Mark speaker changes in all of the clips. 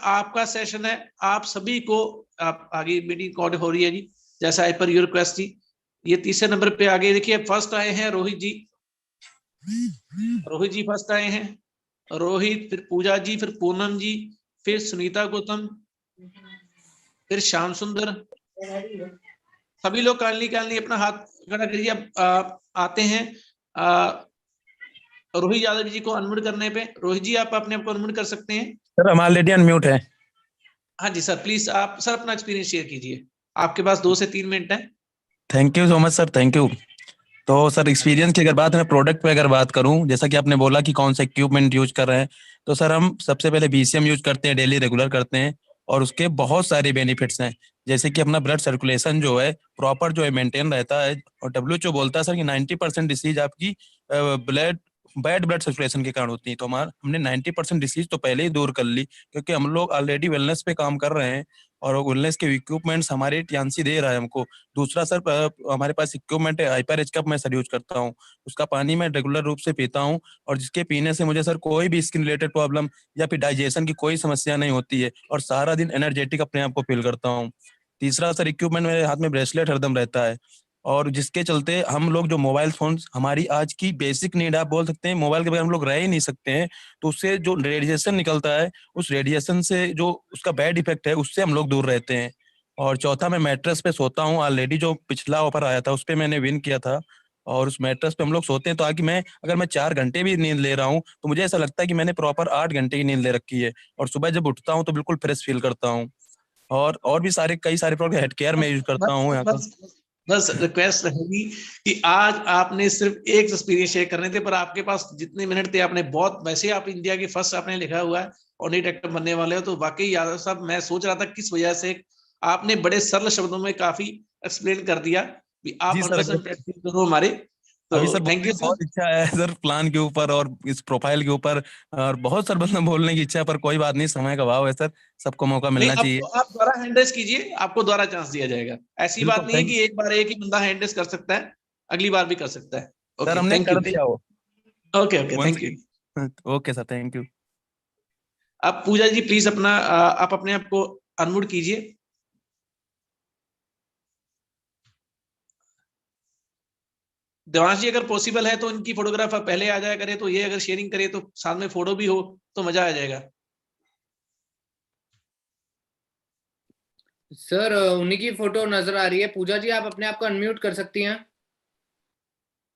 Speaker 1: आपका सेशन है, आप सभी को आप आगे मीटिंग रिकॉर्ड हो रही है जी, जैसा आई पर योर रिक्वेस्ट जी। ये तीसरे नंबर पे आगे देखिए, फर्स्ट आए हैं रोहित जी। रोहित जी फर्स्ट आए हैं, रोहित, फिर पूजा जी, फिर पूनम जी, फिर सुनीता गौतम, फिर श्याम सुंदर। सभी लोग काइंडली काइंडली अपना हाथ खड़ा करिए। अब आते हैं रोहित यादव जी को अनम्यूट करने पे। रोहित जी आप अपने आप को अनम्यूट कर सकते हैं।
Speaker 2: सर हमारा लेडी अनम्यूट है।
Speaker 1: हाँ जी सर, प्लीज आप सर अपना एक्सपीरियंस शेयर कीजिए, आपके पास 2 से 3 मिनट है।
Speaker 2: Thank you so much sir, thank you. तो सर एक्सपीरियंस की अगर बात है, प्रोडक्ट पे अगर बात करूं, जैसा कि आपने बोला कि कौन सा इक्विपमेंट यूज कर रहे हैं, तो सर हम सबसे पहले बीसीएम यूज करते हैं, डेली रेगुलर करते हैं। और उसके बहुत सारे बेनिफिट्स हैं, जैसे कि अपना ब्लड सर्कुलेशन जो है प्रॉपर जो है मेंटेन रहता है। और डब्ल्यूएचओ बोलता है सर कि 90% डिसीज आपकी ब्लड बैड ब्लड सर्कुलेशन के कारण होती है। तो हमने 90% डिसीज तो पहले ही दूर कर ली, क्योंकि हम लोग ऑलरेडी वेलनेस पे काम कर रहे हैं और वेलनेस के इक्विपमेंट्स हमारे टीएनसी दे रहा है हमको। दूसरा सर हमारे पास इक्विपमेंट है हाइपर एच कप, मैं सर यूज करता हूँ। उसका पानी मैं रेगुलर रूप से पीता हूँ, और जिसके पीने से मुझे सर कोई भी स्किन रिलेटेड प्रॉब्लम या फिर डाइजेशन की कोई समस्या नहीं होती है, और सारा दिन एनर्जेटिक अपने आप को फील करता हूँ। तीसरा सर इक्विपमेंट, मेरे हाथ में ब्रेसलेट हरदम रहता है, और जिसके चलते हम लोग जो मोबाइल फोन हमारी आज की बेसिक नीड आप बोल सकते हैं, मोबाइल के बगैर हम लोग रह ही नहीं सकते हैं। तो उससे जो रेडिएशन निकलता है, उस रेडिएशन से जो उसका बैड इफेक्ट है, उससे हम लोग दूर रहते हैं। और चौथा, मैं मैट्रेस पे सोता हूँ। ऑलरेडी जो पिछला ऑफर आया था उस पे मैंने विन किया था, और उस मैट्रेस पे हम लोग सोते हैं। तो आगे मैं अगर मैं 4 घंटे भी नींद ले रहा हूँ, तो मुझे ऐसा लगता है कि मैंने प्रॉपर 8 घंटे की नींद ले रखी है। और सुबह जब उठता हूँ तो बिल्कुल फ्रेश फील करता हूँ। और भी सारे कई सारे प्रोडक्ट, हेड केयर में यूज करता
Speaker 1: बस
Speaker 2: हूँ यहाँ का।
Speaker 1: बस बस रिक्वेस्ट रहेगी कि आज आपने सिर्फ एक एक्सपीरियंस शेयर करने थे, पर आपके पास जितने मिनट थे आपने बहुत, वैसे आप इंडिया के फर्स्ट आपने लिखा हुआ है और नीट एक्टर बनने वाले हो, तो वाकई यादव साहब मैं सोच रहा था किस वजह से आपने बड़े सरल शब्दों में काफी एक्सप्लेन कर दिया कि आप
Speaker 2: जी सर,
Speaker 1: 100% प्रैक्टिस करो हमारे। तो
Speaker 2: अभी सर
Speaker 1: थैंक
Speaker 2: बोलने
Speaker 1: यू
Speaker 2: की
Speaker 1: सर।
Speaker 2: बहुत इच्छा है सर, प्लान के ऊपर और इस प्रोफाइल के ऊपर। और बहुत सर मतलब बोलने की इच्छा है, पर कोई बात नहीं, समय का अभाव है सर, सबको मौका
Speaker 1: नहीं,
Speaker 2: मिलना
Speaker 1: अब
Speaker 2: चाहिए।
Speaker 1: तो आप दोबारा हैंड रेस कीजिए, आपको दोबारा चांस दिया जाएगा। ऐसी बात
Speaker 2: बिल्कुल,
Speaker 1: नहीं है
Speaker 2: थैंक
Speaker 1: कि एक बार एक ही बंदा हैंड रेस कर सकता है, अगली बार भी कर सकता है।
Speaker 2: सर,
Speaker 1: ओके
Speaker 2: हमने
Speaker 1: थैंक यू।
Speaker 2: कर दिया वो
Speaker 1: okay okay
Speaker 2: once.
Speaker 1: Thank you.
Speaker 2: Okay sir, thank you.
Speaker 1: अब पूजा जी प्लीज अपना आप अपने आप को अनम्यूट कीजिए। देवांश जी अगर पॉसिबल है तो इनकी फोटोग्राफ पहले आ जाया करे, तो ये अगर शेयरिंग करे तो साथ में फोटो भी हो तो मजा आ जाएगा।
Speaker 3: सर उन्हीं की फोटो नजर आ रही है। पूजा जी आप अपने आप को अनम्यूट कर सकती हैं।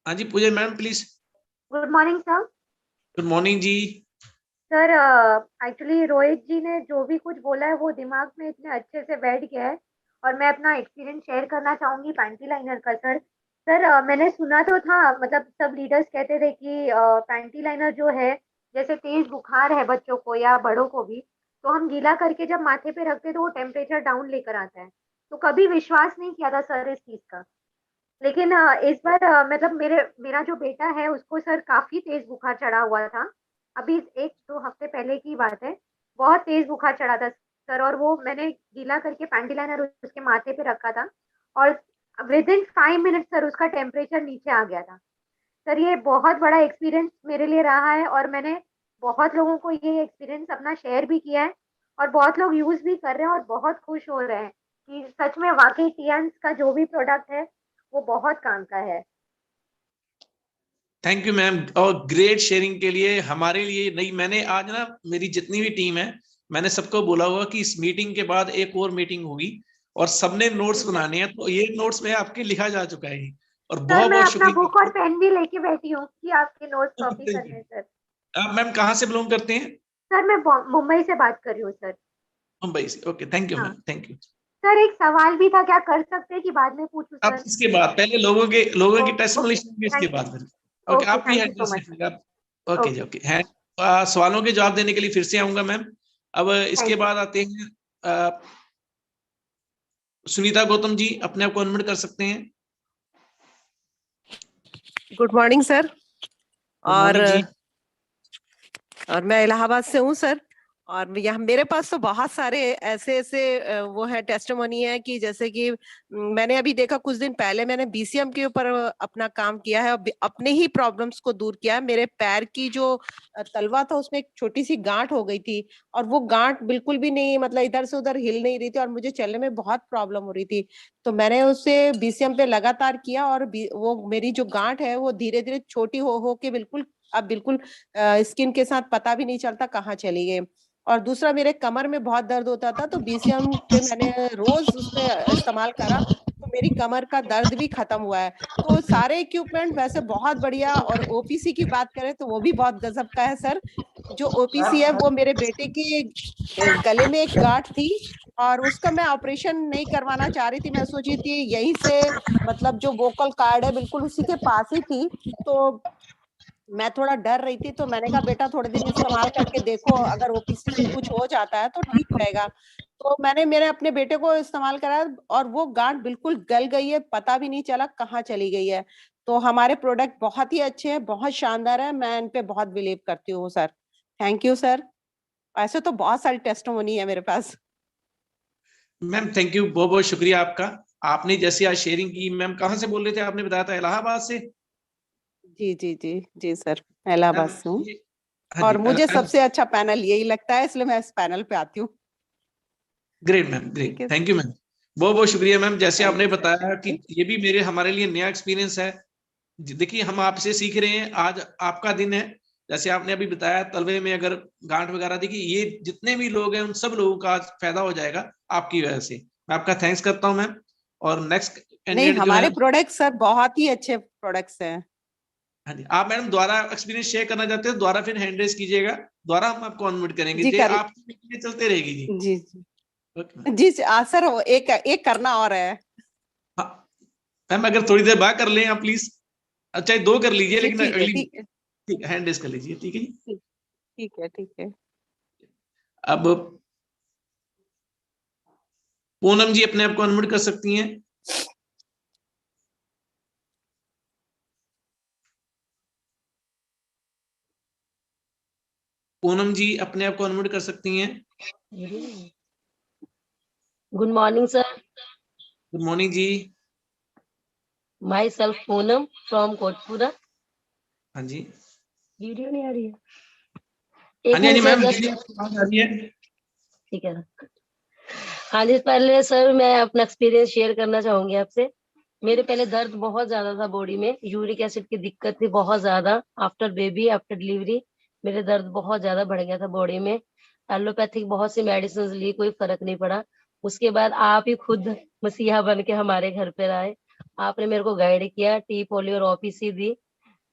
Speaker 1: हाँ जी Puja ma'am please.
Speaker 4: Good morning sir.
Speaker 1: Good morning जी।
Speaker 4: सर एक्चुअली रोहित जी ने जो भी कुछ बोला है वो दिमाग में इतने अच्छे से बैठ गया है, और मैं अपना एक्सपीरियंस शेयर करना चाहूंगी पैंटी लाइनर का। सर सर मैंने सुना तो था, मतलब सब लीडर्स कहते थे कि पैंटी लाइनर जो है, जैसे तेज बुखार है बच्चों को या बड़ों को भी, तो हम गीला करके जब माथे पे रखते तो वो टेम्परेचर डाउन लेकर आता है। तो कभी विश्वास नहीं किया था सर इस चीज का। लेकिन इस बार मतलब मेरा जो बेटा है उसको सर काफी तेज बुखार चढ़ा हुआ था। अभी 1-2 हफ्ते पहले की बात है। बहुत तेज बुखार चढ़ा था सर, और वो मैंने गीला करके पैंटी लाइनर उसके माथे पे रखा था, और विद इन 5 मिनट सर उसका टेम्परेचर नीचे आ गया था। सर ये बहुत बड़ा एक्सपीरियंस मेरे लिए रहा है, और मैंने बहुत लोगों को ये एक्सपीरियंस अपना शेयर भी किया है, और बहुत लोग यूज भी कर रहे हैं और बहुत खुश हो रहे हैं कि सच में वाकई टियंस का जो भी प्रोडक्ट है वो बहुत काम का है।
Speaker 1: थैंक यू मैम, और ग्रेट शेयरिंग के लिए। हमारे लिए नहीं, मैंने आज ना मेरी जितनी भी टीम है मैंने सबको बोला हुआ कि इस मीटिंग के बाद एक और मीटिंग होगी और सबने नोट्स बनाने हैं, तो ये नोट्स में आपके लिखा जा चुका है और
Speaker 4: सर
Speaker 1: बहुत
Speaker 4: मैं
Speaker 1: बहुत
Speaker 4: अपना बुक और
Speaker 1: शुक्रिया।
Speaker 4: पेन भी लेके बैठी हूँ कि आपके नोट्स कॉपी करने सर।
Speaker 1: आप मैम कहाँ से बिलोंग करते हैं?
Speaker 4: सर मैं मुंबई से बात कर रही हूँ सर।
Speaker 1: मुंबई से। ओके थैंक यू
Speaker 4: हाँ
Speaker 1: मैम, थैंक यू।
Speaker 4: सर, एक सवाल भी था, क्या कर सकते हैं कि बाद में पूछूं
Speaker 1: अब
Speaker 4: सर?
Speaker 1: इसके बाद पहले लोगों की टेस्टिमोनी
Speaker 4: ओके
Speaker 1: सुनेंगे, इसके
Speaker 4: थैंक
Speaker 1: बाद फिर। ओके
Speaker 4: ओके
Speaker 1: आप भी
Speaker 4: थैंक यू
Speaker 1: हैंड
Speaker 4: सो
Speaker 1: रेस
Speaker 4: मच
Speaker 1: रखिएगा।
Speaker 4: सर।
Speaker 1: ओके जी,
Speaker 4: ओके
Speaker 1: ओके हैंड। सवालों के जवाब देने के लिए फिर से आऊंगा मैम। अब इसके
Speaker 4: थैंक यू।
Speaker 1: बाद आते हैं सुनीता गौतम जी, अपने आप को अनम्यूट कर सकते हैं।
Speaker 5: Good morning sir.
Speaker 1: गुड
Speaker 5: और
Speaker 1: मॉर्निंग जी।
Speaker 5: मैं इलाहाबाद से हूँ सर। और यहाँ मेरे पास तो बहुत सारे ऐसे ऐसे वो है टेस्टिमोनी है कि जैसे कि मैंने अभी देखा कुछ दिन पहले मैंने बीसीएम के ऊपर अपना काम किया है और अपने ही प्रॉब्लम्स को दूर किया है। मेरे पैर की जो तलवा था उसमें एक छोटी सी गांठ हो गई थी और वो गांठ बिल्कुल भी नहीं, मतलब इधर से उधर हिल नहीं रही थी और मुझे चलने में बहुत प्रॉब्लम हो रही थी। तो मैंने उससे बीसीएम पे लगातार किया और वो मेरी जो गांठ है वो धीरे धीरे छोटी हो के बिल्कुल अब बिल्कुल स्किन के साथ पता भी नहीं चलता कहाँ चली गई। और दूसरा मेरे कमर में बहुत दर्द होता था तो बीसीएम पे मैंने रोज उस पे इस्तेमाल करा तो मेरी कमर का दर्द भी खत्म हुआ है। तो सारे इक्विपमेंट वैसे बहुत बढ़िया। और ओपीसी की बात करें तो वो भी बहुत गजब का है सर। जो ओपीसी है वो मेरे बेटे के गले में एक गांठ थी और उसका मैं ऑपरेशन नहीं करवाना चाह रही थी। मैं सोची थी यहीं से, मतलब जो वोकल कार्ड है बिल्कुल उसी के पास ही थी। तो मैं थोड़ा डर रही थी तो मैंने कहा बेटा थोड़े दिन इस्तेमाल करके देखो, अगर ओपीसी से कुछ हो जाता है तो ठीक रहेगा। तो मैंने मेरे अपने बेटे को इस्तेमाल कराया और वो गांठ बिल्कुल गल गई है, पता भी नहीं चला कहाँ चली गई है। तो हमारे प्रोडक्ट बहुत ही अच्छे हैं, बहुत शानदार है, मैं इन पे बहुत बिलीव करती हूँ सर। Thank you sir. ऐसे तो बहुत सारी टेस्टिमोनी है मेरे पास।
Speaker 1: मैम थैंक यू, बहुत बहुत शुक्रिया आपका। आपने जैसे आज शेयरिंग की। मैम कहाँ से बोल रहे थे? आपने बताया था इलाहाबाद से।
Speaker 5: जी जी जी जी सर, मैं इलाहाबाद
Speaker 1: मैम
Speaker 5: से हूँ।
Speaker 1: हाँ जी,
Speaker 5: और मुझे सबसे अच्छा पैनल यही लगता है, इसलिए मैं इस पैनल पे आती हूँ।
Speaker 1: ग्रेट मैम,
Speaker 5: ठीक
Speaker 1: ग्रेट,
Speaker 5: है,
Speaker 1: थैंक यू मैम। बहुत बहुत शुक्रिया मैम। जैसे
Speaker 5: थैंक
Speaker 1: आपने
Speaker 5: यू सर,
Speaker 1: बताया
Speaker 5: थैंक
Speaker 1: कि
Speaker 5: यू।
Speaker 1: ये भी मेरे हमारे लिए नया एक्सपीरियंस है। देखिए हम आपसे सीख रहे हैं, आज आपका दिन है। जैसे आपने अभी बताया तलवे में अगर गांठ वगैरह, देखिए ये जितने भी लोग हैं उन सब लोगों का आज फायदा हो जाएगा आपकी वजह से। मैं आपका थैंक्स करता हूं मैम। और नेक्स्ट
Speaker 5: नहीं,
Speaker 1: कैंडिडेट जो है,
Speaker 5: हमारे प्रोडक्ट सर बहुत ही अच्छे प्रोडक्ट्स हैं।
Speaker 1: हाँ जी, आप मैडम दोबारा एक्सपीरियंस शेयर करना चाहते हो, दोबारा फिर हैंड रेस कीजिएगा, दोबारा हम आपको अनम्यूट करेंगे
Speaker 5: जी
Speaker 1: जी।
Speaker 5: कर,
Speaker 1: आपकी मीटिंग चलते रहेगी जी।
Speaker 5: जी जी
Speaker 1: ओके मैम।
Speaker 5: जी सर, वो एक एक करना और है।
Speaker 1: हाँ मैम, अगर थोड़ी देर बाद कर लें आप प्लीज, अच्छा 2 कर लीजिए
Speaker 5: जी
Speaker 1: लेकिन
Speaker 5: ठीक है,
Speaker 1: अगली,
Speaker 5: ठीक है,
Speaker 1: ठीक है हैंड रेस कर लीजिए, ठीक है जी।
Speaker 5: ठीक, ठीक है, ठीक है।
Speaker 1: अब पूनम जी अपने आप को अनम्यूट कर सकती हैं। पूनम जी अपने आप को अनम्यूट कर सकती हैं।
Speaker 6: Good morning sir.
Speaker 1: Good morning जी।
Speaker 6: Myself Poonam from Kotpura.
Speaker 1: हाँ जी,
Speaker 6: वीडियो नहीं आ रही है,
Speaker 1: हाँ
Speaker 6: एक
Speaker 1: जी, हाँ जी
Speaker 6: मिनट सर,
Speaker 1: मैम,
Speaker 6: जस्ट
Speaker 1: दीदी आपकी आवाज आ रही है।
Speaker 6: ठीक है। हाँ जी, पहले सर मैं अपना एक्सपीरियंस शेयर करना चाहूंगी आपसे। मेरे पहले दर्द बहुत ज्यादा था बॉडी में, यूरिक एसिड की दिक्कत थी बहुत ज्यादा। आफ्टर बेबी, आफ्टर डिलीवरी मेरे दर्द बहुत ज्यादा बढ़ गया था बॉडी में। एलोपैथिक बहुत सी मेडिसिन ली, कोई फर्क नहीं पड़ा। उसके बाद आप ही खुद मसीहा बन के हमारे घर पर आए। आपने मेरे को गाइड किया, टी पोली और ओपीसी दी,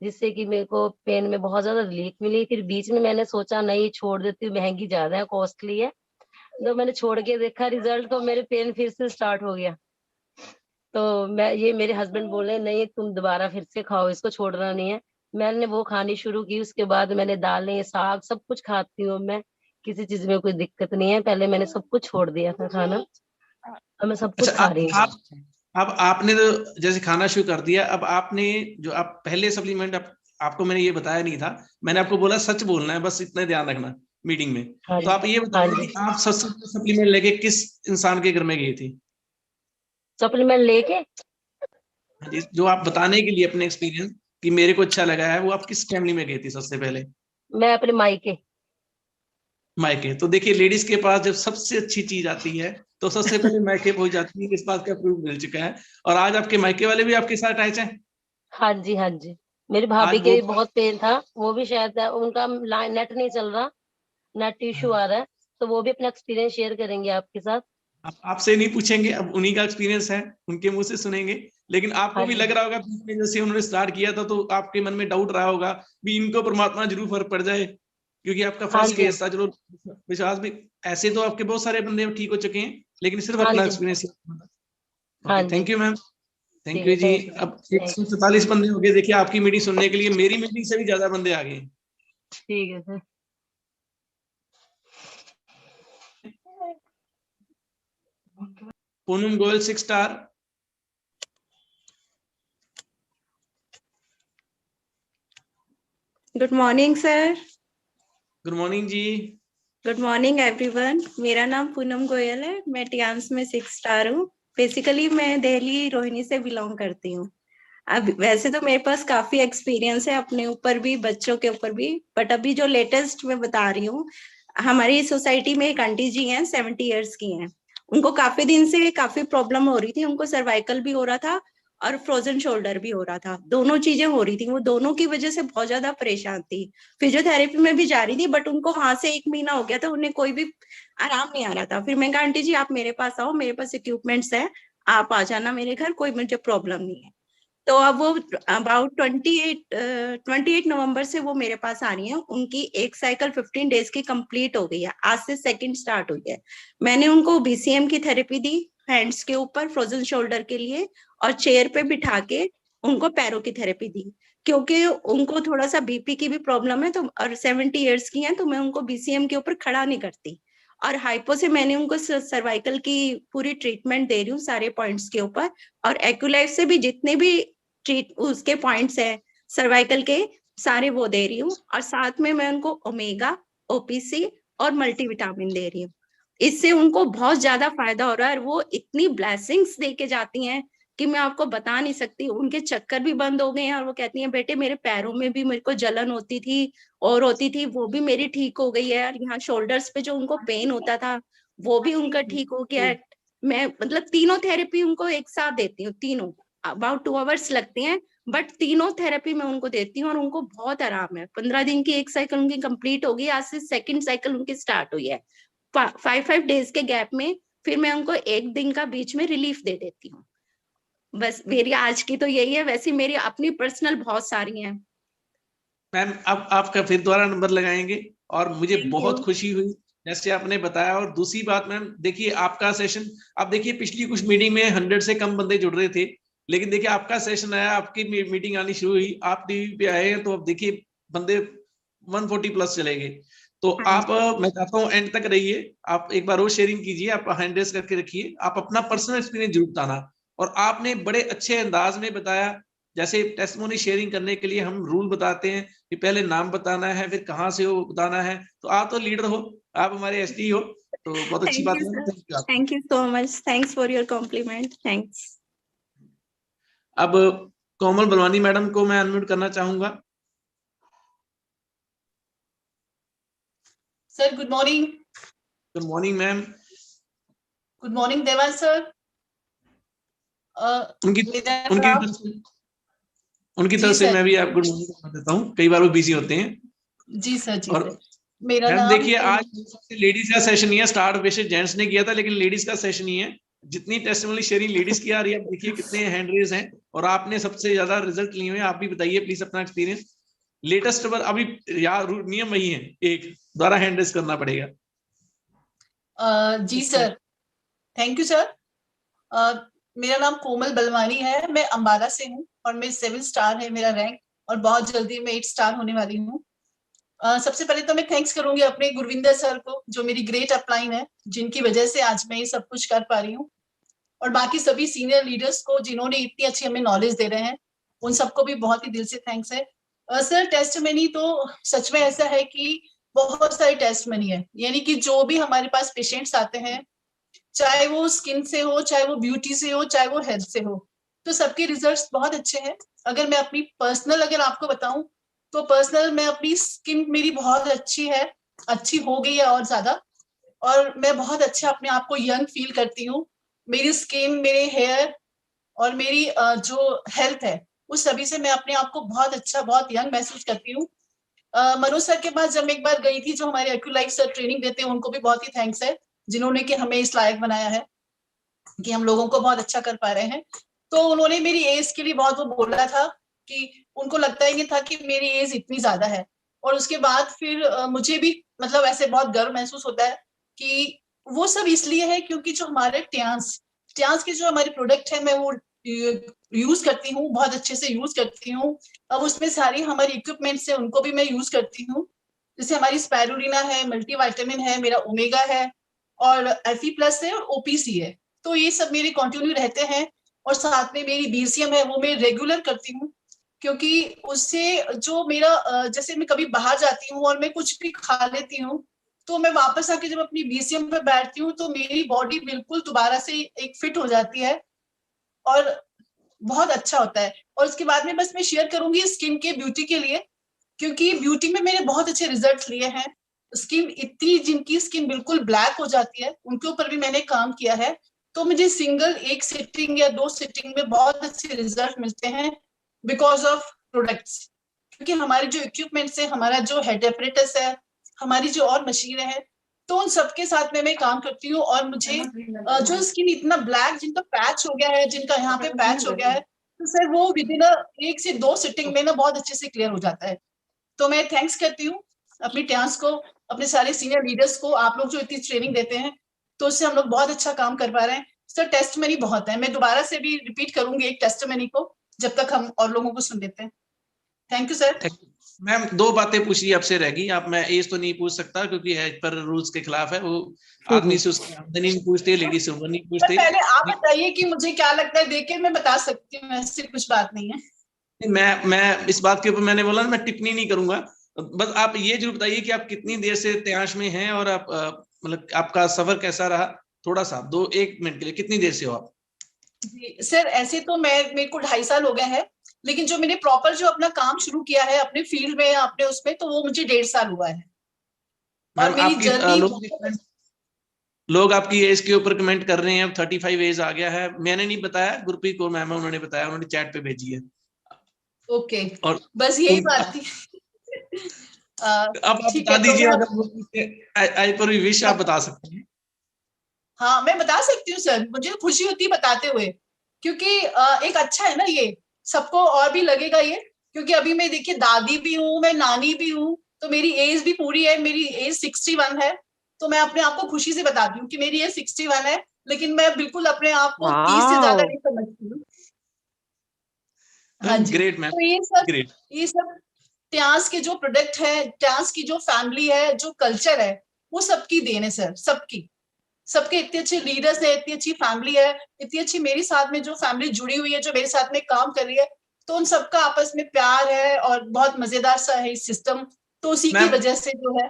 Speaker 6: जिससे कि मेरे को पेन में बहुत ज्यादा रिलीफ मिली। फिर बीच में मैंने सोचा नहीं, छोड़ देती हूँ, महंगी ज्यादा है, कॉस्टली है। तो मैंने छोड़ के देखा रिजल्ट, तो मेरे पेन फिर से स्टार्ट हो गया। तो मैं, ये मेरे हस्बैंड बोले नहीं तुम दोबारा फिर से खाओ, इसको छोड़ना नहीं है। मैंने वो खानी शुरू की। उसके बाद मैंने दालें साग सब कुछ खाती हूँ मैं, किसी चीज में कोई दिक्कत नहीं है। पहले मैंने सब कुछ छोड़ दिया था खाना, अब मैं सब
Speaker 1: अच्छा,
Speaker 6: कुछ खा रही हूँ।
Speaker 1: अब आपने तो जैसे खाना शुरू कर दिया, अब आपने जो आप पहले सप्लीमेंट आपको मैंने ये बताया नहीं था, मैंने आपको बोला सच बोलना है, बस इतना ध्यान रखना मीटिंग में।
Speaker 6: हाँ
Speaker 1: तो
Speaker 6: जी,
Speaker 1: आप ये
Speaker 6: हाँ
Speaker 1: बताइए
Speaker 6: जी।
Speaker 1: कि आप सबसे सप्लीमेंट लेके किस इंसान के घर में गई थी?
Speaker 6: सप्लीमेंट लेके
Speaker 1: हाँ जी, जो आप बताने के लिए अपने एक्सपीरियंस कि मेरे को अच्छा लगा है, वो आप किस फैमिली में गई थी सबसे पहले?
Speaker 6: मैं अपने मायके।
Speaker 1: मायके। तो देखिए लेडीज के पास जब सबसे अच्छी चीज आती है तो सबसे पहले मायके पहुंच जाती है, इस बात का प्रूफ मिल चुका है। और आज आपके मायके वाले भी आपके साथ अटैच हैं।
Speaker 6: हाँ जी, हाँ जी। मेरी भाभी
Speaker 1: आज
Speaker 6: के
Speaker 1: वो,
Speaker 6: भी बहुत पेन था, वो भी शायद उनका नेट नहीं चल रहा, नेट इशू आ रहा है, तो वो भी अपना एक्सपीरियंस शेयर करेंगे आपके साथ।
Speaker 1: आपसे नहीं पूछेंगे, अब उन्हीं का एक्सपीरियंस है, उनके मुंह से सुनेंगे। लेकिन आपको
Speaker 6: हाँ
Speaker 1: भी
Speaker 6: जी,
Speaker 1: लग रहा होगा बीच में जैसे उन्होंने स्टार्ट किया था तो आपके मन में डाउट रहा होगा भी इनको परमात्मा जरूर फर्क पड़ जाए, क्योंकि आपका
Speaker 6: हाँ
Speaker 1: फर्स्ट
Speaker 6: जी,
Speaker 1: केस था। चलो विश्वास भी, ऐसे तो आपके बहुत सारे बंदे ठीक हो चुके हैं, लेकिन सिर्फ
Speaker 6: हाँ
Speaker 1: अपना
Speaker 6: जी,
Speaker 1: एक्सपीरियंस।
Speaker 6: हाँ
Speaker 1: ओके,
Speaker 6: जी।
Speaker 1: Thank you ma'am. थैंक
Speaker 6: ठीक
Speaker 1: यू
Speaker 6: है,
Speaker 1: जी।
Speaker 6: थैंक यू,
Speaker 1: अब
Speaker 6: थैंक यू।
Speaker 1: 147 बंदे हो गए, देखिए आपकी मीटिंग सुनने के लिए मेरी मीटिंग से भी ज्यादा बंदे आ गए।
Speaker 6: ठीक है sir.
Speaker 1: Poonam Goyal 6 star.
Speaker 7: Good morning sir.
Speaker 1: Good morning जी।
Speaker 7: Good morning everyone. मेरा नाम पूनम गोयल है। मैं टियाम्स में 6 स्टार हूँ। बेसिकली मैं दिल्ली रोहिणी से बिलोंग करती हूँ। अब वैसे तो मेरे पास काफी एक्सपीरियंस है अपने ऊपर भी, बच्चों के ऊपर भी, बट अभी जो लेटेस्ट मैं बता रही हूँ, हमारी सोसाइटी में एक आंटी जी हैं, 70 इयर्स की हैं। उनको काफी दिन से काफी प्रॉब्लम हो रही थी। उनको सर्वाइकल भी हो रहा था और फ्रोजन शोल्डर भी हो रहा था। दोनों चीजें हो रही थी। वो दोनों की वजह से बहुत ज्यादा परेशान थी। फिजियोथेरेपी में भी जा रही थी, बट उनको वहां से 1 महीना हो गया था, उन्हें कोई भी आराम नहीं आ रहा था। फिर मैं कहा आंटी जी आप मेरे पास आओ, मेरे पास इक्विपमेंट्स है, आप आ जाना मेरे घर, कोई मुझे प्रॉब्लम नहीं है। तो अब वो अबाउट 28 नवंबर से वो मेरे पास आ रही है। उनकी एक साइकिल 15 डेज की कंप्लीट हो गई है, आज से सेकंड स्टार्ट हुई है। मैंने उनको बीसीएम की थेरेपी दी हैंड्स के ऊपर फ्रोजन शोल्डर के लिए, और चेयर पे बिठा के उनको पैरों की थेरेपी दी, क्योंकि उनको थोड़ा सा बीपी की भी प्रॉब्लम है, तो और 70 इयर्स की हैं, तो मैं उनको बीसीएम के ऊपर खड़ा नहीं करती। और हाइपो से मैंने उनको सर्वाइकल की पूरी ट्रीटमेंट दे रही हूँ सारे पॉइंट्स के ऊपर, और एक्यूलाइफ से भी जितने भी उसके पॉइंट्स है सर्वाइकल के सारे वो दे रही हूँ। और साथ में मैं उनको ओमेगा, ओपीसी और मल्टीविटामिन दे रही हूँ। इससे उनको बहुत ज्यादा फायदा हो रहा है, और वो इतनी ब्लेसिंग्स दे के जाती हैं कि मैं आपको बता नहीं सकती। उनके चक्कर भी बंद हो गए हैं, और वो कहती हैं बेटे मेरे पैरों में भी मेरे को जलन होती थी और होती थी, वो भी मेरी ठीक हो गई है। और यहाँ शोल्डर्स पे जो उनको पेन होता था वो भी उनका ठीक हो गया है। मैं मतलब तीनों थेरेपी उनको एक साथ देती हूँ, तीनों अबाउट 2 आवर्स लगते हैं, बट तीनों थेरेपी मैं उनको देती हूँ और उनको बहुत आराम है। 15 दिन की एक साइकिल उनकी कंप्लीट होगी, आज से सेकंड साइकिल उनकी स्टार्ट हुई है। 5 डेज के गैप में फिर मैं उनको 1 दिन का बीच में रिलीफ दे देती हूँ। बस मेरी आज की तो यही है। वैसे मेरी अपनी पर्सनल बहुत सारी हैं।
Speaker 1: मैम अब आपका फिर दोबारा नंबर लगाएंगे, और मुझे
Speaker 7: Thank
Speaker 1: बहुत
Speaker 7: you.
Speaker 1: खुशी हुई जैसे आपने बताया। और दूसरी बात मैम, देखिए आपका सेशन, अब देखिए पिछली कुछ मीटिंग में 100 से कम बंदे जुड़ रहे थे, लेकिन देखिए आपका सेशन आया, आपकी मीटिंग आनी शुरू हुई, आप टीवी पे आए हैं, तो अब देखिए बंदे 140 प्लस चले गए। तो आप, मैं चाहता हूँ एंड तक रहिए, आप एक बार और शेयरिंग कीजिए, आप हैंड रेस करके रखिए, आप अपना पर्सनल एक्सपीरियंस जरूर बताना। और आपने बड़े अच्छे अंदाज में बताया। जैसे टेस्टिमोनी शेयरिंग करने के लिए हम रूल बताते हैं कि पहले नाम बताना है, फिर कहाँ से हो बताना है। तो आप तो लीडर हो, आप हमारे एसडी हो, तो बहुत अच्छी बात है।
Speaker 7: Thank you so much. Thanks for your compliment. Thanks.
Speaker 1: अब कोमल बलवानी मैडम को मैं अनम्यूट करना चाहूंगा।
Speaker 8: Sir good morning.
Speaker 1: Good morning ma'am.
Speaker 8: Good morning Dewan sir.
Speaker 1: उनकी तरफ से मैं भी आप गुड मॉर्निंग कर देता हूँ, कई बार वो बिजी होते हैं।
Speaker 8: जी सर। जी
Speaker 1: और
Speaker 8: सर, मेरा
Speaker 1: मैम
Speaker 8: नाम
Speaker 1: देखिए आज लेडीज का सेशन नहीं है, स्टार्ट वैसे जेंट्स ने किया था, लेकिन लेडीज का सेशन ही है। जितनी टेस्टिमोनी शेयरिंग लेडीज की आ रही है, आप देखिए कितने हैंड रेज हैं, और आपने सबसे ज्यादा रिजल्ट लिए हुए हैं। आप भी बताइए प्लीज अपना एक्सपीरियंस लेटेस्ट पर। अभी यार नियम वही है, एक दोबारा हैंड रेज करना पड़ेगा।
Speaker 8: जी सर, थैंक यू सर। मेरा नाम कोमल बलवानी है, मैं अंबाला से हूँ, और मैं 7 स्टार है मेरा रैंक, और बहुत जल्दी मैं 8 स्टार होने वाली हूँ। सबसे पहले तो मैं थैंक्स करूंगी अपने गुरविंदर सर को, जो मेरी ग्रेट अपलाइन है, जिनकी वजह से आज मैं ये सब कुछ कर पा रही हूँ। और बाकी सभी सीनियर लीडर्स को जिन्होंने इतनी अच्छी हमें नॉलेज दे रहे हैं, उन सबको भी बहुत ही दिल से थैंक्स है। सर टेस्टमनी तो सच में ऐसा है कि बहुत सारी टेस्टमनी है, यानी कि जो भी हमारे पास पेशेंट्स आते हैं, चाहे वो स्किन से हो, चाहे वो ब्यूटी से हो, चाहे वो हेल्थ से हो, तो सबके रिजल्ट्स बहुत अच्छे हैं। अगर मैं अपनी पर्सनल अगर आपको बताऊं, तो पर्सनल मैं अपनी स्किन मेरी बहुत अच्छी है, अच्छी हो गई है और ज्यादा, और मैं बहुत अच्छा अपने आप को यंग फील करती हूँ। मेरी स्किन, मेरे हेयर और मेरी जो हेल्थ है, उस सभी से मैं अपने आप को बहुत अच्छा, बहुत यंग महसूस करती हूँ। मनोज सर के पास जब एक बार गई थी, जो हमारे एक्यूलाइफ सर ट्रेनिंग देते हैं, उनको भी बहुत ही थैंक्स है, जिन्होंने कि हमें इस लायक बनाया है कि हम लोगों को बहुत अच्छा कर पा रहे हैं। तो उन्होंने मेरी एज के लिए बहुत वो बोला था कि उनको लगता ही नहीं था कि मेरी एज इतनी ज्यादा है। और उसके बाद फिर मुझे भी मतलब ऐसे बहुत गर्व महसूस होता है कि वो सब इसलिए है क्योंकि जो हमारे ट्यांस के जो हमारे प्रोडक्ट है, मैं वो यूज करती हूँ, बहुत अच्छे से यूज करती हूँ। अब उसमें सारी हमारी इक्विपमेंट्स है, उनको भी मैं यूज करती हूँ। जैसे हमारी स्पायरुलिना है, मल्टीविटामिन है, मेरा ओमेगा है, और Fe+ है, और ओपीसी है। तो ये सब मेरे कंटिन्यू रहते हैं। और साथ में मेरी बीसीएम है, वो मैं रेगुलर करती हूँ, क्योंकि उससे जो मेरा जैसे मैं कभी बाहर जाती हूँ और मैं कुछ भी खा लेती हूँ, तो मैं वापस आके जब अपनी बीसीएम पे बैठती हूँ तो मेरी बॉडी बिल्कुल दोबारा से एक फिट हो जाती है और बहुत अच्छा होता है। और उसके बाद में बस मैं शेयर करूंगी स्किन के ब्यूटी के लिए, क्योंकि ब्यूटी में मैंने बहुत अच्छे रिजल्ट लिए हैं। स्किन इतनी, जिनकी स्किन बिल्कुल ब्लैक हो जाती है उनके ऊपर भी मैंने काम किया है, तो मुझे सिंगल एक सिटिंग या 2 सिटिंग में बहुत अच्छे रिजल्ट मिलते हैं बिकॉज ऑफ प्रोडक्ट्स। क्योंकि हमारे जो इक्विपमेंट्स है, हमारा जो हेड एपरेटस है, हमारी जो और मशीनें हैं, तो उन सबके साथ में मैं काम करती हूँ। और मुझे जो स्किन इतना ब्लैक, जिनका पैच हो गया है, जिनका यहाँ पे पैच हो गया है, तो सर वो विद इन 1 से 2 सिटिंग में ना बहुत अच्छे से क्लियर हो जाता है। तो मैं थैंक्स करती हूँ अपनी ट्यान्स को, अपने सारे सीनियर लीडर्स को, आप लोग जो इतनी ट्रेनिंग देते हैं, तो उससे हम लोग बहुत अच्छा काम कर पा रहे हैं। सर टेस्टमनी बहुत है, मैं दोबारा से भी रिपीट करूंगी एक टेस्टमनी को, जब तक हम और लोगों को सुन लेते हैं। Thank you sir.
Speaker 1: मैम 2 बातें पूछी आपसे रह गई। आप, मैं एज तो नहीं पूछ सकता क्योंकि एज पर रूल्स के खिलाफ है, वो आदमी से उसकी आमदनी नहीं पूछते, लेडीज से उम्र नहीं पूछते।
Speaker 8: पहले आप बताइए कि मुझे क्या लगता है, देख के मैं बता सकती हूँ, ऐसी कुछ बात नहीं है।
Speaker 1: मैं इस बात के ऊपर मैंने बोला ना, मैं टिप्पणी नहीं करूंगा। बस आप ये जरूर बताइए कि आप कितनी देर से त्याश में हैं और आप मतलब आपका सफर कैसा रहा, थोड़ा सा 1 मिनट के लिए, कितनी देर से हो आप?
Speaker 8: जी सर, ऐसे तो मेरे को 2.5 साल हो गए हैं, लेकिन जो मैंने प्रॉपर जो अपना काम शुरू किया है अपने फील्ड में, अपने उसमें, तो वो मुझे 1.5 साल हुआ है। और मेरी जर्नी,
Speaker 1: लोग आपकी एज के ऊपर कमेंट कर रहे हैं, अब 35 एज आ गया है। मैंने नहीं बताया, गुरप्रीत कौर मैम उन्होंने बताया, उन्होंने चैट पे भेजी है।
Speaker 8: ओके,
Speaker 1: और
Speaker 8: बस यही बात थी।
Speaker 1: अब आप बता
Speaker 8: तो
Speaker 1: दीजिए, अगर आई पर विश आप बता सकते हैं।
Speaker 8: हाँ, मैं बता सकती हूँ सर, मुझे खुशी होती है बताते हुए, क्योंकि एक अच्छा है ना, ये सबको और भी लगेगा ये, क्योंकि अभी मैं देखिए दादी भी हूँ, मैं नानी भी हूँ, तो मेरी एज भी पूरी है, मेरी एज 61 है। तो मैं अपने आप को खुशी से बताती हूँ कि मेरी एज 61 है, लेकिन मैं बिल्कुल अपने आप को 30 से ज्यादा नहीं समझती हूँ। हाँ जी,
Speaker 1: ग्रेट मैम,
Speaker 8: तो ये सब ट्यास के जो प्रोडक्ट है, ट्यास की जो फैमिली है, जो कल्चर है, वो सबकी देन है सर, सबके इतने अच्छे लीडर्स है, इतनी अच्छी फैमिली है, इतनी अच्छी मेरे साथ में जो फैमिली जुड़ी हुई है, जो मेरे साथ में काम कर रही है, तो उन सबका आपस में प्यार है और बहुत मजेदार सा है इस सिस्टम, तो उसी की वजह से जो है।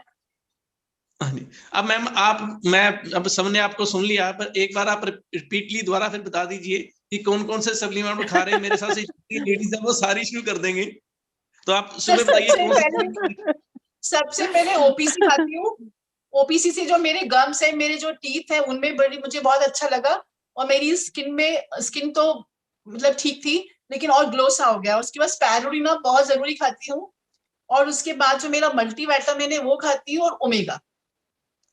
Speaker 1: अब मैम मैं अब सबने आपको सुन लिया, पर एक बार आप रिपीटली दोबारा फिर बता दीजिए कि कौन कौन से सप्लीमेंट खा रहे हैं। मेरे साथ से लेडीज है वो सारी शुरू कर देंगे, तो आप सुबह बताइए।
Speaker 8: सबसे पहले ओपीसी खाती हूँ। ओपीसी से जो मेरे गम्स है, मेरे जो टीथ है, उनमें बड़ी मुझे बहुत अच्छा लगा, और मेरी स्किन तो मतलब ठीक थी, लेकिन और ग्लो सा हो गया। उसके बाद स्पाइरुलिना बहुत जरूरी खाती हूँ, और उसके बाद जो मेरा मल्टीविटामिन है वो खाती हूँ, और ओमेगा,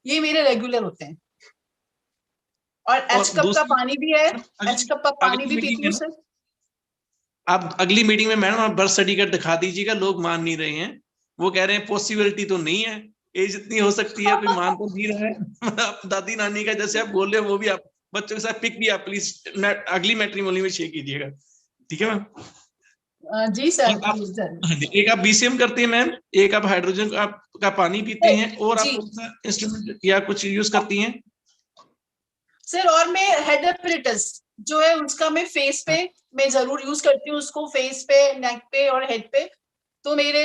Speaker 8: ये मेरे रेगुलर होते हैं। और एच कप का पानी भी है, एच कप का पानी भी पीती हूँ सर।
Speaker 1: आप अगली मीटिंग में मैडम आप बर्थ सर्टिफिकेट दिखा दीजिएगा, लोग मान नहीं रहे हैं, वो कह रहे हैं पॉसिबिलिटी तो नहीं है, एज इतनी हो सकती है, कोई मान तो नहीं रहा है। आप दादी नानी का जैसे आप बोल रहे हो, वो भी आप बच्चों के साथ पिक भी आप प्लीज अगली मैट्रिमोनी में शेयर कीजिएगा, ठीक है मैम?
Speaker 8: जी सर।
Speaker 1: एक आप बीसीएम करते हैं मैम, एक आप हाइड्रोजन का पानी पीते हैं, और आप कौन सा इंस्ट्रूमेंट या कुछ यूज करती हैं
Speaker 8: सर? और मैं हेड एपरेटस जो है उसका मैं फेस पे मैं जरूर यूज करती हूँ, उसको फेस पे, नेक पे और हेड पे, तो मेरे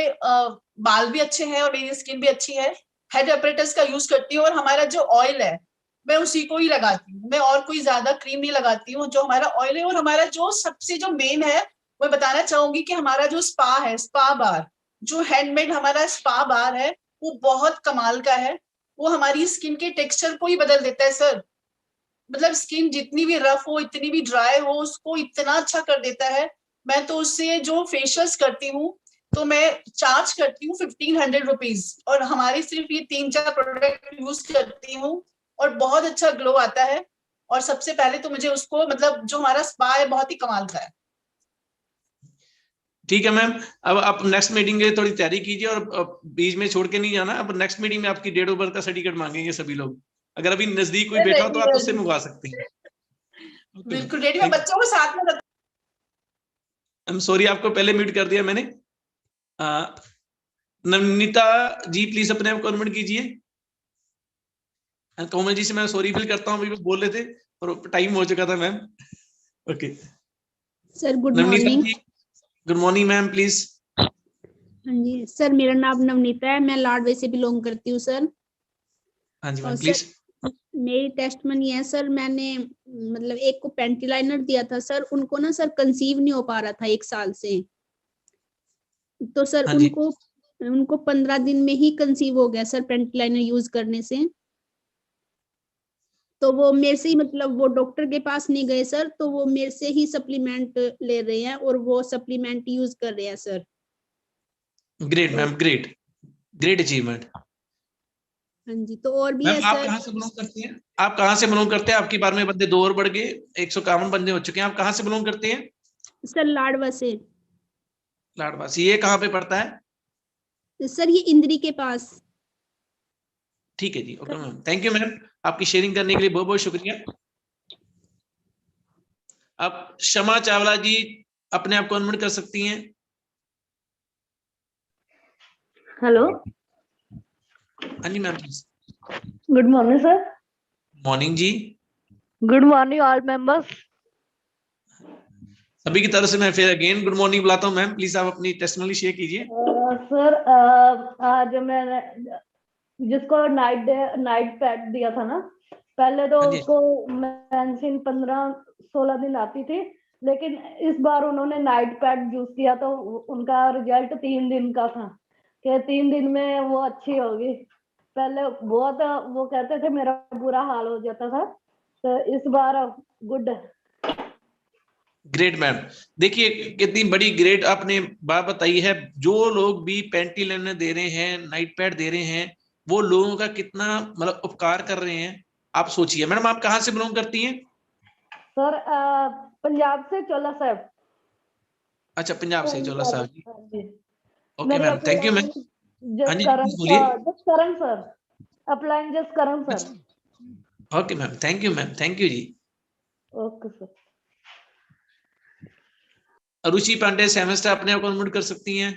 Speaker 8: बाल भी अच्छे हैं और मेरी स्किन भी अच्छी है। हेड एपरेटस का यूज करती हूँ, और हमारा जो ऑयल है मैं उसी को ही लगाती हूँ, मैं और कोई ज्यादा क्रीम नहीं लगाती हूँ। जो हमारा ऑयल है, और हमारा जो सबसे जो मेन है, मैं बताना चाहूंगी कि हमारा जो स्पा है, स्पा बार, जो हैंडमेड हमारा स्पा बार है, वो बहुत कमाल का है। वो हमारी स्किन के टेक्सचर को ही बदल देता है सर। मतलब स्किन जितनी भी रफ हो, इतनी भी ड्राई हो, उसको इतना अच्छा कर देता है। मैं तो उससे जो फेशियल्स करती हूँ, तो मैं चार्ज करती हूँ 1500 रुपीज, और हमारी सिर्फ ये 3-4 प्रोडक्ट यूज करती हूँ, और बहुत अच्छा ग्लो आता है। और सबसे पहले तो मुझे उसको, मतलब जो हमारा स्पा है, बहुत ही कमाल का है।
Speaker 1: ठीक है मैम, अब आप नेक्स्ट मीटिंग के लिए थोड़ी तैयारी कीजिए, और बीच में छोड़ के नहीं जाना। अब नेक्स्ट मीटिंग में आपकी डेट ऑफ बर्थ का सर्टिफिकेट मांगेंगे सभी लोग, अगर अभी नजदीक कोई बैठा हो तो आप उससे मंगवा सकते हैं।
Speaker 8: बिल्कुल रेडी, मैं बच्चों को साथ में।
Speaker 1: आई एम सॉरी, आपको पहले म्यूट कर दिया मैंने। नवनीता जी प्लीज अपने आप को अनम्यूट कीजिए। कोमल जी से मैं सॉरी फील करता हूँ, अभी बोल रहे थे और टाइम हो चुका था ma'am. Okay
Speaker 9: sir, good morning.
Speaker 1: Good morning ma'am, please.
Speaker 9: हाँ जी सर, मेरा नाम नवनीता है, मैं लाडवे से बिलोंग करती हूँ सर।
Speaker 1: हाँ जी
Speaker 9: और
Speaker 1: मैम
Speaker 9: सर
Speaker 1: प्लीज।
Speaker 9: मेरी टेस्टमनी है सर, मैंने मतलब एक को पेंटी लाइनर दिया था सर, उनको ना सर कंसीव नहीं हो पा रहा था 1 साल से, तो सर
Speaker 1: हाँ जी
Speaker 9: उनको उनको 15 दिन में ही कंसीव हो गया सर पेंटी लाइनर यूज करने से। तो वो मेरे से ही मतलब वो डॉक्टर के पास नहीं गए सर, तो वो मेरे से ही सप्लीमेंट ले रहे हैं और वो सप्लीमेंट यूज कर रहे हैं sir.
Speaker 1: Great ma'am, great great achievement.
Speaker 9: हाँ जी, तो और भी
Speaker 1: मैम
Speaker 9: है
Speaker 1: आप
Speaker 9: सर।
Speaker 1: कहाँ से बिलोंग करती हैं? आप कहाँ से बिलोंग करते हैं? आपकी बार में बंदे 2 और बढ़ गए, 151 बंदे हो चुके हैं। आप कहाँ से बिलोंग करते हैं?
Speaker 9: सर लाडवा से।
Speaker 1: लाडवासी, ये कहाँ पे पड़ता है?
Speaker 9: सर ये इंद्री के पास।
Speaker 1: ठीक है जी, okay ma'am, thank you ma'am, आपकी शेयरिंग करने के लिए बहुत बहुत शुक्रिया। अब शमा चावला जी अपने आप को अनम्यूट कर सकती हैं।
Speaker 10: हेलो,
Speaker 1: हाँ जी ma'am please.
Speaker 10: Good morning sir.
Speaker 1: Morning जी।
Speaker 10: Good morning all members.
Speaker 1: सभी की तरफ से मैं फिर अगेन गुड मॉर्निंग बुलाता हूँ। मैम प्लीज आप अपनी टेस्टिमोनी शेयर कीजिए।
Speaker 10: सर आज मैंने जिसको नाइट पैड दिया था ना, पहले तो
Speaker 1: हाँ जी।
Speaker 10: उसको मेंसिन 15-16 दिन आती थी, लेकिन इस बार उन्होंने नाइट पैड यूज किया तो उनका रिजल्ट 3 दिन का था कि 3 दिन में वो अच्छी होगी। पहले बहुत वो कहते थे मेरा बुरा हाल हो जाता था, तो इस बार गुड।
Speaker 1: ग्रेट मैम, देखिए कितनी बड़ी ग्रेट आपने बात बताई है। जो लोग भी पेंटी लाइनर दे रहे हैं, नाइट पैड दे रहे हैं, वो लोगों का कितना मतलब उपकार कर रहे हैं, आप सोचिए। मैडम आप कहाँ से बिलोंग करती हैं?
Speaker 10: सर पंजाब से चोला साहब।
Speaker 1: अच्छा, पंजाब से चोला साहब जी।
Speaker 10: जी।
Speaker 1: Okay ma'am, thank you ma'am. हाँ जी प्लीज बोलिए।
Speaker 10: Jaskaran sir, upline Jaskaran sir.
Speaker 1: Okay ma'am, thank you ma'am, thank you जी।
Speaker 10: Okay sir.
Speaker 1: Ruchi Pandey semester अपने आप को अनम्यूट कर सकती हैं।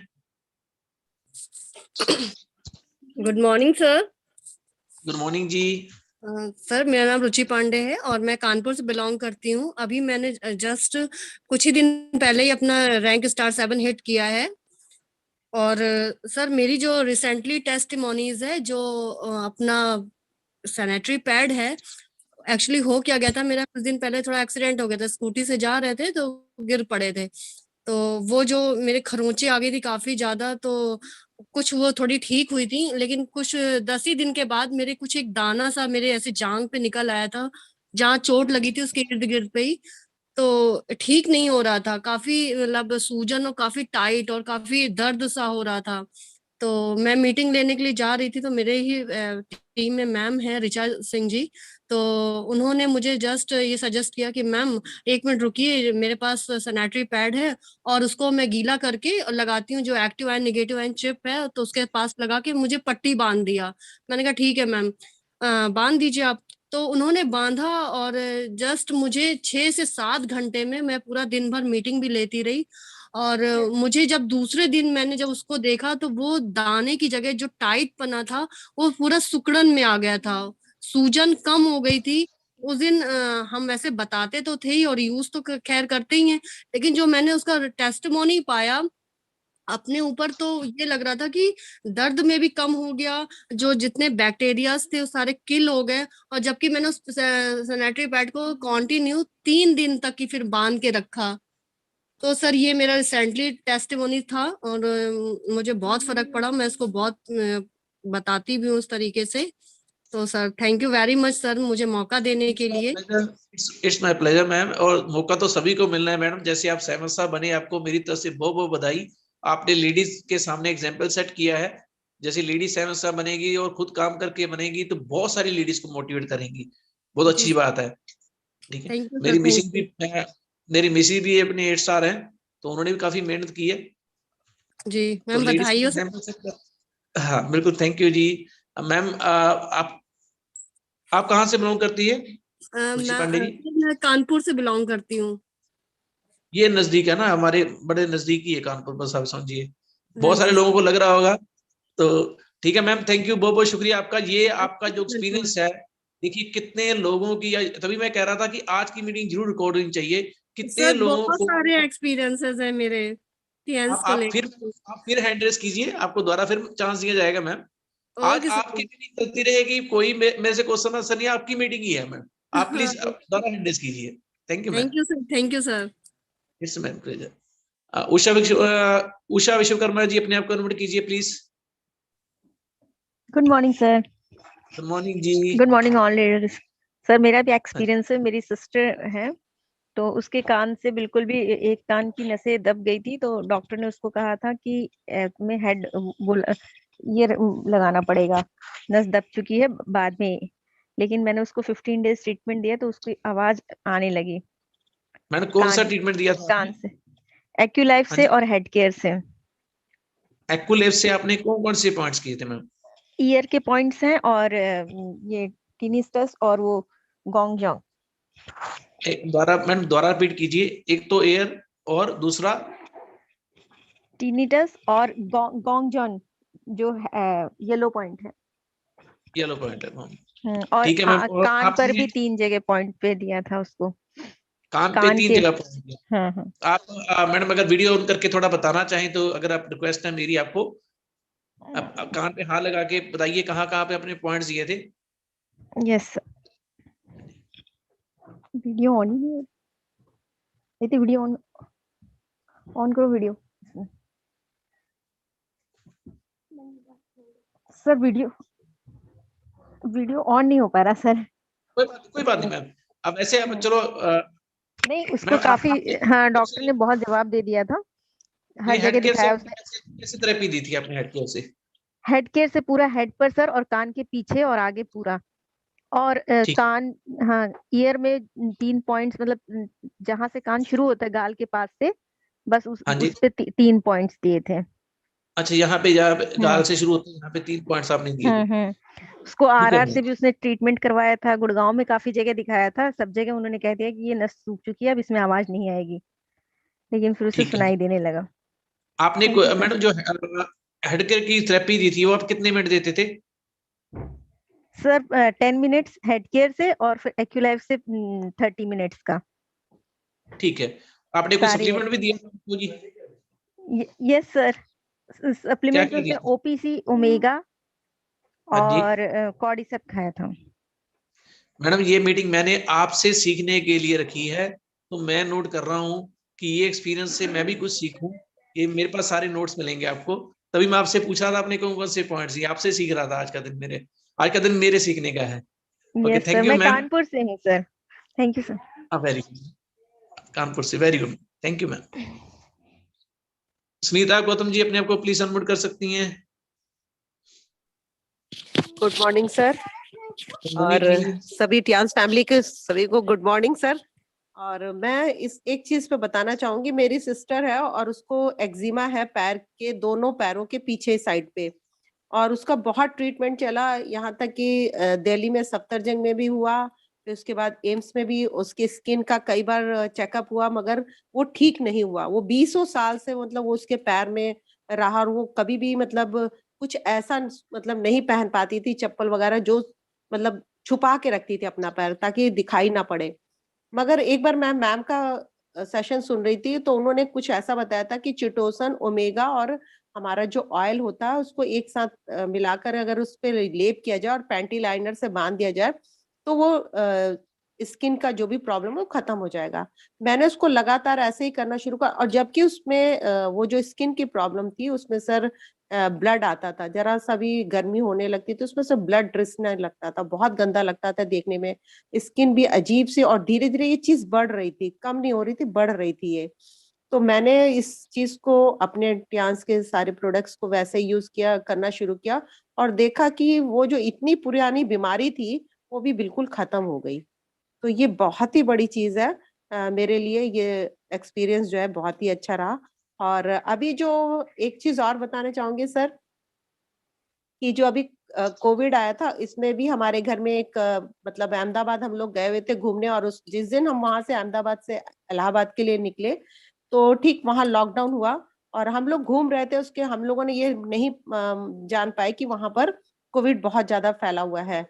Speaker 11: Good morning sir.
Speaker 1: Good morning जी।
Speaker 11: सर मेरा नाम रुचि पांडे है और मैं कानपुर से बिलोंग करती हूँ। अभी मैंने जस्ट कुछ ही दिन पहले ही अपना रैंक स्टार 7 हिट किया है। और सर मेरी जो रिसेंटली टेस्टिमोनीज है, जो अपना सैनिटरी पैड है, एक्चुअली हो क्या गया था, मेरा कुछ दिन पहले थोड़ा एक्सीडेंट हो गया था, स्कूटी से जा रहे थे तो गिर पड़े थे, तो वो जो मेरे खरोंचे आ गई थी काफी ज्यादा, तो कुछ वो थोड़ी ठीक हुई थी, लेकिन कुछ 10 ही दिन के बाद मेरे कुछ एक दाना सा मेरे ऐसे जांग पे निकल आया था, जहाँ चोट लगी थी उसके इर्द गिर्द पे ही, तो ठीक नहीं हो रहा था, काफी मतलब सूजन और काफी टाइट और काफी दर्द सा हो रहा था। तो मैं मीटिंग लेने के लिए जा रही थी, तो मेरे ही टीम में मैम है ऋचा सिंह जी, तो उन्होंने मुझे जस्ट ये सजेस्ट किया कि मैम 1 मिनट रुकिए, मेरे पास सैनिटरी पैड है और उसको मैं गीला करके लगाती हूँ, जो active ion negative ion chip है तो उसके पास लगा के मुझे पट्टी बांध दिया। मैंने कहा ठीक है मैम, बांध दीजिए आप। तो उन्होंने बांधा और जस्ट मुझे 6 से 7 घंटे में मैं पूरा दिन भर मीटिंग भी लेती रही, और मुझे जब दूसरे दिन मैंने जब उसको देखा तो वो दाने की जगह जो टाइट पना था वो पूरा सुकड़न में आ गया था, सूजन कम हो गई थी। उस दिन हम वैसे बताते तो थे ही और यूज तो खैर करते ही हैं, लेकिन जो मैंने उसका टेस्टिमोनी पाया अपने ऊपर, तो ये लग रहा था कि दर्द में भी कम हो गया, जो जितने बैक्टीरियाज थे वो सारे किल हो गए, और जबकि मैंने उस सैनिटरी पैड को कंटिन्यू 3 दिन तक ही फिर बांध के रखा। तो सर ये मेरा रिसेंटली टेस्टिमोनी था और मुझे बहुत फर्क पड़ा, मैं इसको बहुत बताती भी हूँ उस तरीके से। तो sir thank you very much sir मुझे मौका देने के लिए।
Speaker 1: इट्स माय प्लेजर मैम, और मौका तो सभी को मिलना है मैडम। जैसे आप सहमत साहब बने, आपको मेरी तरफ से बहुत बहुत बधाई। आपने लेडीज के सामने एग्जाम्पल सेट किया है। जैसे लेडीज सहमत साहब बनेगी और खुद काम करके बनेगी तो बहुत सारी लेडीज को मोटिवेट करेंगी, बहुत अच्छी बात है। ठीक है, मेरी मिसी भी अपने 8 स्टार है, तो उन्होंने भी काफी मेहनत की है
Speaker 11: जी मैम,
Speaker 1: तो
Speaker 11: बधाई हो।
Speaker 1: हाँ बिल्कुल, थैंक यू जी। मैम आप कहाँ से बिलोंग करती है?
Speaker 11: मैं कानपुर से बिलोंग करती हूँ।
Speaker 1: ये नजदीक है ना, हमारे बड़े नजदीक ही है कानपुर, बस आप समझिए। बहुत सारे लोगों को लग रहा होगा, तो ठीक है मैम, थैंक यू, बहुत बहुत शुक्रिया आपका। ये आपका जो एक्सपीरियंस है, देखिए कितने लोगों की, तभी मैं कह रहा था कि आज की मीटिंग जरूर रिकॉर्ड होनी चाहिए। कितने लोगों
Speaker 11: बहुत
Speaker 1: को
Speaker 11: सारे एक्सपीरियंसेस है मेरे को
Speaker 1: आप फिर हैंड रेस कीजिए, आपको दोबारा फिर चांस दिया जाएगा मैम। आज
Speaker 11: ओके
Speaker 1: आपकी
Speaker 11: सर।
Speaker 1: मीटिंग चलती रहेगी, कोई मेरे से क्वेश्चन आंसर नहीं, आपकी मीटिंग ही है मैम। आप प्लीज दोबारा हैंडल कीजिए। Thank you ma'am.
Speaker 11: Thank you sir, thank you sir.
Speaker 1: It's ma'am please. Usha Vishwakarma ji, अपने आप को अनम्यूट कीजिए please.
Speaker 12: Good morning sir.
Speaker 1: Good morning जी।
Speaker 12: Good morning all leaders. Sir मेरा भी एक्सपीरियंस है, मेरी सिस्टर है तो उसके कान से बिल्कुल भी एक कान की नसें दब गई थी, तो डॉक्टर ने उसको कहा था कि में हेड ये लगाना पड़ेगा, नस दब चुकी है बाद में। लेकिन मैंने उसको 15 डेज ट्रीटमेंट दिया तो उसकी आवाज आने लगी।
Speaker 1: मैंने कौन सा
Speaker 12: कान
Speaker 1: ट्रीटमेंट दिया था?
Speaker 12: कान से एक्यूलाइफ
Speaker 1: हाँ
Speaker 12: से
Speaker 1: जी,
Speaker 12: और हेड केयर से।
Speaker 1: एक्ुलेब से आपने कौन कौन से पॉइंट्स किए थे मैम?
Speaker 12: ईयर के पॉइंट्स हैं और ये टिनिस्टस और वो गोंगजोंग।
Speaker 1: दोबारा मैम, दोबारा रिपीट कीजिए। एक तो एयर और दूसरा
Speaker 12: टिनिटस और गोंगजोंग जो येलो पॉइंट है।
Speaker 1: येलो पॉइंट है मैम।
Speaker 12: और
Speaker 1: ठीक है मैम। और
Speaker 12: कान
Speaker 1: आपसे
Speaker 12: पर भी 3 जगह पॉइंट पे दिया था उसको।
Speaker 1: कान पे
Speaker 12: कान
Speaker 1: 3
Speaker 12: के
Speaker 1: जगह पॉइंट दिया।
Speaker 12: हाँ हाँ
Speaker 1: आप मैडम अगर वीडियो ऑन करके थोड़ा बताना चाहें तो, अगर आप रिक्वेस्ट है मेरी आपको, आप कान पे हाथ लगा के बताइए कहाँ कहाँ पे अपने पॉइंट्स दिए थे।
Speaker 12: यस। वीडियो ऑन ही नहीं हो रही थी। वीडियो ऑन ऑन करो video. Sir video video on नहीं हो पा रहा सर।
Speaker 1: कोई बात नहीं मैम। अब ऐसे अब चलो
Speaker 12: नहीं उसको
Speaker 1: मैम
Speaker 12: काफी हाँ डॉक्टर
Speaker 1: आपने
Speaker 12: ने बहुत जवाब दे दिया था, हर जगह
Speaker 1: हेड केयर से
Speaker 12: दिखाया
Speaker 1: आपने
Speaker 12: उसने।
Speaker 1: कैसे थेरेपी दी थी अपने हेड केयर से?
Speaker 12: हेड केयर से पूरा हेड पर सर, और कान के पीछे और आगे पूरा। और
Speaker 1: ठीक।
Speaker 12: कान हाँ ईयर में 3 पॉइंट्स, मतलब जहां से कान शुरू होता है गाल के पास से, बस
Speaker 1: हाँ जी।
Speaker 12: उस पे 3 पॉइंट्स दिए थे।
Speaker 1: अच्छा, यहाँ पे जहाँ गाल से शुरू होते हैं यहाँ पे 3 पॉइंट्स आपने दिए थे।
Speaker 12: उसको
Speaker 1: ठीक है
Speaker 12: आरआर
Speaker 1: मैम।
Speaker 12: से भी उसने ट्रीटमेंट करवाया था, गुड़गांव में काफी जगह दिखाया था, सब जगह उन्होंने कह दिया कि ये नस सूख चुकी है, अब इसमें आवाज नहीं आएगी, लेकिन फिर उसे
Speaker 1: ठीक है।
Speaker 12: सुनाई देने लगा।
Speaker 1: आपने
Speaker 12: थैंक यू सर।
Speaker 1: मैडम जो हेड केयर की थेरेपी दी थी वो आप कितने मिनट देते थे?
Speaker 12: सर 10 मिनट्स हेड केयर से और फिर एक्यूलाइफ से 30 मिनट्स का।
Speaker 1: ठीक है। आपने कोई
Speaker 12: सारे
Speaker 1: सप्लीमेंट भी दिया था उनको जी?
Speaker 12: यस सर,
Speaker 1: क्या
Speaker 12: सप्लीमेंट्स
Speaker 1: क्या
Speaker 12: उसमें
Speaker 1: दिया था?
Speaker 12: ओपीसी, ओमेगा
Speaker 1: हाँ जी।
Speaker 12: और कॉर्डिसेप खाया था।
Speaker 1: मैडम ये मीटिंग मैंने आपसे सीखने के लिए रखी है, तो मैं नोट कर रहा हूँ कि ये एक्सपीरियंस से मैं भी कुछ सीखूं। ये मेरे पास सारे नोट्स मिलेंगे आपको। तभी मैं आपसे पूछा था आपने कौन कौन से पॉइंट्स, ये आपसे सीख रहा था। आज का दिन मेरे सीखने का है। Okay,
Speaker 12: yes sir,
Speaker 1: thank you
Speaker 12: मैं
Speaker 1: मैम।
Speaker 12: कानपुर से हूँ sir. Thank you sir.
Speaker 1: Very good. Kanpur से, very good, thank you ma'am. Sunita Gautam ji, अपने आप को प्लीज अनम्यूट कर सकती हैं।
Speaker 5: गुड मॉर्निंग सर, और सभी टियान्स फैमिली के सभी को गुड मॉर्निंग सर। और मैं इस एक चीज पे बताना चाहूंगी, मेरी सिस्टर है और उसको एक्जिमा है पैर के दोनों पैरों के पीछे साइड पे, और उसका बहुत ट्रीटमेंट चला, यहाँ तक कि दिल्ली में सफदरजंग में भी हुआ, फिर उसके बाद एम्स में भी उसकी स्किन का कई बार चेकअप हुआ, मगर वो ठीक नहीं हुआ। वो 20 साल से मतलब वो उसके पैर में रहा, और वो कभी भी मतलब कुछ ऐसा मतलब नहीं पहन पाती थी चप्पल वगैरह, जो मतलब छुपा के रखती थी अपना पैर ताकि दिखाई ना पड़े। मगर एक बार मैं मैम का सेशन सुन रही थी तो उन्होंने कुछ ऐसा बताया था कि चिटोसन, ओमेगा और हमारा जो ऑयल होता है उसको एक साथ मिलाकर अगर उस पर लेप किया जाए और पैंटी लाइनर से बांध दिया जाए तो वो स्किन का जो भी प्रॉब्लम है वो खत्म हो जाएगा। मैंने उसको लगातार ऐसे ही करना शुरू किया, और जबकि उसमें वो जो स्किन की प्रॉब्लम थी उसमें सर ब्लड आता था, जरा सा भी गर्मी होने लगती तो उसमें से ब्लड रिसने लगता था, बहुत गंदा लगता था देखने में, स्किन भी अजीब सी, और धीरे धीरे ये चीज बढ़ रही थी, कम नहीं हो रही थी, बढ़ रही थी ये। तो मैंने इस चीज को अपने टियान्स के सारे प्रोडक्ट्स को वैसे यूज किया, करना शुरू किया, और देखा कि वो जो इतनी पुरानी बीमारी थी वो भी बिल्कुल खत्म हो गई। तो ये बहुत ही बड़ी चीज है, मेरे लिए ये एक्सपीरियंस जो है बहुत ही अच्छा रहा। और अभी जो एक चीज और बताना चाहूंगी सर, कि जो अभी कोविड आया था इसमें भी हमारे घर में एक मतलब अहमदाबाद हम लोग गए हुए थे घूमने, और उस जिस दिन हम वहां से अहमदाबाद से इलाहाबाद के लिए निकले तो ठीक वहां लॉकडाउन हुआ, और हम लोग घूम रहे थे, उसके हम लोगों ने ये नहीं जान पाए कि वहां पर कोविड बहुत ज्यादा फैला हुआ है।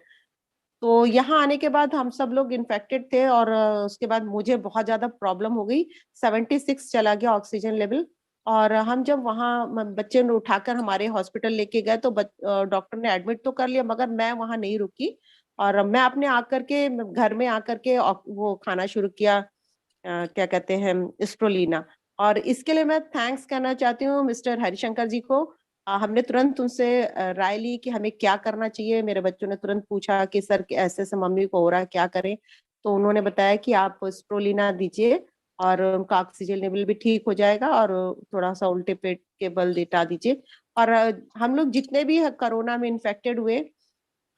Speaker 5: तो यहाँ आने के बाद हम सब लोग इन्फेक्टेड थे, और उसके बाद मुझे बहुत ज्यादा प्रॉब्लम हो गई, 76 चला गया ऑक्सीजन लेवल, और हम जब वहाँ बच्चे ने उठाकर हमारे हॉस्पिटल लेके गए तो डॉक्टर ने एडमिट तो कर लिया, मगर मैं वहाँ नहीं रुकी और मैं अपने आकर के घर में आकर के वो खाना शुरू किया, क्या कहते हैं, स्प्रोलिना। और इसके लिए मैं थैंक्स करना चाहती हूँ मिस्टर हरिशंकर जी को। हमने तुरंत उनसे राय ली कि हमें क्या करना चाहिए। मेरे बच्चों ने तुरंत पूछा कि सर ऐसे ऐसे मम्मी को हो रहा है, क्या करें। तो उन्होंने बताया कि आप स्प्रोलिना दीजिए और उनका ऑक्सीजन लेवल भी ठीक हो जाएगा और थोड़ा सा उल्टे पेट के बल लेटा दीजिए। और हम लोग जितने भी कोरोना में इन्फेक्टेड हुए,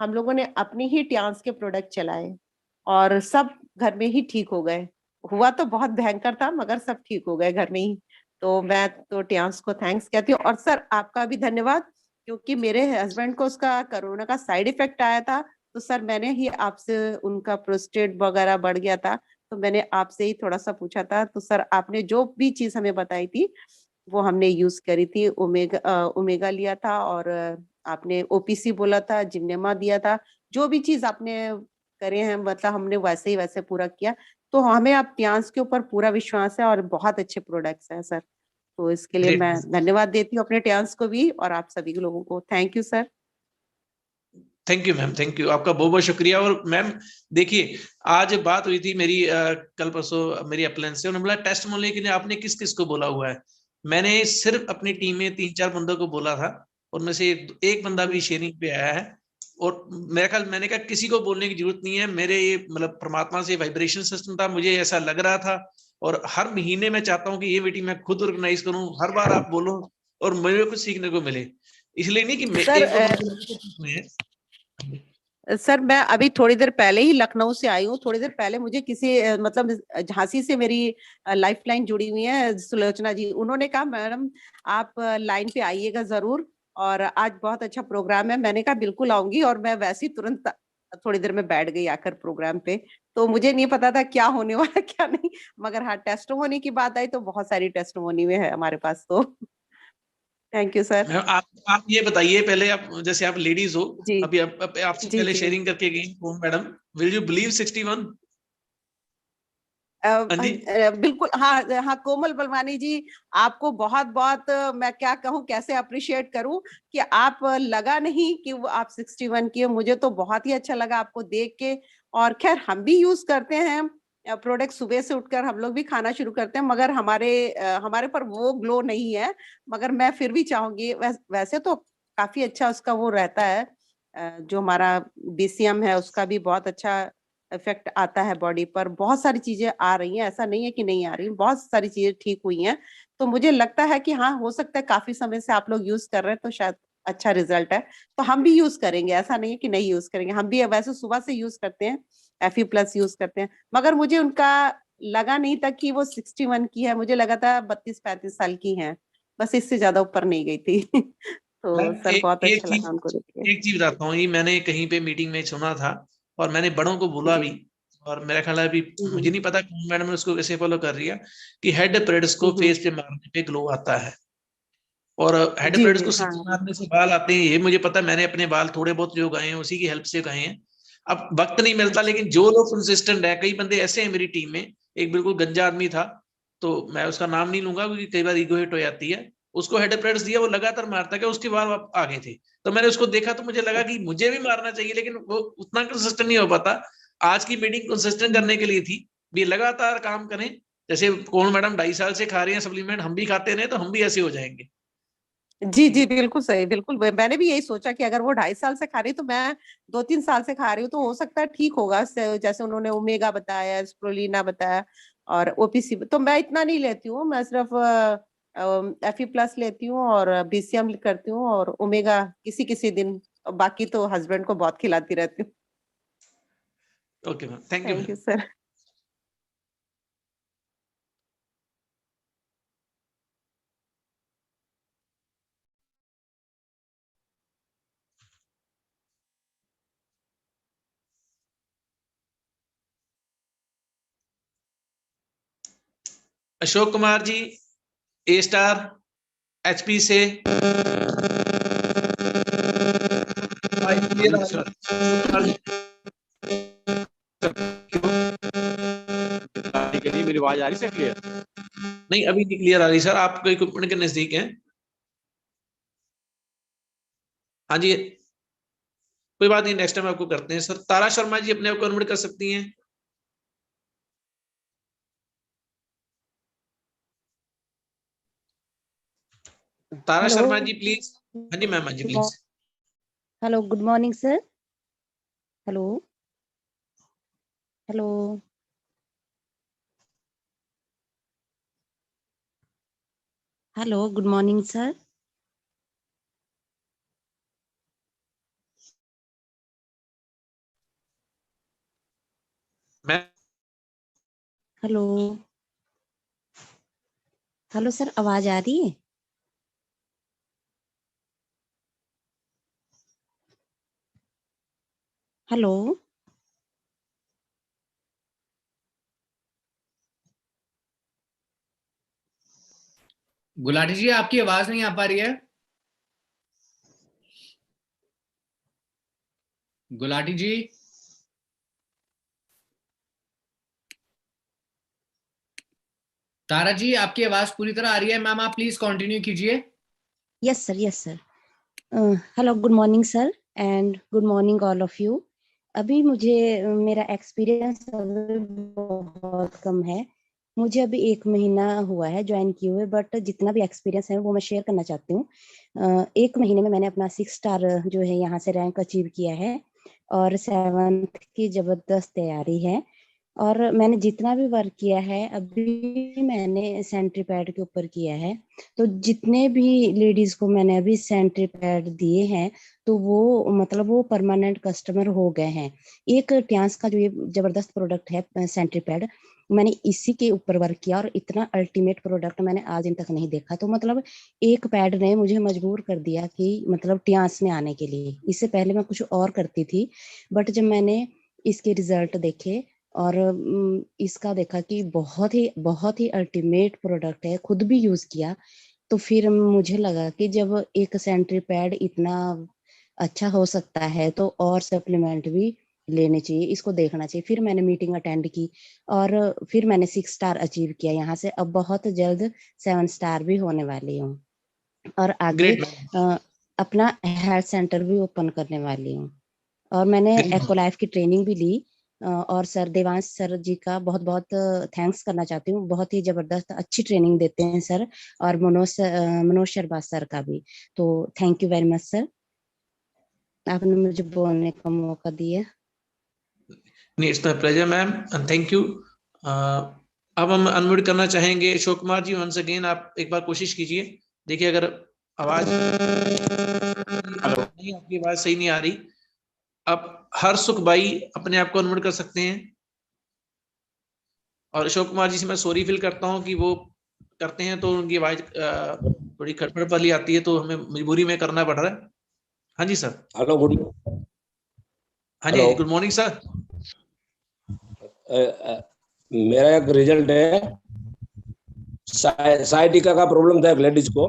Speaker 5: हम लोगों ने अपनी ही ट्यांस के प्रोडक्ट चलाए और सब घर में ही ठीक हो गए। हुआ तो बहुत भयंकर था मगर सब ठीक हो गए घर में ही। तो मैं तो ट्यांस को थैंक्स कहती हूँ और सर आपका भी धन्यवाद, क्योंकि मेरे हस्बैंड को उसका कोरोना का साइड इफेक्ट आया था। तो सर मैंने ही आपसे, उनका प्रोस्टेट वगैरह बढ़ गया था तो मैंने आपसे ही थोड़ा सा पूछा था। तो सर आपने जो भी चीज हमें बताई थी वो हमने यूज करी थी। ओमेगा लिया था और आपने ओपीसी बोला था, जिम्नेमा दिया था, जो भी चीज आपने करे हैं मतलब हमने वैसे ही वैसे पूरा किया। तो हमें अब ट्यांस के ऊपर पूरा विश्वास है और बहुत अच्छे प्रोडक्ट्स हैं सर। तो इसके लिए मैं धन्यवाद देती हूँ अपने ट्यांस को भी और आप सभी लोगों को। Thank you sir.
Speaker 1: Thank you ma'am, thank you, आपका बहुत बहुत शुक्रिया। और मैम देखिए, आज बात हुई थी मेरी कल परसों मेरी अपलाइन से, उन्होंने बोला टेस्टिमोनियल के लिए आपने किस किस को बोला हुआ है। मैंने सिर्फ अपनी टीम में 3-4 बंदों को बोला था, उनमें से एक बंदा भी शेयरिंग पे आया है। और मेरे ख्याल, मैंने कहा किसी को बोलने की जरूरत नहीं है, मेरे ये मतलब परमात्मा से वाइब्रेशन सिस्टम था, मुझे ऐसा लग रहा था। और हर महीने मैं चाहता हूँ कि ये मीटिंग मैं खुद ऑर्गेनाइज करूँ, हर बार आप बोलो और मुझे कुछ सीखने को मिले। इसलिए नहीं कि
Speaker 5: सर,
Speaker 1: एक दो
Speaker 5: सर मैं अभी थोड़ी देर पहले ही लखनऊ से आई हूँ। थोड़ी देर पहले मुझे किसी मतलब झांसी से मेरी लाइफलाइन जुड़ी हुई है, सुलोचना जी, उन्होंने कहा मैडम आप लाइन पे आइएगा जरूर और आज बहुत अच्छा प्रोग्राम है। मैंने कहा बिल्कुल आऊंगी और मैं वैसे ही तुरंत थोड़ी देर में बैठ गई आकर प्रोग्राम पे। तो मुझे नहीं पता था क्या होने वाला क्या नहीं, मगर हाँ टेस्टिमोनी की बात आई तो बहुत सारी टेस्टिमोनी में है हमारे पास। तो थैंक यू सर।
Speaker 1: आप ये बताइए पहले, आप जैसे आप लेडीज हो, अभी आपसे
Speaker 5: जी,
Speaker 1: पहले
Speaker 5: जी।
Speaker 1: शेयरिंग करके गई मैडम, विल यू बिलीव 61?
Speaker 5: बिल्कुल हाँ हाँ, कोमल बलवानी जी, आपको बहुत बहुत मैं क्या कहूँ, कैसे अप्रिशिएट करूं कि आप लगा नहीं कि वो आप 61 की हो। मुझे तो बहुत ही अच्छा लगा आपको देख के। और खैर हम भी यूज करते हैं प्रोडक्ट, सुबह से उठकर हम लोग भी खाना शुरू करते हैं, मगर हमारे पर वो ग्लो नहीं है। मगर मैं फिर भी चाहूंगी, वैसे तो काफी अच्छा उसका वो रहता है, जो हमारा बीसीएम है उसका भी बहुत अच्छा इफेक्ट आता है बॉडी पर। बहुत सारी चीजें आ रही हैं, ऐसा नहीं है कि नहीं आ रही, बहुत सारी चीजें ठीक हुई हैं। तो मुझे लगता है कि हाँ, हो सकता है काफी समय से आप लोग यूज कर रहे हैं तो शायद अच्छा रिजल्ट है। तो हम भी यूज करेंगे, ऐसा नहीं है कि नहीं यूज करेंगे। हम भी वैसे सुबह से यूज करते हैं, FE+ यूज करते हैं, मगर मुझे उनका लगा नहीं था कि वो 61 की है। मुझे लगा था 32-35 साल की है, बस इससे ज्यादा ऊपर नहीं गई थी। तो सर बहुत अच्छा लगा उनको देख के।
Speaker 1: एक चीज बताता हूँ, ये मैंने कहीं पे मीटिंग में सुना था और मैंने बड़ों को बोला भी, और मेरा ख्याल है अभी मुझे नहीं पता मैडम ने उसको कैसे फॉलो कर रही है, कि हेड प्रेड्स को फेस पे मारने पे ग्लो आता है और हेड प्रेड्स को सिर मारने से बाल आते हैं। ये मुझे पता, मैंने अपने बाल थोड़े बहुत जो गए हैं उसी की हेल्प से गए हैं। अब वक्त नहीं मिलता, लेकिन जो लोग कंसिस्टेंट है, कई बंदे ऐसे हैं मेरी टीम में, एक बिल्कुल गंजा आदमी था, तो मैं उसका नाम नहीं लूंगा क्योंकि कई बार ईगो हिट हो जाती है। उसको हेड प्रेड्स दिया, वो लगातार मारता गया, उसके बाल आ गए थे। तो मैंने उसको देखा तो मुझे लगा कि मुझे भी मारना चाहिए, लेकिन वो उतना कंसिस्टेंट नहीं हो पाता। आज की मीटिंग कंसिस्टेंट करने के लिए थी भी, लगातार काम करें। जैसे कौन मैडम 2.5 साल से खा रही है सप्लीमेंट, हम भी खाते रहे तो हम भी ऐसे हो जाएंगे।
Speaker 5: जी जी, बिल्कुल सही, बिल्कुल। मैंने भी यही सोचा कि अगर वो 2.5 साल से खा रही तो मैं 2-3 साल से खा रही हूँ तो हो सकता है ठीक होगा। जैसे उन्होंने ओमेगा बताया, स्प्रोलिना बताया और ओपीसी, तो मैं इतना नहीं लेती हूँ। मैं सिर्फ FE+ लेती हूँ और BCM करती हूँ और ओमेगा किसी किसी दिन, बाकी तो हस्बैंड को बहुत खिलाती रहती हूँ।
Speaker 1: Okay ma'am, thank
Speaker 5: you sir.
Speaker 1: Ashok Kumar ji, A*, HP से।
Speaker 13: मेरी आवाज आ रही है क्लियर?
Speaker 1: नहीं, अभी नहीं क्लियर आ रही सर, आपके इक्विपमेंट के नजदीक हैं। हाँ जी, कोई बात नहीं, नेक्स्ट टाइम आपको करते हैं सर। तारा शर्मा जी अपने आप को अनम्यूट कर सकती हैं। Tara
Speaker 13: hello
Speaker 1: Sharma ji please. हाँ जी मैम, हाँ जी please.
Speaker 13: Hello, good morning sir. Hello hello hello, good morning sir.
Speaker 1: मैं
Speaker 13: हेलो हेलो सर, आवाज आ रही है? हेलो
Speaker 3: गुलाटी जी आपकी आवाज नहीं आ पा रही है। गुलाटी जी, तारा जी आपकी आवाज पूरी तरह आ रही है मैम, आप प्लीज कंटिन्यू कीजिए।
Speaker 13: Yes sir, yes sir. Hello, good morning sir and good morning all of you. अभी मुझे मेरा एक्सपीरियंस बहुत कम है। मुझे अभी 1 महीना हुआ है ज्वाइन किए हुए, बट जितना भी एक्सपीरियंस है वो मैं शेयर करना चाहती हूँ। 1 महीने में मैंने अपना 6 स्टार जो है यहाँ से रैंक अचीव किया है और 7th की जबरदस्त तैयारी है। और मैंने जितना भी वर्क किया है अभी मैंने सेंट्री पैड के ऊपर किया है। तो जितने भी लेडीज को मैंने अभी सेंट्री पैड दिए हैं तो वो मतलब वो परमानेंट कस्टमर हो गए हैं। एक ट्यांस का जो ये जबरदस्त प्रोडक्ट है सेंट्री पैड, मैंने इसी के ऊपर वर्क किया और इतना अल्टीमेट प्रोडक्ट मैंने आज दिन तक नहीं देखा। तो मतलब एक पैड ने मुझे मजबूर कर दिया कि मतलब ट्यांस में आने के लिए। इससे पहले मैं कुछ और करती थी, बट जब मैंने इसके रिजल्ट देखे और इसका देखा कि बहुत ही अल्टीमेट प्रोडक्ट है, खुद भी यूज किया, तो फिर मुझे लगा कि जब एक सेंट्री पैड इतना अच्छा हो सकता है तो और सप्लीमेंट भी लेने चाहिए, इसको देखना चाहिए। फिर मैंने मीटिंग अटेंड की और फिर मैंने 6 स्टार अचीव किया यहाँ से। अब बहुत जल्द 7 स्टार भी होने वाली हूँ और आगे
Speaker 1: ग्रेट
Speaker 13: अपना हेल्थ सेंटर भी ओपन करने वाली हूँ। और मैंने एक्वालाइफ की ट्रेनिंग भी ली और सर देवांश सर जी का बहुत बहुत थैंक्स करना चाहती हूँ। बहुत ही जबरदस्त अच्छी ट्रेनिंग देते हैं सर, और मनोज शर्मा सर का भी। तो thank you very much sir, आपने मुझे बोलने का मौका दिया।
Speaker 1: It's my pleasure ma'am and thank you. अब हम अनम्यूट करना चाहेंगे अशोक कुमार जी। वंस अगेन आप एक बार कोशिश कीजिए, देखिए अगर आवाज नहीं, आपकी आवाज सही नहीं आ रही। अब हर सुख भाई अपने आप को अनम्यूट कर सकते हैं। और अशोक कुमार जी से मैं सॉरी फील करता हूँ कि वो करते हैं तो उनकी आवाज थोड़ी खटपट वाली आती है, तो हमें मजबूरी में करना पड़ रहा है। हाँ जी सर।
Speaker 14: Hello, good.
Speaker 1: हाँ जी, गुड मॉर्निंग सर।
Speaker 14: मेरा एक रिजल्ट है, साइटिका का प्रॉब्लम था एक लेडीज को।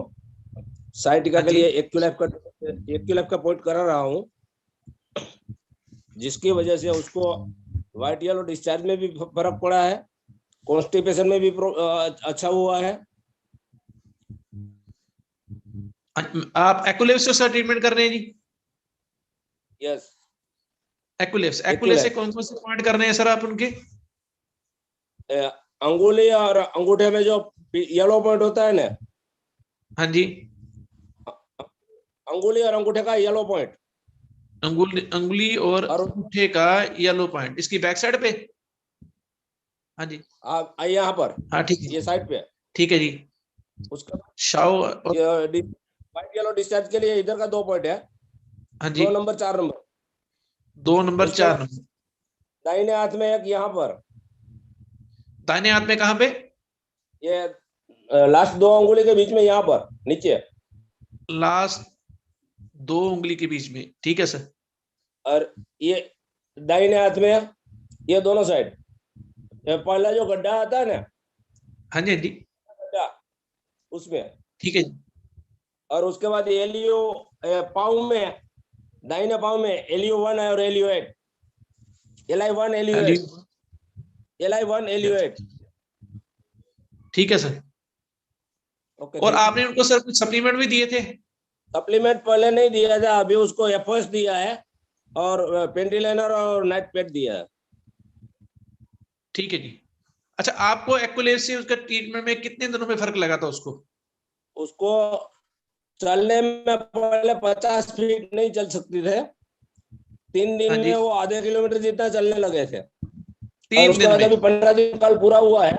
Speaker 14: साइटिका के लिए एक्यूलाइफ का पॉइंट करा रहा हूँ, जिसकी वजह से उसको व्हाइट येलो डिस्चार्ज में भी फर्क पड़ा है, कॉन्स्टिपेशन में भी अच्छा हुआ है।
Speaker 1: आप एक्यूलेव से सर ट्रीटमेंट कर रहे हैं जी?
Speaker 14: यस,
Speaker 1: एक्यूलेव से कौन कौन से पॉइंट कर रहे हैं सर आप उनके?
Speaker 14: अंगुली और अंगूठे में जो येलो पॉइंट होता है ना।
Speaker 1: हाँ जी,
Speaker 14: अंगुली और अंगूठे का येलो पॉइंट।
Speaker 1: अंगुली और अंगूठे का येलो पॉइंट, इसकी बैक साइड पे। हाँ जी,
Speaker 14: यहाँ पर।
Speaker 1: हाँ ठीक है,
Speaker 14: ये साइड पे।
Speaker 1: ठीक है जी।
Speaker 14: उसका
Speaker 1: व्हाइट
Speaker 14: येलो डिस्चार्ज के लिए इधर का 2 पॉइंट है।
Speaker 1: हाँ जी,
Speaker 14: 2 नंबर 4 नंबर।
Speaker 1: 2 number 4 number.
Speaker 14: दाहिने हाथ में एक यहाँ पर।
Speaker 1: दाहिने हाथ में कहाँ पे?
Speaker 14: ये लास्ट 2 अंगुली के बीच में, यहाँ पर नीचे।
Speaker 1: लास्ट 2 उंगली के बीच में, ठीक है सर।
Speaker 14: और ये दाहिने हाथ में ये दोनों साइड, पहला जो गड्ढा आता है ना।
Speaker 1: हाँ जी, हाँ जी,
Speaker 14: गड्ढा उसमें,
Speaker 1: ठीक है।
Speaker 14: और उसके बाद एलियो पाँव में, दाहिने पाँव में एलियो 1 और एलियो 8, LI1 एलियो 8, LI1 एलियो 8।
Speaker 1: ठीक है सर।
Speaker 14: ओके।
Speaker 1: और आपने उनको सर कुछ सप्लीमेंट भी दिए थे?
Speaker 14: सप्लीमेंट पहले नहीं दिया था, अभी उसको एफओएस दिया है और पेंटिलाइनर और नाइट पैड दिया है।
Speaker 1: ठीक है जी। अच्छा, आपको एक्विलेट से उसका ट्रीटमेंट में कितने दिनों में फर्क लगा था उसको?
Speaker 14: उसको चलने में पहले 50 फीट नहीं चल सकती थे, 3 दिन में वो आधे किलोमीटर जितना चलने लगे थे। और उसके बाद अभी 15 दिन काल पूरा हुआ है।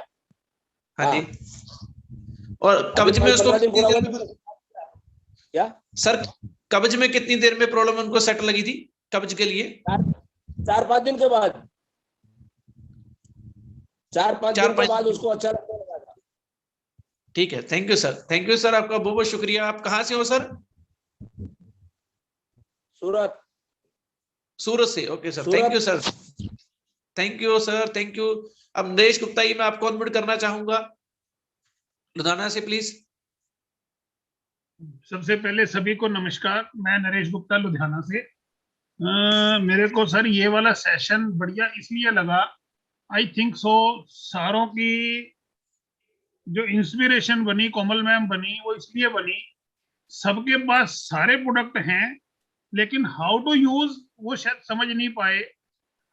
Speaker 1: हाँ जी। और कब्ज में उसको कितनी देर में
Speaker 14: क्या
Speaker 1: सर, कब्ज में कितनी देर में प्रॉब्लम उनको सेट लगी थी कब्ज के लिए?
Speaker 14: 4-5 दिन के बाद, 4-5 दिन के बाद उसको अच्छा लगने लगा था।
Speaker 1: ठीक है, thank you sir, thank you sir, आपका बहुत बहुत शुक्रिया। आप कहाँ से हो सर?
Speaker 14: सूरत।
Speaker 1: सूरत से, okay sir, thank you sir, thank you sir, thank you. अब नरेश गुप्ता जी, मैं आपको अनम्यूट करना चाहूंगा लुधियाना से, प्लीज।
Speaker 15: सबसे पहले सभी को नमस्कार, मैं नरेश गुप्ता लुधियाना से। मेरे को सर ये वाला सेशन बढ़िया इसलिए लगा, आई थिंक सो सारों की जो इंस्पिरेशन बनी, कोमल मैम बनी, वो इसलिए बनी, सबके पास सारे प्रोडक्ट हैं लेकिन हाउ टू यूज वो शायद समझ नहीं पाए।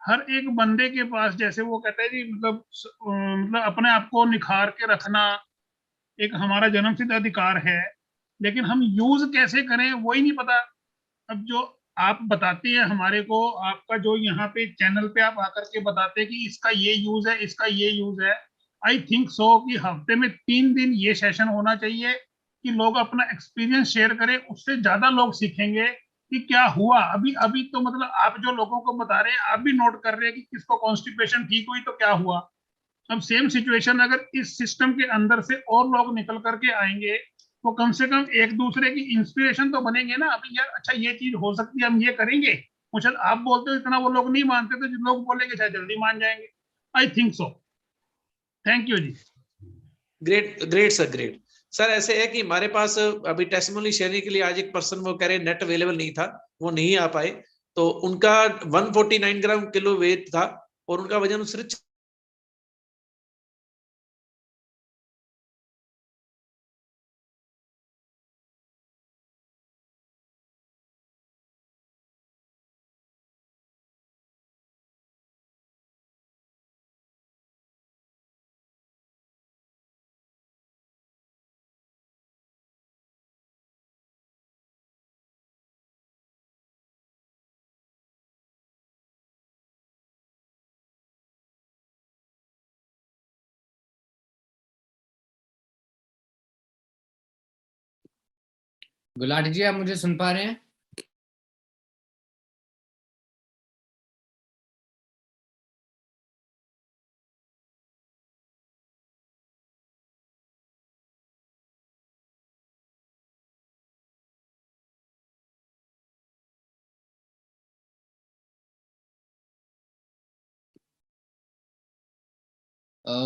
Speaker 15: हर एक बंदे के पास, जैसे वो कहते हैं जी, मतलब अपने आप को निखार के रखना एक हमारा जन्मसिद्ध अधिकार है, लेकिन हम यूज कैसे करें वो ही नहीं पता। अब जो आप बताते हैं हमारे को, आपका जो यहाँ पे चैनल पे आप आकर के बताते हैं कि इसका ये यूज है, इसका ये यूज है, आई थिंक सो कि हफ्ते में 3 दिन ये सेशन होना चाहिए कि लोग अपना एक्सपीरियंस शेयर करें, उससे ज्यादा लोग सीखेंगे कि क्या हुआ। अभी अभी तो मतलब आप जो लोगों को बता रहे हैं, आप भी नोट कर रहे हैं कि किसको कॉन्स्टिपेशन ठीक हुई तो क्या हुआ। अब सेम सिचुएशन अगर इस सिस्टम के अंदर से और लोग निकल करके आएंगे तो कम से कम एक दूसरे की इंस्पिरेशन तो बनेंगे ना। अभी यार अच्छा ये चीज हो सकती है, हम ये करेंगे, वो शायद आप बोलते हो इतना वो लोग नहीं मानते, तो जिन लोग बोलेंगे शायद जल्दी मान जाएंगे। I think so. Thank you जी।
Speaker 1: Great great sir, great sir. ऐसे है कि हमारे पास अभी टेस्टिमोनी शेयरिंग के लिए आज एक पर्सन वो कह रहे नेट अवेलेबल नहीं था, वो नहीं आ पाए, तो उनका 149 ग्राम किलो वेट था और उनका वजन सिर्फ
Speaker 3: गुलाटी जी, आप मुझे सुन पा रहे हैं?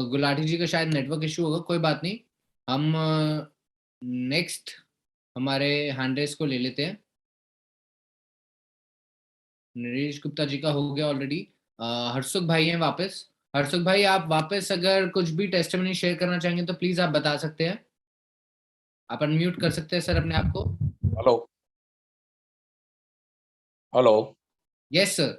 Speaker 3: गुलाटी जी का शायद नेटवर्क इशू होगा, कोई बात नहीं। हम नेक्स्ट हमारे हैंड रेस को ले लेते हैं। नरेश गुप्ता जी का हो गया ऑलरेडी। हर्षुख भाई हैं वापस। हर्षुख भाई, आप वापस अगर कुछ भी टेस्टिमनी शेयर करना चाहेंगे तो प्लीज आप बता सकते हैं। आप अनम्यूट कर सकते हैं सर अपने आप को।
Speaker 14: Hello hello.
Speaker 3: Yes sir.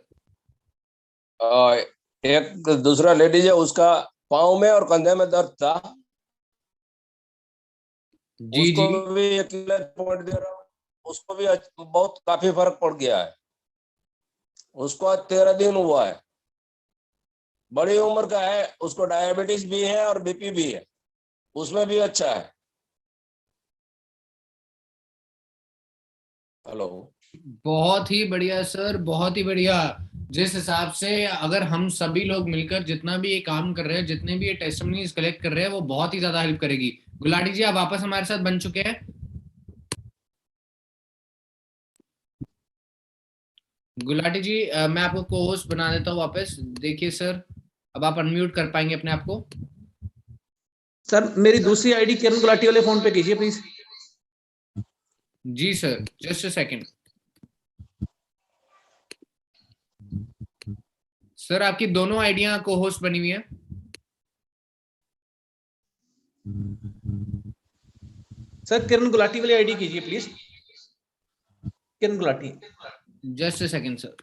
Speaker 14: एक दूसरा लेडीज है, उसका पाँव में और कंधे में दर्द था,
Speaker 3: जी
Speaker 14: उसको
Speaker 3: जी।
Speaker 14: भी एक पॉइंट दे रहा हूँ, उसको भी बहुत काफी फर्क पड़ गया है। उसको आज 13 दिन हुआ है, बड़ी उम्र का है, उसको डायबिटीज भी है और बीपी भी है, उसमें भी अच्छा है। हेलो।
Speaker 3: बहुत ही बढ़िया सर, बहुत ही बढ़िया। जिस हिसाब से अगर हम सभी लोग मिलकर जितना भी ये काम कर रहे हैं, जितने भी ये टेस्टिमनीज कलेक्ट कर रहे हैं, वो बहुत ही ज्यादा हेल्प करेगी। गुलाटी जी, आप वापस हमारे साथ बन चुके हैं। गुलाटी जी, मैं आपको को होस्ट बना देता हूँ वापस। देखिए सर, अब आप अनम्यूट कर पाएंगे अपने आप को।
Speaker 1: सर मेरी दूसरी आईडी किरण गुलाटी वाले फोन पे कीजिए प्लीज।
Speaker 3: जी sir, just a second. Sir आपकी दोनों आइडियां को होस्ट बनी हुई है।
Speaker 1: सर किरण गुलाटी वाली आईडी कीजिए please, Kiran Gulati.
Speaker 3: Just a second sir.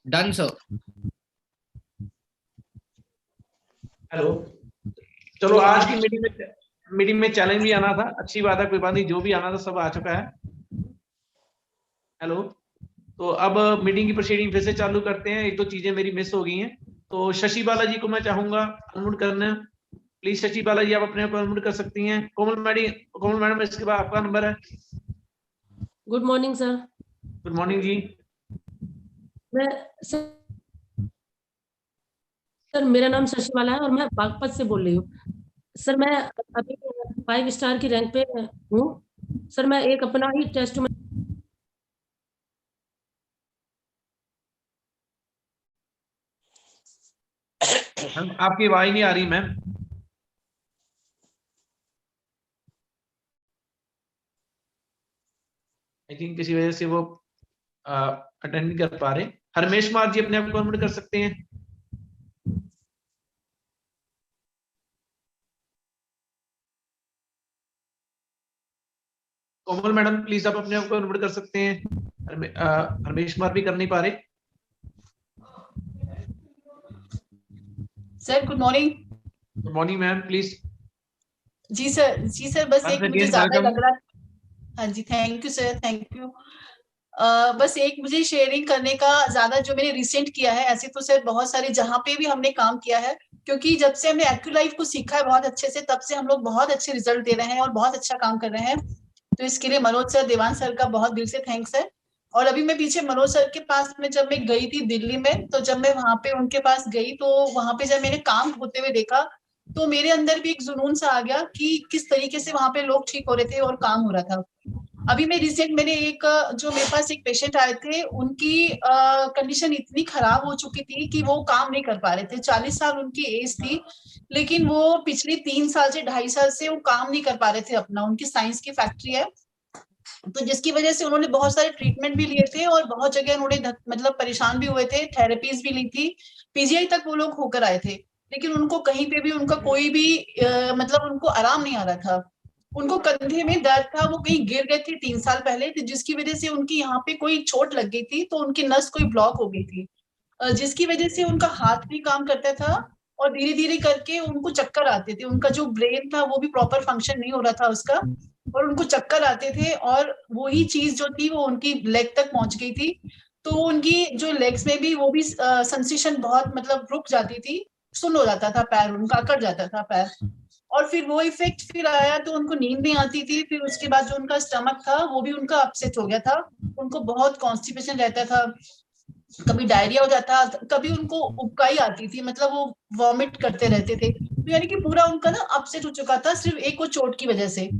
Speaker 3: Done sir.
Speaker 1: Hello, चलो आज की मीटिंग में चैलेंज भी आना था, अच्छी बात है, कोई बात नहीं, जो भी आना था सब आ चुका है। हेलो, तो अब मीटिंग की प्रोसीडिंग फिर से चालू करते हैं, एक दो चीजें मेरी मिस हो गई हैं। तो शशि बाला जी को मैं चाहूंगा अनम्यूट करना, प्लीज शशि बाला जी आप अपने आप अनम्यूट कर सकती हैं। कोमल मैडम इसके बाद आपका नंबर है।
Speaker 16: Good morning sir.
Speaker 1: Good morning जी।
Speaker 16: मैं सर मेरा नाम शशि बाला है और मैं बागपत से बोल रही हूँ। सर मैं अभी 5 स्टार की रैंक पे हूँ। सर मैं एक अपना ही टेस्ट में
Speaker 1: आपकी आवाज नहीं आ रही मैम। आई थिंक किसी वजह से वो अटेंड नहीं कर पा रहे। हरमेश कुमार जी अपने आप को अनम्यूट कर सकते हैं। कोमल मैडम प्लीज आप अपने आप को अनम्यूट कर सकते हैं। हरमेश कुमार भी कर नहीं पा रहे।
Speaker 8: Sir good morning.
Speaker 1: Good morning ma'am please.
Speaker 8: जी सर बस एक मुझे ज्यादा लग रहा। हाँ जी, thank you sir, thank you. बस एक मुझे शेयरिंग करने का ज्यादा जो मैंने रिसेंट किया है, ऐसे तो सर बहुत सारे जहाँ पे भी हमने काम किया है, क्योंकि जब से हमने एक्यूलाइफ को सीखा है बहुत अच्छे से, तब से हम लोग बहुत अच्छे रिजल्ट दे रहे हैं और बहुत अच्छा काम कर रहे हैं। तो इसके लिए मनोज सर, देवान सर का बहुत दिल से थैंक्स है। और अभी मैं पीछे मनोज सर के पास में जब मैं गई थी दिल्ली में, तो जब मैं वहां पे उनके पास गई तो वहां पे जब मैंने काम होते हुए देखा तो मेरे अंदर भी एक जुनून सा आ गया कि किस तरीके से वहां पे लोग ठीक हो रहे थे और काम हो रहा था। अभी मैं मैंने एक जो मेरे पास एक पेशेंट आए थे, उनकी कंडीशन इतनी खराब हो चुकी थी कि वो काम नहीं कर पा रहे थे। 40 साल उनकी एज थी, लेकिन वो पिछले 3 साल से 2.5 साल से वो काम नहीं कर पा रहे थे अपना। उनकी साइंस की फैक्ट्री है, तो जिसकी वजह से उन्होंने बहुत सारे ट्रीटमेंट भी लिए थे और बहुत जगह उन्होंने मतलब परेशान भी हुए थे, थेरेपीज भी ली थी, पीजीआई तक वो लोग होकर आए थे, लेकिन उनको कहीं पे भी उनका कोई भी मतलब उनको आराम नहीं आ रहा था। उनको कंधे में दर्द था, वो कहीं गिर गए थे 3 साल पहले, तो जिसकी वजह से उनकी यहाँ पे कोई चोट लग गई थी, तो उनकी नस कोई ब्लॉक हो गई थी, जिसकी वजह से उनका हाथ भी काम करता था और धीरे धीरे करके उनको चक्कर आते थे। उनका जो ब्रेन था वो भी प्रॉपर फंक्शन नहीं हो रहा था उसका, और उनको चक्कर आते थे, और वही चीज जो थी वो उनकी लेग तक पहुंच गई थी। तो उनकी जो लेग्स में भी वो भी सेंसेशन बहुत मतलब रुक जाती थी, सुन्न हो जाता था पैर, उनका अकड़ जाता था पैर, और फिर वो इफेक्ट फिर आया तो उनको नींद नहीं आती थी। फिर उसके बाद जो उनका स्टमक था वो भी उनका अपसेट हो गया था, उनको बहुत कॉन्स्टिपेशन रहता था, कभी डायरिया हो जाता, कभी उनको उबकाई आती थी, मतलब वो वॉमिट करते रहते थे। तो यानी कि पूरा उनका ना अपसेट हो चुका था सिर्फ एक वो चोट की वजह से।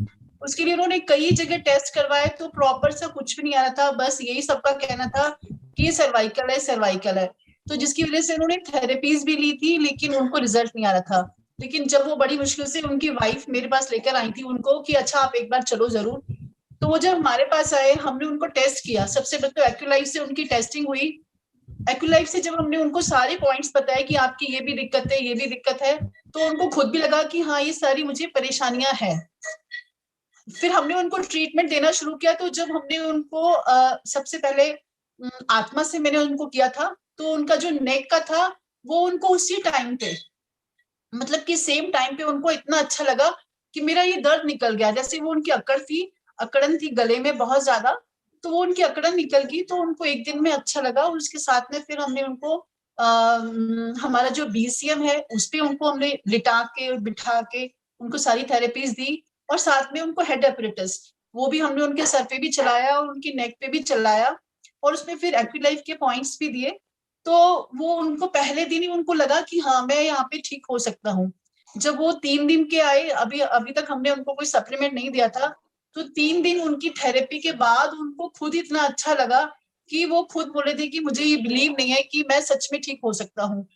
Speaker 8: उसके लिए उन्होंने कई जगह टेस्ट करवाए तो प्रॉपर सा कुछ भी नहीं आ रहा था, बस यही सबका कहना था कि ये सर्वाइकल है, सर्वाइकल है। तो जिसकी वजह से उन्होंने थेरेपीज भी ली थी, लेकिन उनको रिजल्ट नहीं आ रहा था। लेकिन जब वो बड़ी मुश्किल से उनकी वाइफ मेरे पास लेकर आई थी उनको कि अच्छा आप एक बार चलो जरूर, तो वो जब हमारे पास आए हमने उनको टेस्ट किया। सबसे पहले तो एक्यूलाइफ से उनकी टेस्टिंग हुई। एक्यूलाइफ से जब हमने उनको सारे पॉइंट्स बताए कि आपकी ये भी दिक्कत है, ये भी दिक्कत है, तो उनको खुद भी लगा कि हाँ ये सारी मुझे परेशानियां हैं। फिर हमने उनको ट्रीटमेंट देना शुरू किया। तो जब हमने उनको सबसे पहले आत्मा से मैंने उनको किया था, तो उनका जो नेक का था वो उनको उसी टाइम पे मतलब कि सेम टाइम पे उनको इतना अच्छा लगा कि मेरा ये दर्द निकल गया। जैसे वो उनकी अकड़न थी गले में बहुत ज्यादा, तो वो उनकी अकड़न निकल गई, तो उनको एक दिन में अच्छा लगा। और उसके साथ में फिर हमने उनको हमारा जो BCM है उस पे उनको हमने लिटा के और बिठा के उनको सारी थेरेपीज दी, और साथ में उनको हेड एपरेटस वो भी हमने उनके सर पे भी चलाया और उनकी नेक पे भी चलाया, और उसमें फिर एक्यूलाइफ के पॉइंट्स भी दिए। तो वो उनको पहले दिन ही उनको लगा कि हाँ मैं यहाँ पे ठीक हो सकता हूँ। जब वो 3 दिन के आए, अभी तक हमने उनको कोई सप्लीमेंट नहीं दिया था, तो 3 दिन उनकी थेरेपी के बाद उनको खुद इतना अच्छा लगा कि वो खुद बोले थे कि मुझे ये बिलीव नहीं है कि मैं सच में ठीक हो सकता हूँ।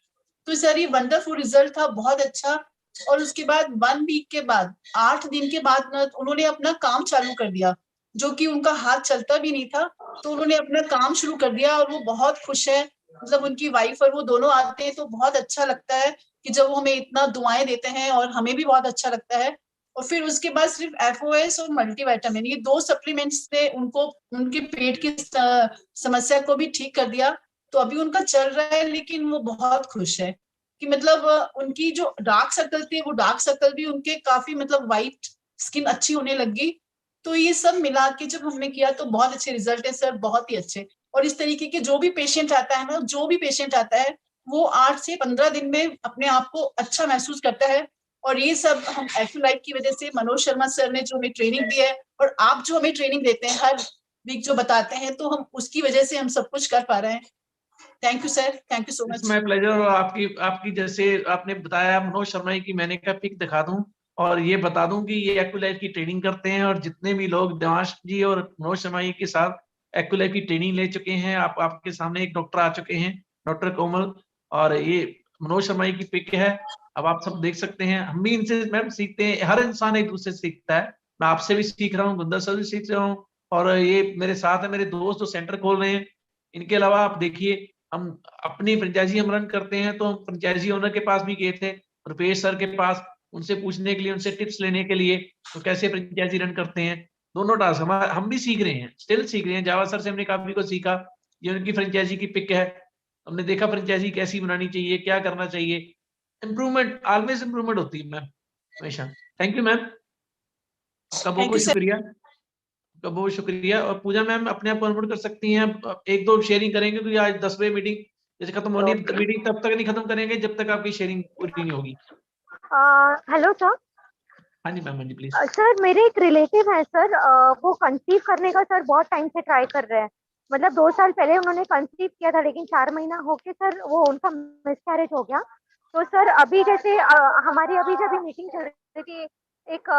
Speaker 8: तो सर ये वंडरफुल रिजल्ट था, बहुत अच्छा। और उसके बाद 1 वीक के बाद 8 दिन के बाद ना उन्होंने अपना काम चालू कर दिया, जो कि उनका हाथ चलता भी नहीं था, तो उन्होंने अपना काम शुरू कर दिया और वो बहुत खुश है। मतलब उनकी वाइफ और वो दोनों आते हैं तो बहुत अच्छा लगता है कि जब वो हमें इतना दुआएं देते हैं और हमें भी बहुत अच्छा लगता है। और फिर उसके बाद सिर्फ FOS और मल्टीविटामिन, ये 2 सप्लीमेंट्स ने उनको उनके पेट की समस्या को भी ठीक कर दिया। तो अभी उनका चल रहा है, लेकिन वो बहुत खुश है कि मतलब उनकी जो डार्क सर्कल थे वो डार्क सर्कल भी उनके काफी मतलब वाइट स्किन अच्छी होने लग गई। तो ये सब मिला के जब हमने किया तो बहुत अच्छे रिजल्ट है सर, बहुत ही अच्छे। और इस तरीके के जो भी पेशेंट आता है ना, जो भी पेशेंट आता है वो 8 से 15 दिन में अपने आप को अच्छा महसूस करता है। और ये सब हम एक्यूलाइफ की वजह से, मनोज शर्मा सर ने जो हमें ट्रेनिंग दी है और आप जो हमें ट्रेनिंग देते हैं हर वीक जो बताते हैं, तो हम उसकी वजह से हम सब कुछ कर पा रहे हैं। Thank you sir, thank you so much.
Speaker 1: My pleasure. और आपकी जैसे आपने बताया मनोज शर्मा की, मैंने कहा पिक दिखा दूं और ये बता दूं कि ये एक्यूलाइफ की ट्रेनिंग करते हैं। और जितने भी लोग देवांश जी और मनोज शर्मा जी के साथ एक्यूलाइफ की ट्रेनिंग ले चुके हैं, आपके सामने एक डॉक्टर आ चुके हैं, डॉक्टर कोमल, और ये मनोज शर्मा जी की पिक है। अब आप सब देख सकते हैं, हम भी इनसे मैम सीखते हैं, हर इंसान एक दूसरे से सीखता है। मैं आपसे भी सीख रहा हूँ, गुंदा सर भी सीख रहा हूँ, और ये मेरे साथ है मेरे दोस्त जो सेंटर खोल रहे हैं। इनके अलावा आप देखिए, हम अपनी फ्रेंचाइजी हम रन करते हैं, तो हम फ्रेंचाइजी ओनर के पास भी गए थे, रुपेश सर के पास, उनसे पूछने के लिए, उनसे टिप्स लेने के लिए, तो कैसे फ्रेंचाइजी रन करते हैं। दोनों टास्क हम भी सीख रहे हैं, स्टिल सीख रहे हैं। जावा सर से हमने काफी कुछ सीखा। ये उनकी फ्रेंचाइजी की पिक है, हमने देखा फ्रेंचाइजी कैसी बनानी चाहिए, क्या करना चाहिए। इम्प्रूवमेंट, ऑलवेज इम्प्रूवमेंट होती है मैम, हमेशा। थैंक यू मैम, आपका बहुत बहुत शुक्रिया, आपका बहुत शुक्रिया। और पूजा मैम अपने आप को अनम्यूट कर सकती हैं, एक दो शेयरिंग करेंगे, क्योंकि आज 10 बजे मीटिंग जैसे खत्म होनी है, मीटिंग तब तक नहीं खत्म करेंगे जब तक आपकी शेयरिंग पूरी नहीं होगी।
Speaker 4: Hello sir.
Speaker 1: हाँ जी मैम, हाँ जी प्लीज।
Speaker 4: सर मेरे एक रिलेटिव है सर, वो कंसीव करने का सर बहुत टाइम से ट्राई कर रहे हैं। मतलब 2 साल पहले उन्होंने कंसीव किया था, लेकिन 4 महीना होके सर वो उनका मिसकैरेज हो गया। तो सर अभी जैसे हमारी अभी जब मीटिंग चल रही थी, एक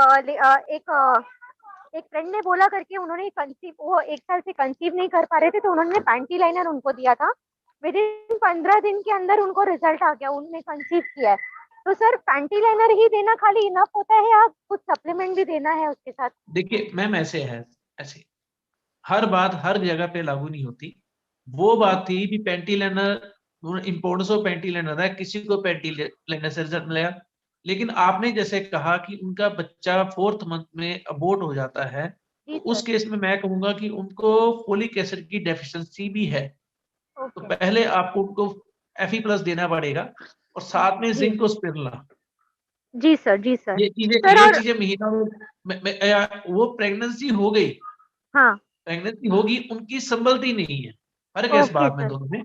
Speaker 4: फ्रेंड ने बोला करके उन्होंने कंसीव, वो 1 साल से कंसीव नहीं कर पा रहे थे, तो उन्होंने पैंटी लाइनर उनको दिया था। विद इन 15 दिन के अंदर उनको रिजल्ट आ गया, उन्होंने कंसीव किया है। तो सर पैंटी लाइनर ही देना खाली इनफ होता है या कुछ सप्लीमेंट भी देना है उसके साथ?
Speaker 1: देखिए मैम, ऐसे है, ऐसे हर बात हर जगह पे लागू नहीं होती। वो बात थी भी panty liner, importance of panty liner है, किसी को पैंटी लाइनर से रिजल्ट मिलेगा। लेकिन आपने जैसे कहा कि उनका बच्चा 4th मंथ में अबॉर्ट हो जाता है, तो उस केस में मैं कहूंगा कि उनको फोलिक एसिड की डेफिशिएंसी भी है। तो पहले आपको उनको Fe+ देना पड़ेगा, और साथ में जिंक और स्पिरुलिना।
Speaker 4: जी सर, जी सर।
Speaker 1: ये चीजें महीना वो प्रेगनेंसी हो गई,
Speaker 4: हाँ
Speaker 1: प्रेगनेंसी होगी, उनकी संभलती नहीं है, फर्क है इस बात में दोनों में,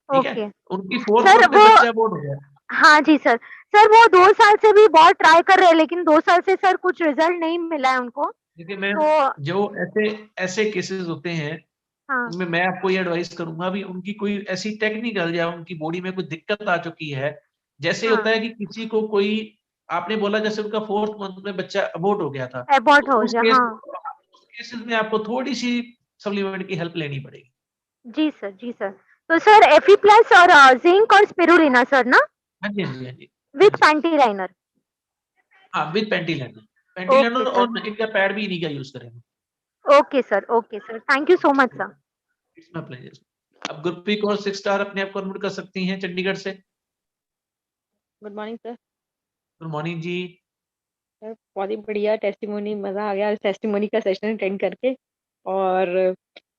Speaker 1: ठीक है। उनकी 4th
Speaker 4: सर
Speaker 1: मंथ में बच्चा अबॉर्ट हो गया।
Speaker 4: हाँ जी सर। सर वो 2 साल से भी बहुत ट्राई कर रहे हैं, लेकिन 2 साल से सर कुछ रिजल्ट नहीं मिला है उनको।
Speaker 1: देखिए मैम,
Speaker 4: तो
Speaker 1: जो ऐसे केसेस होते हैं,
Speaker 4: हाँ
Speaker 1: उनमें मैं आपको ये एडवाइस करूंगा भी, उनकी कोई ऐसी टेक्निकल या उनकी बॉडी में कोई दिक्कत आ चुकी है। जैसे
Speaker 4: हाँ।
Speaker 1: होता है कि किसी को कोई, आपने बोला जैसे उनका 4th मंथ में बच्चा अबॉर्ट हो गया था,
Speaker 4: एबॉर्ट
Speaker 1: तो
Speaker 4: हो
Speaker 1: उस
Speaker 4: गया, हाँ।
Speaker 1: केसेस में आपको थोड़ी सी सप्लीमेंट की हेल्प लेनी पड़ेगी।
Speaker 4: जी सर, जी सर। तो सर Fe+ और जिंक और स्पिरुलिना सर ना,
Speaker 1: हाँ जी, हाँ जी, हाँ जी,
Speaker 4: विद पैंटी लाइनर।
Speaker 1: हाँ विद पैंटी लाइनर और इनका पैड भी इन्हीं का यूज करेंगे।
Speaker 4: Okay sir, okay sir. Thank you so much sir.
Speaker 1: It's my pleasure. अब गुरप्रीत कौर 6 स्टार अपने आप को अनम्यूट कर सकती हैं चंडीगढ़ से।
Speaker 17: Good morning sir.
Speaker 1: Good morning जी।
Speaker 17: सर बहुत ही बढ़िया टेस्टिमोनी, मजा आ गया टेस्टिमोनी का सेशन अटेंड करके। और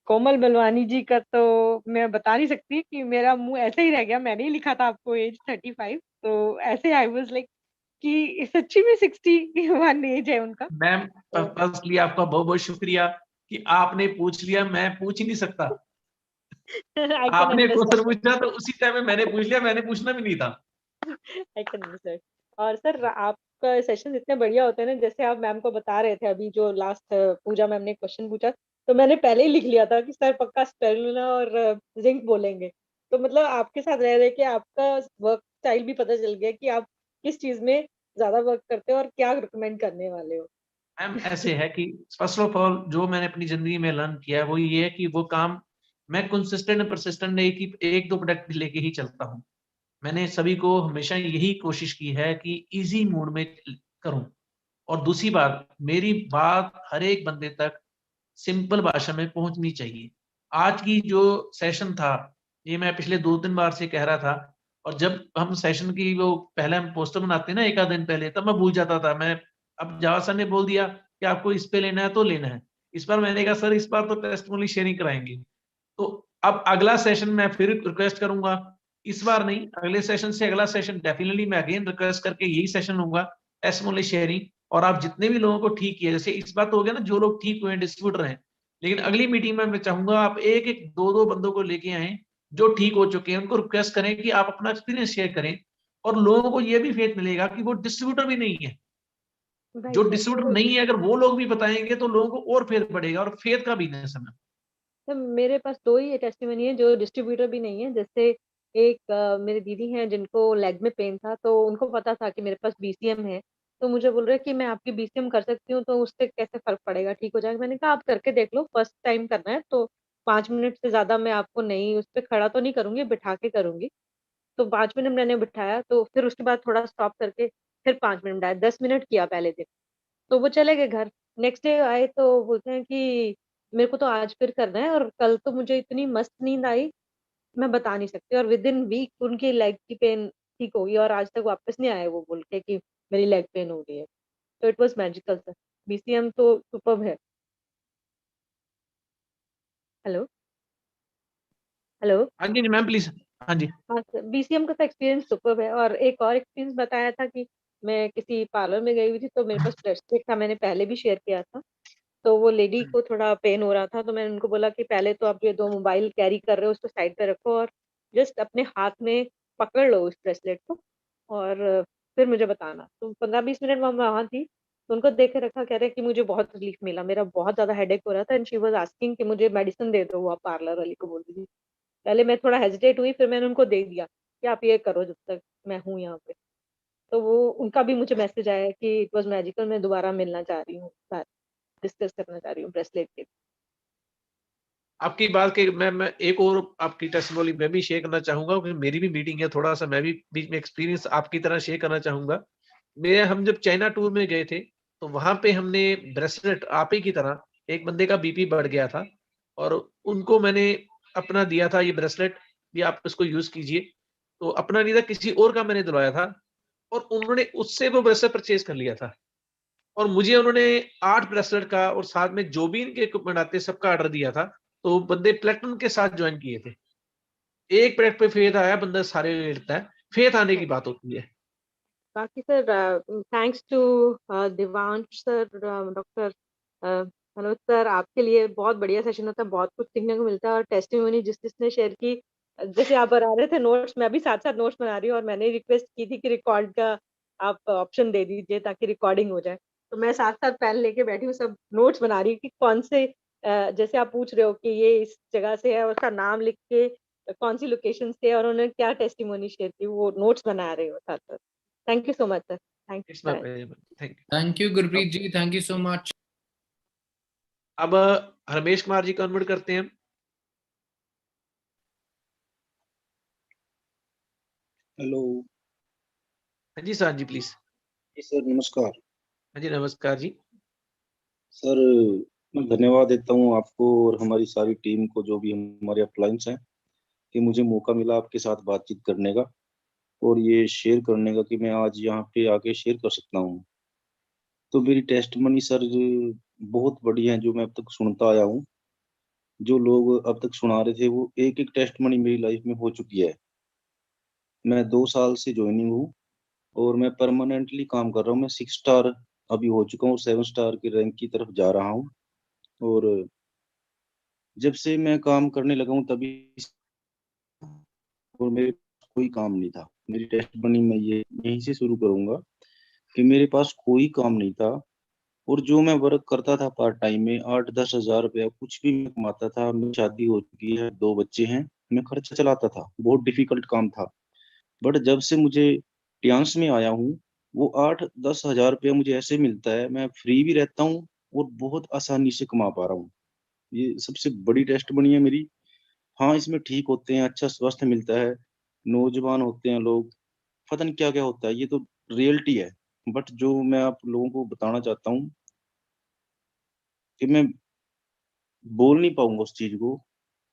Speaker 17: कोमल बलवानी जी का तो मैं बता नहीं सकती कि मेरा मुंह ऐसे ही रह गया। मैंने ही लिखा था आपको एज 35, तो ऐसे आई वाज लाइक कि सच्ची में 61 एज है उनका।
Speaker 1: मैम फर्स्टली आपका बहुत बहुत शुक्रिया कि आपने पूछ लिया, मैं पूछ ही नहीं सकता। आपने क्वेश्चन पूछा तो उसी टाइम में मैंने पूछ लिया, मैंने पूछना भी नहीं था।
Speaker 17: I can understand. और सर आपका सेशन इतने बढ़िया होते हैं ना, जैसे आप मैम को बता रहे थे अभी, जो लास्ट पूजा मैम ने क्वेश्चन पूछा, तो मैंने पहले ही लिख लिया था कि सर पक्का स्पिरुलिना और जिंक बोलेंगे। तो मतलब आपके साथ रह रहे कि आपका वर्क स्टाइल भी पता चल गया कि आप किस चीज में ज्यादा वर्क करते हो और क्या रिकमेंड करने वाले हो।
Speaker 1: मैम ऐसे है कि फर्स्ट ऑफ ऑल जो मैंने अपनी जिंदगी में लर्न किया वो ये है कि वो काम मैं कंसिस्टेंट परसिस्टेंट नहीं कि 1-2 प्रोडक्ट लेके ही चलता हूँ। मैंने सभी को हमेशा यही कोशिश की है कि इजी मोड में करूं। और दूसरी बात, मेरी बात हर एक बंदे तक सिंपल भाषा में पहुंचनी चाहिए। आज की जो सेशन था, ये मैं पिछले 2-3 बार से कह रहा था और जब हम सेशन की वो पहले हम पोस्टर बनाते हैं ना एक आध दिन पहले, तब मैं भूल जाता था। मैं अब जवाब सर ने बोल दिया कि आपको इस पे लेना है तो लेना है। इस बार मैंने कहा सर इस बार तो टेस्टिमोनी शेयरिंग कराएंगे, तो अब अगला सेशन मैं फिर रिक्वेस्ट करूंगा, इस बार नहीं अगले सेशन से अगला सेशन डेफिनेटली मैं अगेन रिक्वेस्ट करके यही सेशन लूंगा, टेस्टिमोनी शेयरिंग। और आप जितने भी लोगों को ठीक किया, जैसे इस बार तो हो गया ना जो लोग ठीक हुए डिस्ट्रीब्यूटर हैं, लेकिन अगली मीटिंग में मैं चाहूंगा आप एक एक दो दो बंदों को लेके आए जो ठीक हो चुके हैं, उनको रिक्वेस्ट करें कि आप अपना एक्सपीरियंस शेयर करें, और लोगों को ये भी फेथ मिलेगा कि वो डिस्ट्रीब्यूटर भी नहीं है। जो
Speaker 17: राइट सर।
Speaker 1: डिस्ट्रीब्यूटर नहीं है अगर वो लोग भी बताएंगे तो लोगों को और फेथ बढ़ेगा, और फेथ का बिजनेस है।
Speaker 17: सर मेरे पास 2 ही टेस्टिमनी है जो डिस्ट्रीब्यूटर भी नहीं है। जैसे एक मेरी दीदी हैं जिनको लेग में पेन था, तो उनको पता था कि मेरे पास बीसीएम है, तो मुझे बोल रहे हैं कि मैं आपकी बीसीएम कर सकती हूँ, तो उससे कैसे फ़र्क पड़ेगा, ठीक हो जाएगा? मैंने कहा आप करके देख लो, फर्स्ट टाइम करना है तो 5 मिनट से ज़्यादा मैं आपको नहीं उस पे खड़ा तो नहीं करूँगी, बिठा के करूँगी। तो 5 मिनट मैंने बिठाया, तो फिर उसके बाद थोड़ा स्टॉप करके फिर 5 मिनट बिठाया, 10 मिनट किया पहले दिन। तो वो चले गए घर। नेक्स्ट डे आए तो बोलते हैं कि मेरे को तो आज फिर करना है, और कल तो मुझे इतनी मस्त नींद आई, मैं बता नहीं सकती, और विदिन वीक उनकी लेग की पेन ठीक हो गई और आज तक वापस नहीं आए वो बोल के कि मेरी लेग पेन हो रही है। तो it was magical sir. BCM तो सुपर्ब है। हेलो? हेलो?
Speaker 1: हाँ जी, मैम प्लीज। हाँ जी।
Speaker 17: हाँ सर, बीसीएम का तो एक्सपीरियंस सुपर्ब है। और एक और एक्सपीरियंस बताया था कि मैं किसी पार्लर में गई हुई थी, तो मेरे पास ब्रेसलेट था, मैंने पहले भी शेयर किया था। तो वो लेडी को थोड़ा पेन हो रहा था, तो मैंने उनको बोला कि पहले तो आप ये 2 मोबाइल कैरी कर रहे हो उसको साइड पे रखो और जस्ट अपने हाथ में पकड़ लो उस ब्रेसलेट को, और फिर मुझे बताना। तो 15-20 मिनट मैं वहाँ थी, तो उनको देख के रखा, कह रहे हैं कि मुझे बहुत रिलीफ मिला, मेरा बहुत ज़्यादा हेडेक हो रहा था, एंड शी वाज़ आस्किंग कि मुझे मेडिसिन दे दो, वो पार्लर वाली को बोल रही थी। पहले मैं थोड़ा हेजिटेट हुई, फिर मैंने उनको दे दिया कि आप ये करो जब तक मैं हूँ यहाँ पे। तो वो उनका भी मुझे मैसेज आया कि इट वाज़ मैजिकल, मैं दोबारा मिलना चाह रही हूँ, डिस्कस करना चाह रही हूँ ब्रेसलेट के।
Speaker 1: आपकी बात के मैं एक और आपकी टेस्टिमोनी मैं भी शेयर करना चाहूंगा, क्योंकि मेरी भी मीटिंग है, थोड़ा सा मैं भी बीच में एक्सपीरियंस आपकी तरह शेयर करना चाहूंगा। हम जब चाइना टूर में गए थे, तो वहां पे हमने ब्रेसलेट आप ही की तरह, एक बंदे का बीपी बढ़ गया था और उनको मैंने अपना दिया था ये ब्रेसलेट, ये आप इसको यूज कीजिए। तो अपना नहीं था, किसी और का मैंने दिलवाया था, और उन्होंने उससे वो ब्रेसलेट परचेज कर लिया था, और मुझे उन्होंने 8 ब्रेसलेट का और साथ में जो भी इनके इक्विपमेंट आते हैं सबका ऑर्डर दिया था। तो बंदे प्लेटिनम के साथ ज्वाइन किए थे। एक प्लेट पे फेथ आया, बंदा सारे लेता है, फेथ आने की बात होती है।
Speaker 17: बाकी sir thanks to Divansh sir, doctor Manoj sir, आपके लिए बहुत बढ़िया सेशन होता है, बहुत कुछ सीखने को मिलता है, और टेस्टिमोनी जिस जिसने शेयर की, जैसे आप बना रहे थे नोट्स, मैं भी साथ साथ नोट्स बना रही हूँ, और मैंने रिक्वेस्ट की थी कि रिकॉर्ड का आप ऑप्शन दे दीजिए ताकि रिकॉर्डिंग हो जाए। तो मैं साथ साथ पेन लेके बैठी हूँ, सब नोट्स बना रही हूँ कि कौन से जैसे आप पूछ रहे हो कि ये इस जगह से है, उसका नाम लिख के कौन सी लोकेशन से और उन्होंने क्या टेस्टिमोनी शेयर की, वो नोट्स बना रहे हो साथ साथ। Thank you so much sir. Thank
Speaker 1: it's
Speaker 17: you
Speaker 1: my
Speaker 17: sir.
Speaker 1: Pleasure, thank you.
Speaker 3: Thank you Gurpreet ji, thank you so much.
Speaker 1: अब रमेश कुमार जी कन्वर्ट करते हैं।
Speaker 18: हेलो।
Speaker 1: हाँ जी सर, जी प्लीज।
Speaker 18: जी सर नमस्कार।
Speaker 1: हाँ जी नमस्कार जी।
Speaker 18: सर मैं धन्यवाद देता हूँ आपको और हमारी सारी टीम को, जो भी हमारे अपलाइंस हैं, कि मुझे मौका मिला आपके साथ बातचीत करने का और ये शेयर करने का कि मैं आज यहाँ पे आके शेयर कर सकता हूँ। तो मेरी टेस्टमनी सर बहुत बड़ी है, जो मैं अब तक सुनता आया हूँ। जो लोग अब तक सुना रहे थे वो एक एक टेस्टमनी मेरी लाइफ में हो चुकी है। मैं 2 साल से ज्वाइनिंग हूँ और मैं परमानेंटली काम कर रहा हूँ। मैं 6 स्टार अभी हो चुका हूँ, 7 स्टार की रैंक की तरफ जा रहा हूँ। और जब से मैं काम करने लगा हूँ तभी, और मेरे पास कोई काम नहीं था। मेरी टेस्ट बनी, मैं ये यहीं से शुरू करूंगा कि मेरे पास कोई काम नहीं था, और जो मैं वर्क करता था पार्ट टाइम में 8-10 हजार रुपया कुछ भी मैं कमाता था। मेरी शादी हो चुकी है, 2 बच्चे हैं, मैं खर्चा चलाता था, बहुत डिफिकल्ट काम था। बट जब से मुझे टियांस में आया हूँ, वो 8-10 हजार रुपया मुझे ऐसे मिलता है, मैं फ्री भी रहता हूँ और बहुत आसानी से कमा पा रहा हूँ। ये सबसे बड़ी टेस्ट बनी है मेरी। हाँ, इसमें ठीक होते हैं, अच्छा स्वास्थ्य मिलता है, नौजवान होते हैं लोग, पता नहीं क्या क्या होता है, ये तो रियलिटी है। बट जो मैं आप लोगों को बताना चाहता हूँ कि मैं बोल नहीं पाऊंगा उस चीज को,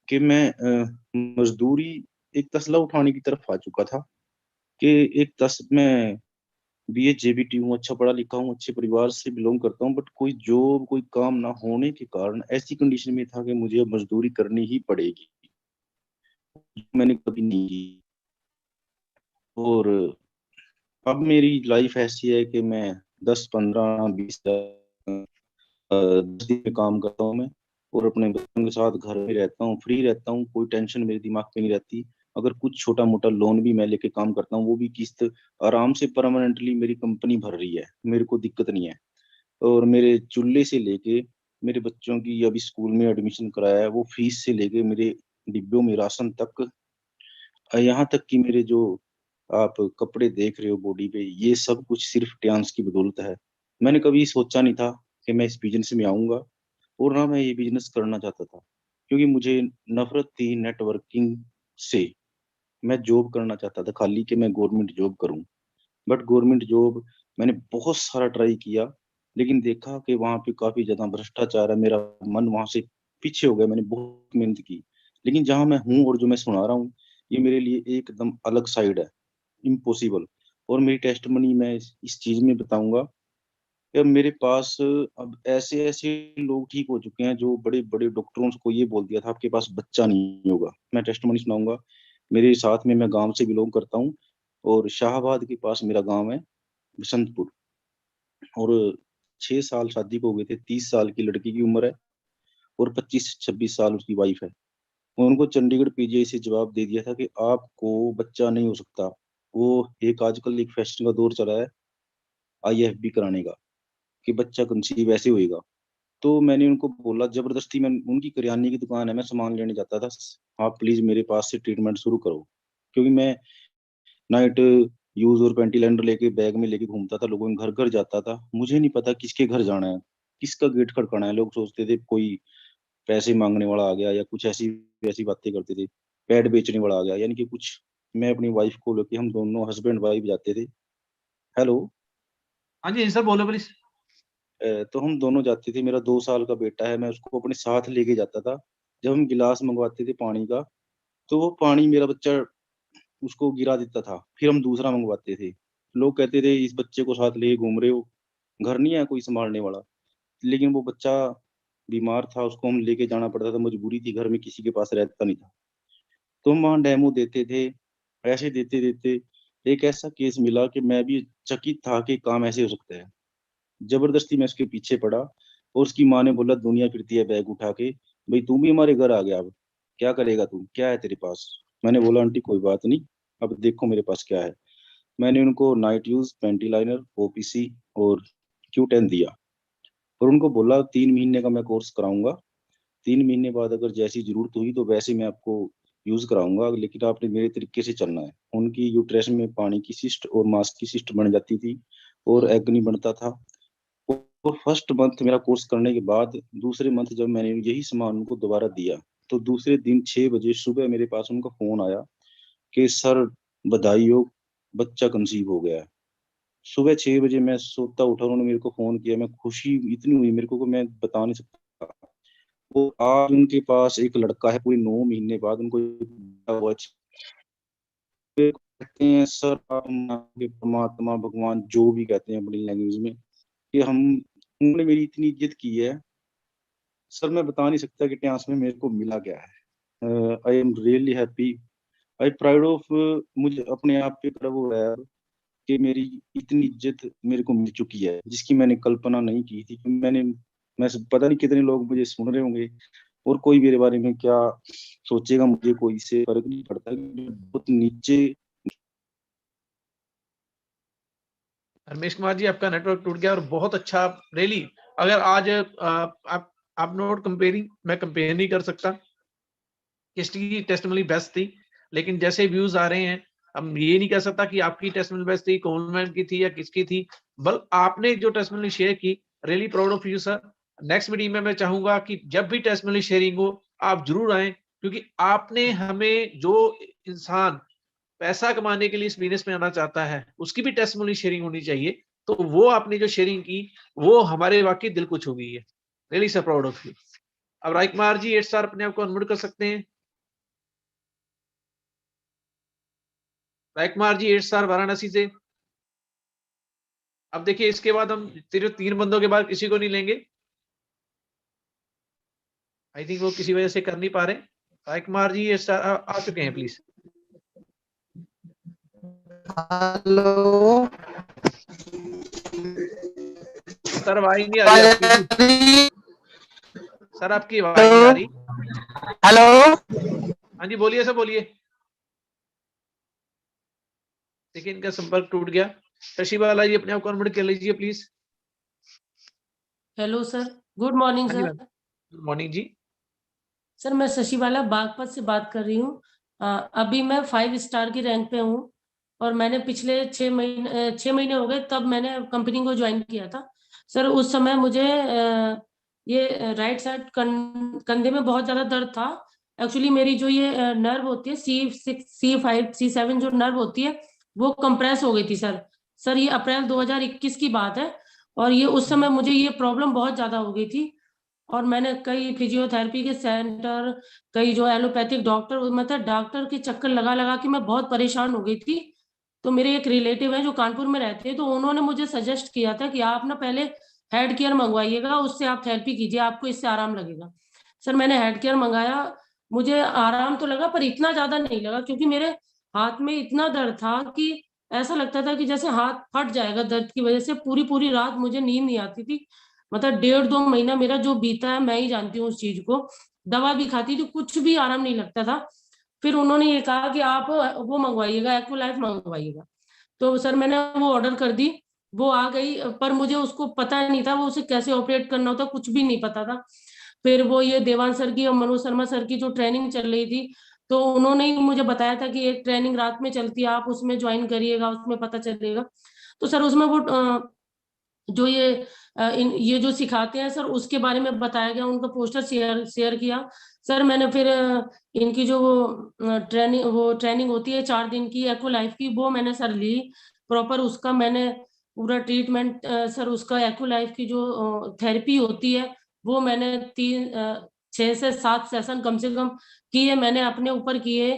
Speaker 18: कि मैं मजदूरी एक तसला उठाने की तरफ आ चुका था। कि एक 10 मैं बीए जेबीटी हूँ, अच्छा पढ़ा लिखा हूँ, अच्छे परिवार से बिलोंग करता हूँ, बट कोई जॉब कोई काम ना होने के कारण ऐसी कंडीशन में था कि मुझे अब मजदूरी करनी ही पड़ेगी। मैंने कभी नहीं की। और अब मेरी लाइफ ऐसी है कि मैं 10 15 20 10 दिन में काम करता हूँ मैं, और अपने बच्चों के साथ घर में रहता हूँ, फ्री रहता हूँ, कोई टेंशन मेरे दिमाग पे नहीं रहती। अगर कुछ छोटा मोटा लोन भी मैं लेके काम करता हूँ, वो भी किस्त आराम से परमानेंटली मेरी कंपनी भर रही है, मेरे को दिक्कत नहीं है। और मेरे चूल्हे से लेके मेरे बच्चों की अभी स्कूल में एडमिशन कराया है, वो फीस से लेके मेरे डिब्बों में राशन तक, यहाँ तक कि मेरे जो आप कपड़े देख रहे हो बॉडी पे, ये सब कुछ सिर्फ टियान्स की बदौलत है। मैंने कभी सोचा नहीं था कि मैं इस बिजनेस में आऊंगा, और ना मैं ये बिजनेस करना चाहता था, क्योंकि मुझे नफरत थी नेटवर्किंग से। मैं जॉब करना चाहता था खाली कि मैं गवर्नमेंट जॉब करूं, बट गवर्नमेंट जॉब मैंने बहुत सारा ट्राई किया, लेकिन देखा कि वहां पे काफी ज्यादा भ्रष्टाचार है। मेरा मन वहां से पीछे हो गया। मैंने बहुत मेहनत की, लेकिन जहां मैं हूँ और जो मैं सुना रहा हूँ, ये मेरे लिए एकदम अलग साइड है, इम्पॉसिबल। और मेरी टेस्टमनी मैं इस चीज में बताऊंगा कि मेरे पास अब ऐसे ऐसे लोग ठीक हो चुके हैं जो बड़े बड़े डॉक्टरों को ये बोल दिया था आपके पास बच्चा नहीं होगा। मैं टेस्टमनी सुनाऊंगा। मेरे साथ में, मैं गांव से बिलोंग करता हूँ, और शाहबाद के पास मेरा गांव है, बसंतपुर। और 6 साल शादी को हो गए थे, 30 साल की लड़की की उम्र है, और 25 26 साल उसकी वाइफ है। उनको चंडीगढ़ पीजीआई से जवाब दे दिया था कि आपको बच्चा नहीं हो सकता। वो एक आजकल एक फैशन का दौर चला है आईएफबी कराने का, कि बच्चा कंसीव ऐसे होएगा। तो मैंने उनको बोला जबरदस्ती, मैं, उनकी करियाने की दुकान है, मैं सामान लेने जाता था, आप प्लीज मेरे पास से ट्रीटमेंट शुरू करो। क्योंकि मैं नाइट यूज और पेंटिलेंडर लेके बैग में लेके घूमता था, लोगों के घर घर जाता था, मुझे नहीं पता किसके घर जाना है, किसका गेट खड़काना है। लोग सोचते थे कोई पैसे मांगने वाला आ गया, या कुछ ऐसी वैसी बातें करते थे, पैड बेचने वाला आ गया, यानी कि कुछ। मैं अपनी वाइफ को लेके, हम दोनों हस्बैंड वाइफ जाते थे। हेलो।
Speaker 1: हाँ जी सर, बोलो प्लीज।
Speaker 18: तो हम दोनों जाते थे, मेरा 2 साल का बेटा है, मैं उसको अपने साथ लेके जाता था। जब हम गिलास मंगवाते थे पानी का, तो वो पानी मेरा बच्चा उसको गिरा देता था, फिर हम दूसरा मंगवाते थे। लोग कहते थे इस बच्चे को साथ लेके घूम रहे हो, घर नहीं है कोई संभालने वाला। लेकिन वो बच्चा बीमार था, उसको हम लेके जाना पड़ता था, मजबूरी थी, घर में किसी के पास रहता नहीं था। तो हम वहाँ डेमो देते थे। ऐसे देते देते एक ऐसा केस मिला कि मैं भी चकित था कि काम ऐसे हो सकता है। जबरदस्ती मैं उसके पीछे पड़ा, और उसकी माँ ने बोला दुनिया फिरती है बैग उठा के, भाई तू भी हमारे घर आ गया, अब क्या करेगा तू, क्या है तेरे पास। मैंने बोला आंटी कोई बात नहीं, अब देखो मेरे पास क्या है। मैंने उनको नाइट यूज, पेंटी लाइनर, ओपीसी और Q10 दिया, और उनको बोला 3 महीने का मैं कोर्स कराऊंगा, 3 महीने बाद अगर जैसी जरूरत हुई तो वैसे मैं आपको यूज कराऊंगा, लेकिन आपने मेरे तरीके से चलना है। उनकी यूट्रेस में पानी की सिस्ट और मांस की सिस्ट बन जाती थी, और एग नहीं बनता था। और फर्स्ट मंथ मेरा कोर्स करने के बाद, दूसरे मंथ जब मैंने यही सामान उनको दोबारा दिया, तो दूसरे दिन 6 बजे सुबह मेरे पास उनका फोन आया कि सर बधाई हो, बच्चा कंसीव हो गया है। सुबह 6 बजे मैं सोता उठा, उन्होंने मेरे को फोन किया, मैं खुशी इतनी हुई मेरे को कि मैं बता नहीं सकता। वो आज उनके पास एक लड़का है, पूरे 9 महीने बाद उनको हुआ। कहते हैं सर आप परमात्मा, भगवान, जो भी कहते हैं अपनी लैंग्वेज में, कि हम, उन्होंने मेरी इतनी इज्जत की है सर, मैं बता नहीं सकता कि इतिहास में मेरे को मिला क्या है। I am really happy, I proud of, मुझे अपने आप पे गर्व हो रहा है कि मेरी इतनी इज्जत मेरे को मिल चुकी है, जिसकी मैंने कल्पना नहीं की थी। पता नहीं कितने लोग मुझे सुन रहे होंगे, और कोई मेरे बारे में क्या सोचेगा, मुझे कोई इससे फर्क नहीं पड़ता। बहुत नीचे।
Speaker 1: रमेश कुमार जी, आपका नेटवर्क टूट गया, और बहुत अच्छा रियली। अगर आज आप नॉट कंपेयरिंग, मैं कंपेयर नहीं कर सकता किसकी टेस्टिमनी बेस्ट थी, लेकिन जैसे व्यूज आ रहे हैं, हम ये नहीं कह सकता कि आपकी टेस्टिमनी बेस्ट थी, कॉन्वेंट की थी या किसकी थी। बल आपने जो टेस्टिमनी शेयर की, really proud of you sir. Next meeting में मैं चाहूंगा कि जब भी टेस्टिमनी शेयरिंग हो, आप जरूर आए, क्योंकि आपने हमें, जो इंसान पैसा कमाने के लिए इस बिजनेस में आना चाहता है, उसकी भी टेस्टिमनी शेयरिंग होनी चाहिए। तो वो आपने जो शेयरिंग की, वो हमारे वाकई दिल को छू गई है। Really sir proud of you. अब राय कुमार जी 8 स्टार अपने आप को अनम्यूट कर सकते हैं। राय कुमार जी 8 स्टार वाराणसी से। अब देखिए इसके बाद हम 3 बंदों के बाद किसी को नहीं लेंगे, आई थिंक वो किसी वजह से कर नहीं पा रहे। राय कुमार जी 8 स्टार आ चुके हैं, प्लीज।
Speaker 19: हेलो
Speaker 1: सर आवाज नहीं आ रही आपकी। सर आपकी आवाज नहीं आ रही।
Speaker 19: हेलो
Speaker 1: हाँ जी बोलिए सर, बोलिए। देखिए इनका संपर्क टूट गया। शशि बाला जी अपने आप कॉन्वर्ट कर लीजिए please.
Speaker 16: Hello sir, good morning
Speaker 1: हाँ जी
Speaker 16: सर।
Speaker 1: मैम, गुड मॉर्निंग जी।
Speaker 16: सर मैं शशि बाला बागपत से बात कर रही हूँ। अभी मैं 5 स्टार की रैंक पे हूँ और मैंने पिछले 6 महीने हो गए तब मैंने कंपनी को ज्वाइन किया था। सर उस समय मुझे ये राइट साइड कंधे में बहुत ज्यादा दर्द था। एक्चुअली मेरी जो ये नर्व होती है C6 C5 C7 जो नर्व होती है वो कंप्रेस हो गई थी सर। सर ये अप्रैल 2021 की बात है और ये उस समय मुझे ये प्रॉब्लम बहुत ज्यादा हो गई थी और मैंने कई फिजियोथेरेपी के सेंटर, कई जो एलोपैथिक डॉक्टर, मतलब डॉक्टर के चक्कर लगा लगा के मैं बहुत परेशान हो गई थी। तो मेरे एक रिलेटिव है जो कानपुर में रहते हैं, तो उन्होंने मुझे सजेस्ट किया था कि आप ना पहले हेड केयर मंगवाइएगा, उससे आप थेरेपी कीजिए, आपको इससे आराम लगेगा। सर मैंने हेड केयर मंगाया, मुझे आराम तो लगा पर इतना ज्यादा नहीं लगा क्योंकि मेरे हाथ में इतना दर्द था कि ऐसा लगता था कि जैसे हाथ फट जाएगा दर्द की वजह से। पूरी पूरी रात मुझे नींद नहीं आती थी। मतलब 1.5-2 महीना मेरा जो बीता है मैं ही जानती हूँ उस चीज को। दवा भी खाती थी, कुछ भी आराम नहीं लगता था। फिर उन्होंने ये कहा कि आप वो मंगवाइएगा, एक्वलाइफ मंगवाइएगा। तो सर मैंने वो ऑर्डर कर दी, वो आ गई, पर मुझे उसको पता नहीं था वो उसे कैसे ऑपरेट करना होता, कुछ भी नहीं पता था। फिर वो ये देवान सर की और मनोज शर्मा सर की जो ट्रेनिंग चल रही थी, तो उन्होंने ही मुझे बताया था कि एक ट्रेनिंग रात में चलती है, आप उसमें ज्वाइन करिएगा, उसमें पता चलेगा। तो सर उसमें वो जो ये जो सिखाते हैं सर उसके बारे में बताया गया, उनका पोस्टर शेयर किया। सर मैंने फिर इनकी जो ट्रेनिंग होती है 4 दिन की एक्वा लाइफ की, वो मैंने सर ली प्रॉपर। उसका मैंने पूरा ट्रीटमेंट सर, उसका एक्वा लाइफ की जो थेरेपी होती है वो मैंने 6 से 7 सेशन कम से कम किए, मैंने अपने ऊपर किए।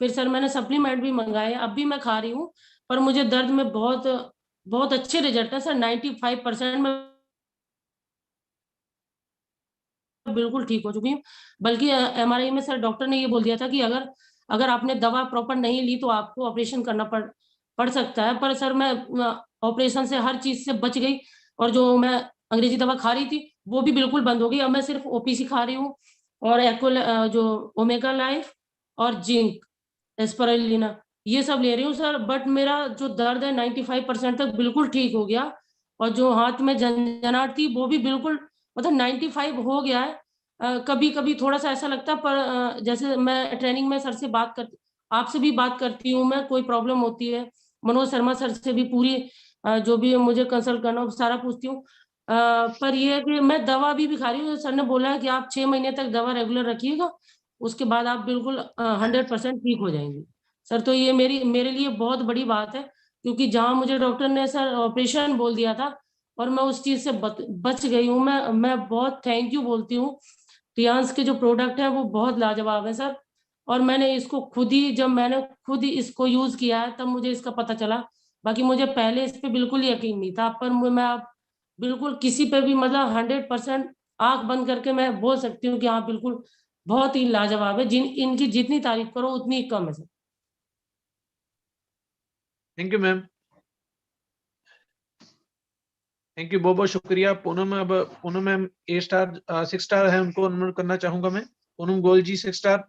Speaker 16: फिर सर मैंने सप्लीमेंट भी मंगाए, अब भी मैं खा रही हूँ, पर मुझे दर्द में बहुत बहुत अच्छे रिजल्ट है सर। 95% में बिल्कुल ठीक हो चुकी हूँ। बल्कि MRI में सर डॉक्टर ने ये बोल दिया था कि अगर आपने दवा प्रॉपर नहीं ली तो आपको ऑपरेशन करना पड़ सकता है। पर सर मैं ऑपरेशन से हर चीज से बच गई और जो मैं अंग्रेजी दवा खा रही थी वो भी बिल्कुल बंद हो गई। अब मैं सिर्फ OPC खा रही हूँ और जो ओमेगा लाइफ और जिंक एस्पराइलिना ये सब ले रही हूँ सर। बट मेरा जो दर्द है 95% तक बिल्कुल ठीक हो गया और जो हाथ में झंझनाहट थी वो भी बिल्कुल, मतलब 95 हो गया है। कभी कभी थोड़ा सा ऐसा लगता है, पर जैसे मैं ट्रेनिंग में सर से बात कर, आपसे भी बात करती हूँ मैं, कोई प्रॉब्लम होती है मनोज शर्मा सर से भी पूरी जो भी मुझे कंसल्ट करना हो सारा पूछती हूँ। पर ये है कि मैं दवा भी खा रही हूँ। सर ने बोला है कि आप 6 महीने तक दवा रेगुलर रखिएगा, उसके बाद आप बिल्कुल 100% ठीक हो जाएंगी सर। तो ये मेरे लिए बहुत बड़ी बात है क्योंकि जहां मुझे डॉक्टर ने सर ऑपरेशन बोल दिया था और मैं उस चीज से बच गई हूँ। मैं बहुत थैंक यू बोलती हूँ। टियांस के जो प्रोडक्ट है वो बहुत लाजवाब है सर, और मैंने इसको जब मैंने खुद ही इसको यूज किया है तब मुझे इसका पता चला। बाकी मुझे पहले इस पे बिल्कुल यकीन नहीं था, पर मैं आप बिल्कुल किसी पे भी मतलब 100% आंख बंद करके मैं बोल सकती हूँ कि हाँ बिल्कुल बहुत ही लाजवाब है। इनकी जितनी तारीफ करो उतनी कम है sir.
Speaker 1: Thank you ma'am, thank you, बहुत बहुत शुक्रिया। पूनम, अब पूनम मैम 8 स्टार 6 स्टार है, उनको अनम्यूट करना चाहूंगा मैं। पूनम गोयल जी 6 स्टार।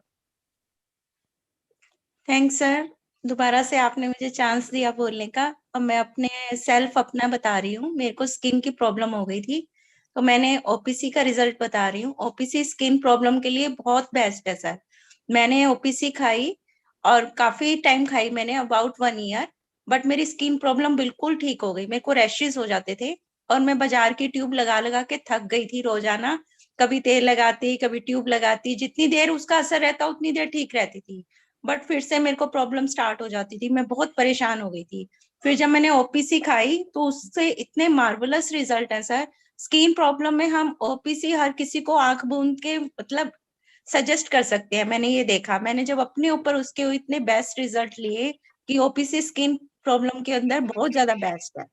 Speaker 7: थैंक्स सर, दोबारा से आपने मुझे चांस दिया बोलने का। और मैं अपना बता रही हूँ। मेरे को स्किन की प्रॉब्लम हो गई थी, तो मैंने OPC का रिजल्ट बता रही हूँ। OPC स्किन प्रॉब्लम के लिए बहुत बेस्ट है सर। मैंने OPC खाई और काफी टाइम खाई मैंने, अबाउट 1 ईयर, बट मेरी स्किन प्रॉब्लम बिल्कुल ठीक हो गई। मेरे को रैशेस हो जाते थे और मैं बाजार की ट्यूब लगा लगा के थक गई थी रोजाना। कभी तेल लगाती, कभी ट्यूब लगाती, जितनी देर उसका असर रहता उतनी देर ठीक रहती थी, बट फिर से मेरे को प्रॉब्लम स्टार्ट हो जाती थी। मैं बहुत परेशान हो गई थी। फिर जब मैंने OPC खाई तो उससे इतने मार्वलस रिजल्ट है सर। स्किन प्रॉब्लम में हम OPC हर किसी को आंख बूंद के मतलब सजेस्ट कर सकते हैं। मैंने ये देखा, मैंने जब अपने ऊपर उसके इतने बेस्ट रिजल्ट लिए कि ओपीसी स्किन प्रॉब्लम के अंदर बहुत ज्यादा बेस्ट है।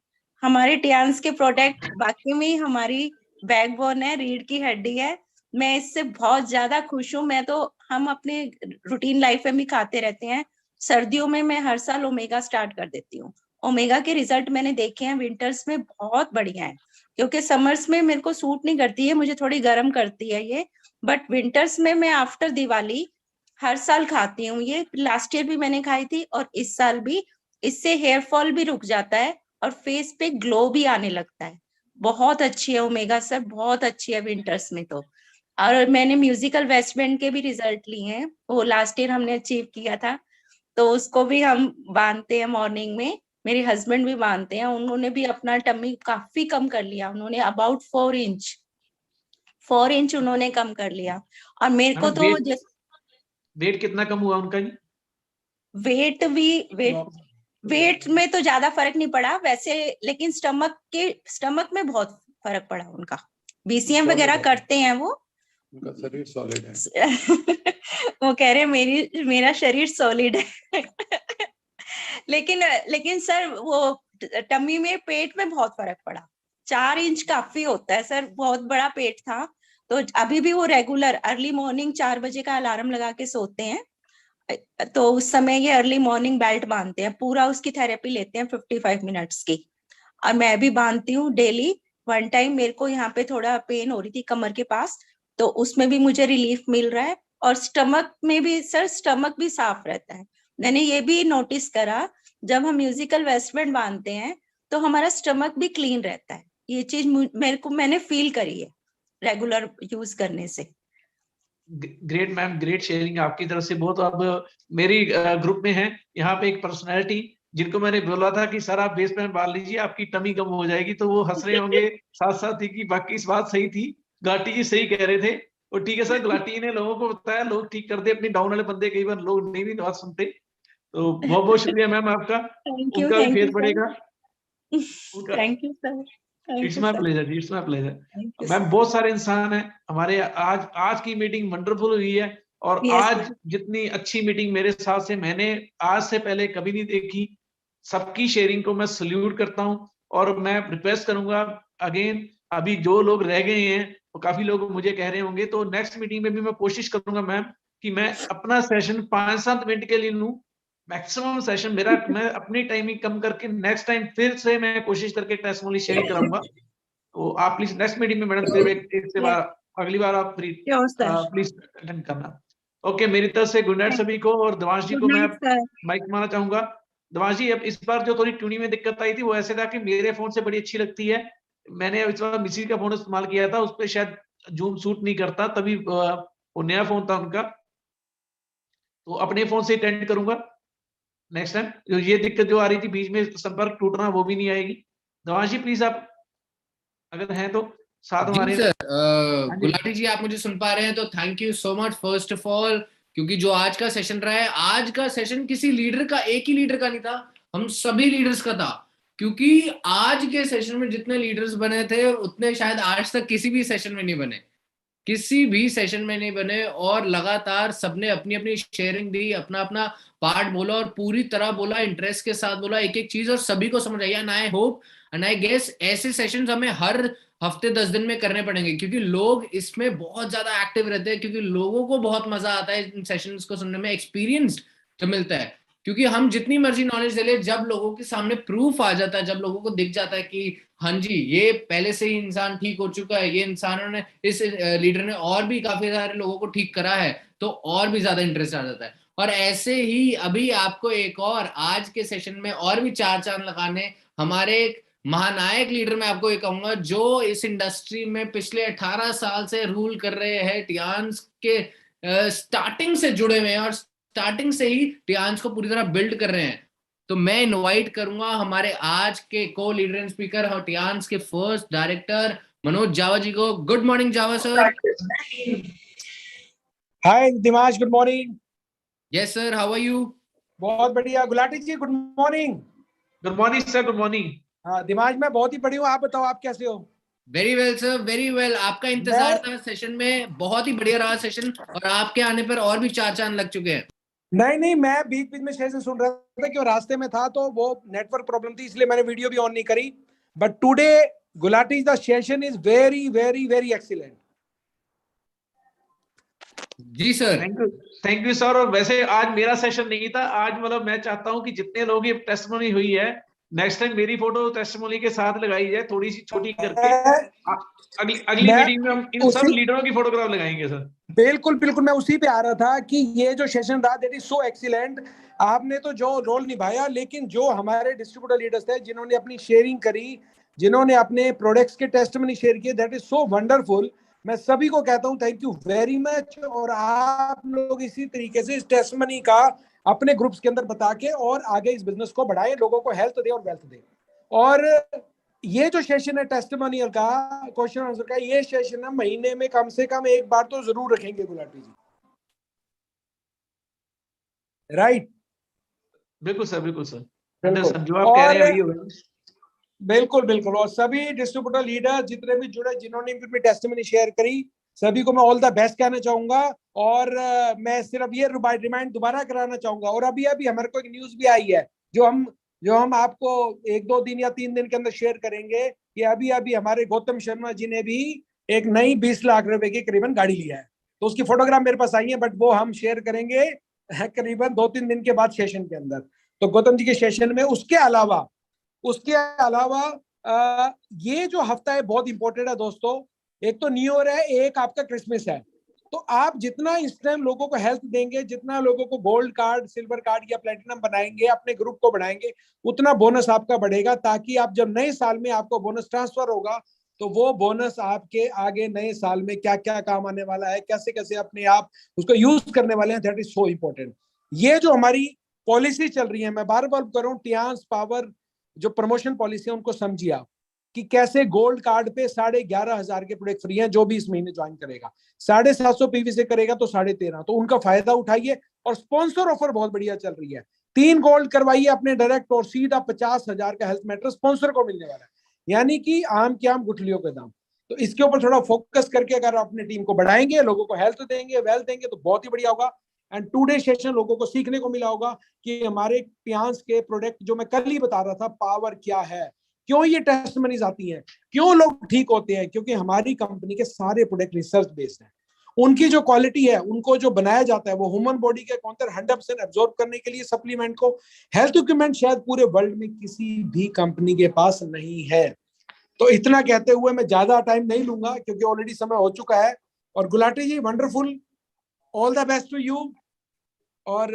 Speaker 7: हमारे टियान्स के प्रोडक्ट वाकई में हमारी बैकबोन है, रीढ़ की हड्डी है। मैं इससे बहुत ज्यादा खुश हूँ। मैं तो हम अपने रूटीन लाइफ में भी खाते रहते हैं। सर्दियों में मैं हर साल ओमेगा स्टार्ट कर देती हूँ। ओमेगा के रिजल्ट मैंने देखे हैं विंटर्स में बहुत बढ़िया है, क्योंकि समर्स में मेरे को सूट नहीं करती है, मुझे थोड़ी गर्म करती है ये, बट विंटर्स में मैं आफ्टर दिवाली हर साल खाती हूँ। ये लास्ट ईयर भी मैंने खाई थी और इस साल भी। इससे हेयर फॉल भी रुक जाता है और फेस पे ग्लो भी आने लगता है। बहुत अच्छी है ओमेगा सर, बहुत अच्छी है विंटर्स में तो। और मैंने म्यूजिकल वेस्ट बैंड के भी रिजल्ट लिए हैं, वो लास्ट ईयर हमने अचीव किया था, तो उसको भी हम बांधते हैं मॉर्निंग में। मेरे हस्बैंड भी बांधते हैं, उन्होंने भी अपना टमी काफी कम कर लिया, उन्होंने अबाउट 4 इंच उन्होंने कम कर लिया। और मेरे को तो
Speaker 1: वेट कितना कम हुआ उनका जी?
Speaker 7: वेट में तो ज्यादा फर्क नहीं पड़ा वैसे, लेकिन स्टमक में बहुत फर्क पड़ा उनका। बीसीएम वगैरह करते हैं वो,
Speaker 19: उनका शरीर सॉलिड है।
Speaker 7: वो कह रहे मेरा शरीर सॉलिड है। लेकिन सर वो टमी में, पेट में बहुत फर्क पड़ा। 4 इंच काफी होता है सर, बहुत बड़ा पेट था। तो अभी भी वो रेगुलर अर्ली मॉर्निंग 4 बजे का अलार्म लगा के सोते हैं, तो उस समय ये अर्ली मॉर्निंग बेल्ट बांधते हैं, पूरा उसकी थेरेपी लेते हैं 55 मिनट्स की। और मैं भी बांधती हूँ डेली। वन टाइम मेरे को यहाँ पे थोड़ा पेन हो रही थी कमर के पास, तो उसमें भी मुझे रिलीफ मिल रहा है। और स्टमक में भी सर, स्टमक भी साफ रहता है। मैंने ये भी नोटिस करा, जब हम म्यूजिकल वेस्ट बैंड बांधते हैं तो हमारा स्टमक भी क्लीन रहता है। ये चीज मैंने फील करी है रेगुलर यूज करने से।
Speaker 1: ग्रेट मैम, ग्रेट शेयरिंग आपकी तरफ से बहुत। अब मेरी ग्रुप में है यहाँ पे एक पर्सनैलिटी जिनको मैंने बोला था कि सर आप बेस बैंड बांध लीजिए आपकी टमी कम हो जाएगी, तो वो हंस रहे होंगे साथ साथ ही कि बाकी इस बात सही थी, गुलाटी जी सही कह रहे थे। और ठीक है सर, गुलाटी ने लोगों को बताया, लोग ठीक कर दे अपनी डाउन वाले बंदे, कई बार लोग नहीं भी बात सुनते। तो बहुत बहुत शुक्रिया मैम आपका, उनका भी फेस बढ़ेगा।
Speaker 7: Thank you sir.
Speaker 1: It's my pleasure, it's my pleasure ma'am. बहुत सारे इंसान हैं हमारे। आज की मीटिंग वंडरफुल हुई है, और आज जितनी अच्छी मीटिंग मेरे साथ से मैंने आज से पहले कभी नहीं देखी। सबकी शेयरिंग को मैं सल्यूट करता हूं, और मैं रिक्वेस्ट करूंगा अगेन, अभी जो लोग रह गए हैं वो काफी लोग मुझे कह रहे होंगे, तो नेक्स्ट मीटिंग में भी मैं कोशिश करूंगा मैम कि मैं अपना सेशन 5-7 मिनट के लिए लूं, मैक्सिमम सेशन मेरा। मैं अपनी टाइमिंग कम करके नेक्स्ट टाइम फिर से मैं कोशिश करके टेस्टिमोनी शेयरिंग कराऊंगा। तो आप प्लीज नेक्स्ट मीटिंग में मैडम एक से बार अगली बार आप प्लीज अटेंड करना। ओके, मेरी तरफ से गुड नाइट सभी को। और देवांश जी को मैं माइक मारना चाहूंगा। देवांश जी, अब इस बार जो थोड़ी ट्यूनिंग में दिक्कत आई थी वो ऐसे था कि मेरे फोन से बड़ी अच्छी लगती है, मैंने इस बार मिसी का फोन इस्तेमाल किया था, उस पर शायद जूम सूट नहीं करता, तभी वो नया फोन था उनका, तो अपने फोन से अटेंड करूंगा नेक्स्ट टाइम। जो ये दिक्कत जो आ रही थी बीच में संपर्क टूटना, वो भी नहीं आएगी। देवांश जी प्लीज आप अगर हैं तो साथ हमारे।
Speaker 3: गुलाटी जी, आप मुझे सुन पा रहे हैं तो thank you so much first of all, क्योंकि जो आज का सेशन रहा है, आज का सेशन किसी लीडर का, एक ही लीडर का नहीं था, हम सभी लीडर्स का था। क्योंकि आज के सेशन में जितने लीडर्स बने थे उतने शायद आज तक किसी भी सेशन में नहीं बने, किसी भी सेशन में नहीं बने। और लगातार सबने अपनी अपनी शेयरिंग दी, अपना अपना पार्ट बोला, और पूरी तरह बोला, इंटरेस्ट के साथ बोला एक एक चीज, और सभी को समझ आई। And I hope and I guess ऐसे सेशंस हमें हर हफ्ते 10 दिन में करने पड़ेंगे, क्योंकि लोग इसमें बहुत ज्यादा एक्टिव रहते हैं, क्योंकि लोगों को बहुत मजा आता है इन सेशंस को सुनने में, एक्सपीरियंस जो मिलता है। क्योंकि हम जितनी मर्जी नॉलेज दे ले, जब लोगों के सामने प्रूफ आ जाता है, जब लोगों को दिख जाता है कि हाँ जी ये पहले से ही इंसान ठीक हो चुका है, ये इंसानों ने, इस लीडर ने और भी काफी सारे लोगों को ठीक करा है, तो और भी ज्यादा इंटरेस्ट आ जाता है। और ऐसे ही अभी आपको एक और आज के सेशन में और भी 4 चांद लगाने, हमारे एक महानायक लीडर मैं आपको ये कहूंगा, जो इस इंडस्ट्री में पिछले 18 साल से रूल कर रहे हैं, टियान्स के स्टार्टिंग से जुड़े हुए हैं, और स्टार्टिंग से ही टियान्स को पूरी तरह बिल्ड कर रहे हैं। तो मैं इनवाइट करूंगा हमारे आज के को लीडर एंड स्पीकर और टियान्स के फर्स्ट डायरेक्टर मनोज जावा जी को। Good morning Jawa sir.
Speaker 20: Hi Dimash, good morning.
Speaker 3: Yes sir, how are you?
Speaker 20: बहुत बढ़िया। Gulati ji good morning.
Speaker 1: Good morning sir, good morning.
Speaker 20: हाँ दिमाश, मैं बहुत ही बड़ी हूँ, आप बताओ आप कैसे हो?
Speaker 3: Very well sir, very well. आपका इंतजार था सेशन में, बहुत ही बढ़िया रहा सेशन, और आपके आने पर और भी 4 चांद लग चुके हैं।
Speaker 20: नहीं नहीं, मैं बीच बीच में सेशन सुन रहा था कि वो रास्ते में था तो वो नेटवर्क प्रॉब्लम थी, इसलिए मैंने वीडियो भी ऑन नहीं करी। But today Gulati the session is very very very excellent.
Speaker 3: जी सर,
Speaker 1: थैंक यू सर। और वैसे आज मेरा सेशन नहीं था, आज मतलब मैं चाहता हूं कि जितने लोग ये टेस्टिमोनी हुई है, नेक्स्ट टाइम मेरी फोटो टेस्टिमोनी के साथ लगाई जाए, थोड़ी सी छोटी करके। अगली मीटिंग में हम इन सब लीडरों की फोटोग्राफ लगाएंगे सर।
Speaker 20: बिल्कुल बिल्कुल, मैं उसी पे आ रहा था कि ये जो सेशन रहा दैट इज सो एक्सीलेंट। आपने तो जो रोल निभाया, लेकिन जो हमारे डिस्ट्रीब्यूटर लीडर्स थे जिन्होंने अपनी शेयरिंग करी, जिन्होंने अपने प्रोडक्ट्स के टेस्टिमनी शेयर किए, दैट इज सो वंडरफुल। मैं सभी को कहता हूं थैंक यू वेरी मच। और आप लोग इसी तरीके से इस टेस्टिमनी का अपने ग्रुप्स के अंदर बता के और आगे इस बिजनेस को बढ़ाएं, लोगों को हेल्थ दे और वेल्थ दे। और ये जो सेशन है टेस्टिमोनियल का, क्वेश्चन आंसर का, ये सेशन हम महीने में कम से कम एक बार तो जरूर रखेंगे गुलाटी जी, राइट?
Speaker 1: बिल्कुल सर, बिल्कुल सर,
Speaker 20: बिल्कुल।
Speaker 1: जो आप कह रहे हैं वही होगा।
Speaker 20: बिल्कुल बिल्कुल। और सभी डिस्ट्रीब्यूटर लीडर जितने भी जुड़े, जिन्होंने भी अपनी टेस्टिमनी शेयर करी, सभी को मैं ऑल द बेस्ट कहना चाहूंगा। और मैं सिर्फ ये रिमाइंड दोबारा कराना चाहूंगा। और अभी अभी हमारे को एक न्यूज भी आई है जो हम आपको 1-2 दिन या 3 दिन के अंदर शेयर करेंगे कि अभी अभी हमारे गौतम शर्मा जी ने भी एक नई 20 लाख रुपए की करीबन गाड़ी लिया है। तो उसकी फोटोग्राफ मेरे पास आई है, बट वो हम शेयर करेंगे करीबन 2-3 दिन के बाद सेशन के अंदर। तो गौतम जी के सेशन में उसके अलावा ये जो हफ्ता है बहुत इंपॉर्टेंट है दोस्तों। एक तो न्यू ईयर है, एक आपका क्रिसमस है। तो आप जितना इस टाइम लोगों को हेल्थ देंगे, जितना लोगों को गोल्ड कार्ड, सिल्वर कार्ड या प्लेटिनम बनाएंगे, अपने ग्रुप को बढ़ाएंगे, उतना बोनस आपका बढ़ेगा, ताकि आप जब नए साल में आपको बोनस ट्रांसफर होगा तो वो बोनस आपके आगे नए साल में क्या क्या काम आने वाला है, कैसे कैसे अपने आप उसको यूज करने वाले हैं, दैट इज सो इम्पोर्टेंट। ये जो हमारी पॉलिसी चल रही है, मैं बार बार कर रहा हूँ, टियांस पावर जो प्रमोशन पॉलिसी है उनको समझिए आप कि कैसे गोल्ड कार्ड पे 11,500 के प्रोडक्ट फ्री हैं। जो भी इस महीने ज्वाइन करेगा 750 पीवी से करेगा तो 13.5, तो उनका फायदा उठाइए। और स्पॉन्सर ऑफर बहुत बढ़िया चल रही है, 3 गोल्ड करवाइए अपने डायरेक्ट और सीधा 50,000 का हेल्थ मैटर स्पॉन्सर को मिलने वाला है, यानी कि आम के आम गुठलियों के दाम। तो इसके ऊपर थोड़ा फोकस करके अगर अपनी टीम को बढ़ाएंगे, लोगों को हेल्थ देंगे, वेल्थ देंगे, तो बहुत ही बढ़िया होगा। एंड टुडे सेशन लोगों को सीखने को मिला होगा कि हमारे टियांस के प्रोडक्ट, जो मैं कल ही बता रहा था, पावर क्या है, क्यों ये टेस्टिमनीज आती हैं, क्यों लोग ठीक होते हैं, क्योंकि हमारी कंपनी के सारे प्रोडक्ट रिसर्च बेस्ड हैं। उनकी जो क्वालिटी है, उनको जो बनाया जाता है, वो ह्यूमन बॉडी के अंदर 100% एब्जॉर्ब करने के लिए सप्लीमेंट को, हेल्थ इक्विपमेंट शायद पूरे वर्ल्ड में किसी भी कंपनी के पास नहीं है। तो इतना कहते हुए मैं ज्यादा टाइम नहीं लूंगा क्योंकि ऑलरेडी समय हो चुका है। और Gulati ji, wonderful, all the best to you. और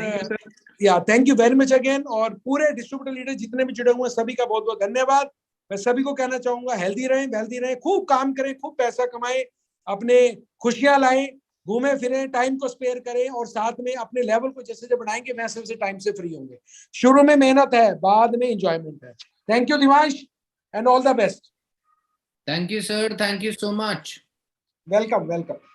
Speaker 20: या thank you very much again. और पूरे डिस्ट्रीब्यूटर लीडर जितने भी जुड़े हुए हैं, सभी का बहुत बहुत धन्यवाद। मैं सभी को कहना चाहूंगा, हेल्दी रहें, वेल्दी रहें, खूब काम करें, खूब पैसा कमाएं, अपने खुशियां लाएं, घूमें फिरें, टाइम को स्पेयर करें, और साथ में अपने लेवल को जैसे जैसे बढ़ाएंगे वैसे वैसे टाइम से फ्री होंगे। शुरू में मेहनत है, बाद में एंजॉयमेंट है। Thank you Divansh and all the best.
Speaker 3: Thank you sir, thank you so much.
Speaker 20: Welcome welcome.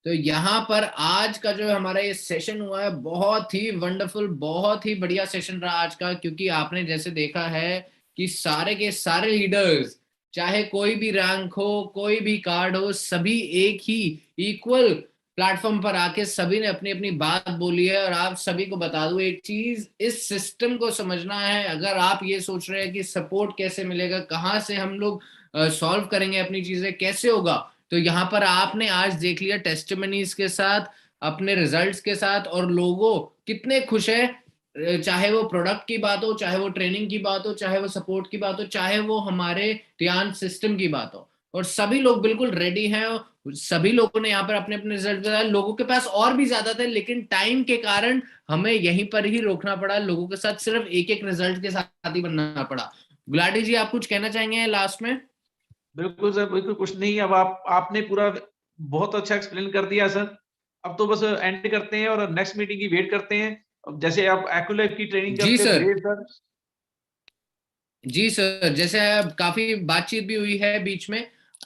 Speaker 3: तो यहाँ पर आज का जो हमारा ये सेशन हुआ है, बहुत ही वंडरफुल, बहुत ही बढ़िया सेशन रहा आज का। क्योंकि आपने जैसे देखा है कि सारे के सारे लीडर्स, चाहे कोई भी रैंक हो, कोई भी कार्ड हो, सभी एक ही इक्वल प्लेटफॉर्म पर आके सभी ने अपनी अपनी बात बोली है। और आप सभी को बता दूं एक चीज, इस सिस्टम को समझना है। अगर आप ये सोच रहे हैं कि सपोर्ट कैसे मिलेगा, कहाँ से हम लोग सॉल्व करेंगे अपनी चीजें, कैसे होगा, तो यहाँ पर आपने आज देख लिया टेस्टिमनीज के साथ, अपने रिजल्ट्स के साथ, और लोगों कितने खुश है। चाहे वो प्रोडक्ट की बात हो, चाहे वो ट्रेनिंग की बात हो, चाहे वो सपोर्ट की बात हो, चाहे वो हमारे टियान सिस्टम की बात हो, और सभी लोग बिल्कुल रेडी हैं। सभी लोगों ने यहाँ पर अपने अपने रिजल्ट बताए। लोगों के पास और भी ज्यादा थे, लेकिन टाइम के कारण हमें यहीं पर ही रोकना पड़ा। लोगों के साथ सिर्फ एक एक रिजल्ट के साथ ही बनना पड़ा। गुलाटी जी, आप कुछ कहना चाहेंगे लास्ट में?
Speaker 1: बिल्कुल सर, बिल्कुल कुछ नहीं। अब आपने पूरा बहुत अच्छा एक्सप्लेन कर दिया सर। अब तो बस एंड करते हैं और नेक्स्ट मीटिंग की वेट करते हैं। अब जैसे आप एक्यूलाइफ की ट्रेनिंग करते हैं सर।
Speaker 3: जी सर, जैसे काफी बातचीत भी हुई है बीच में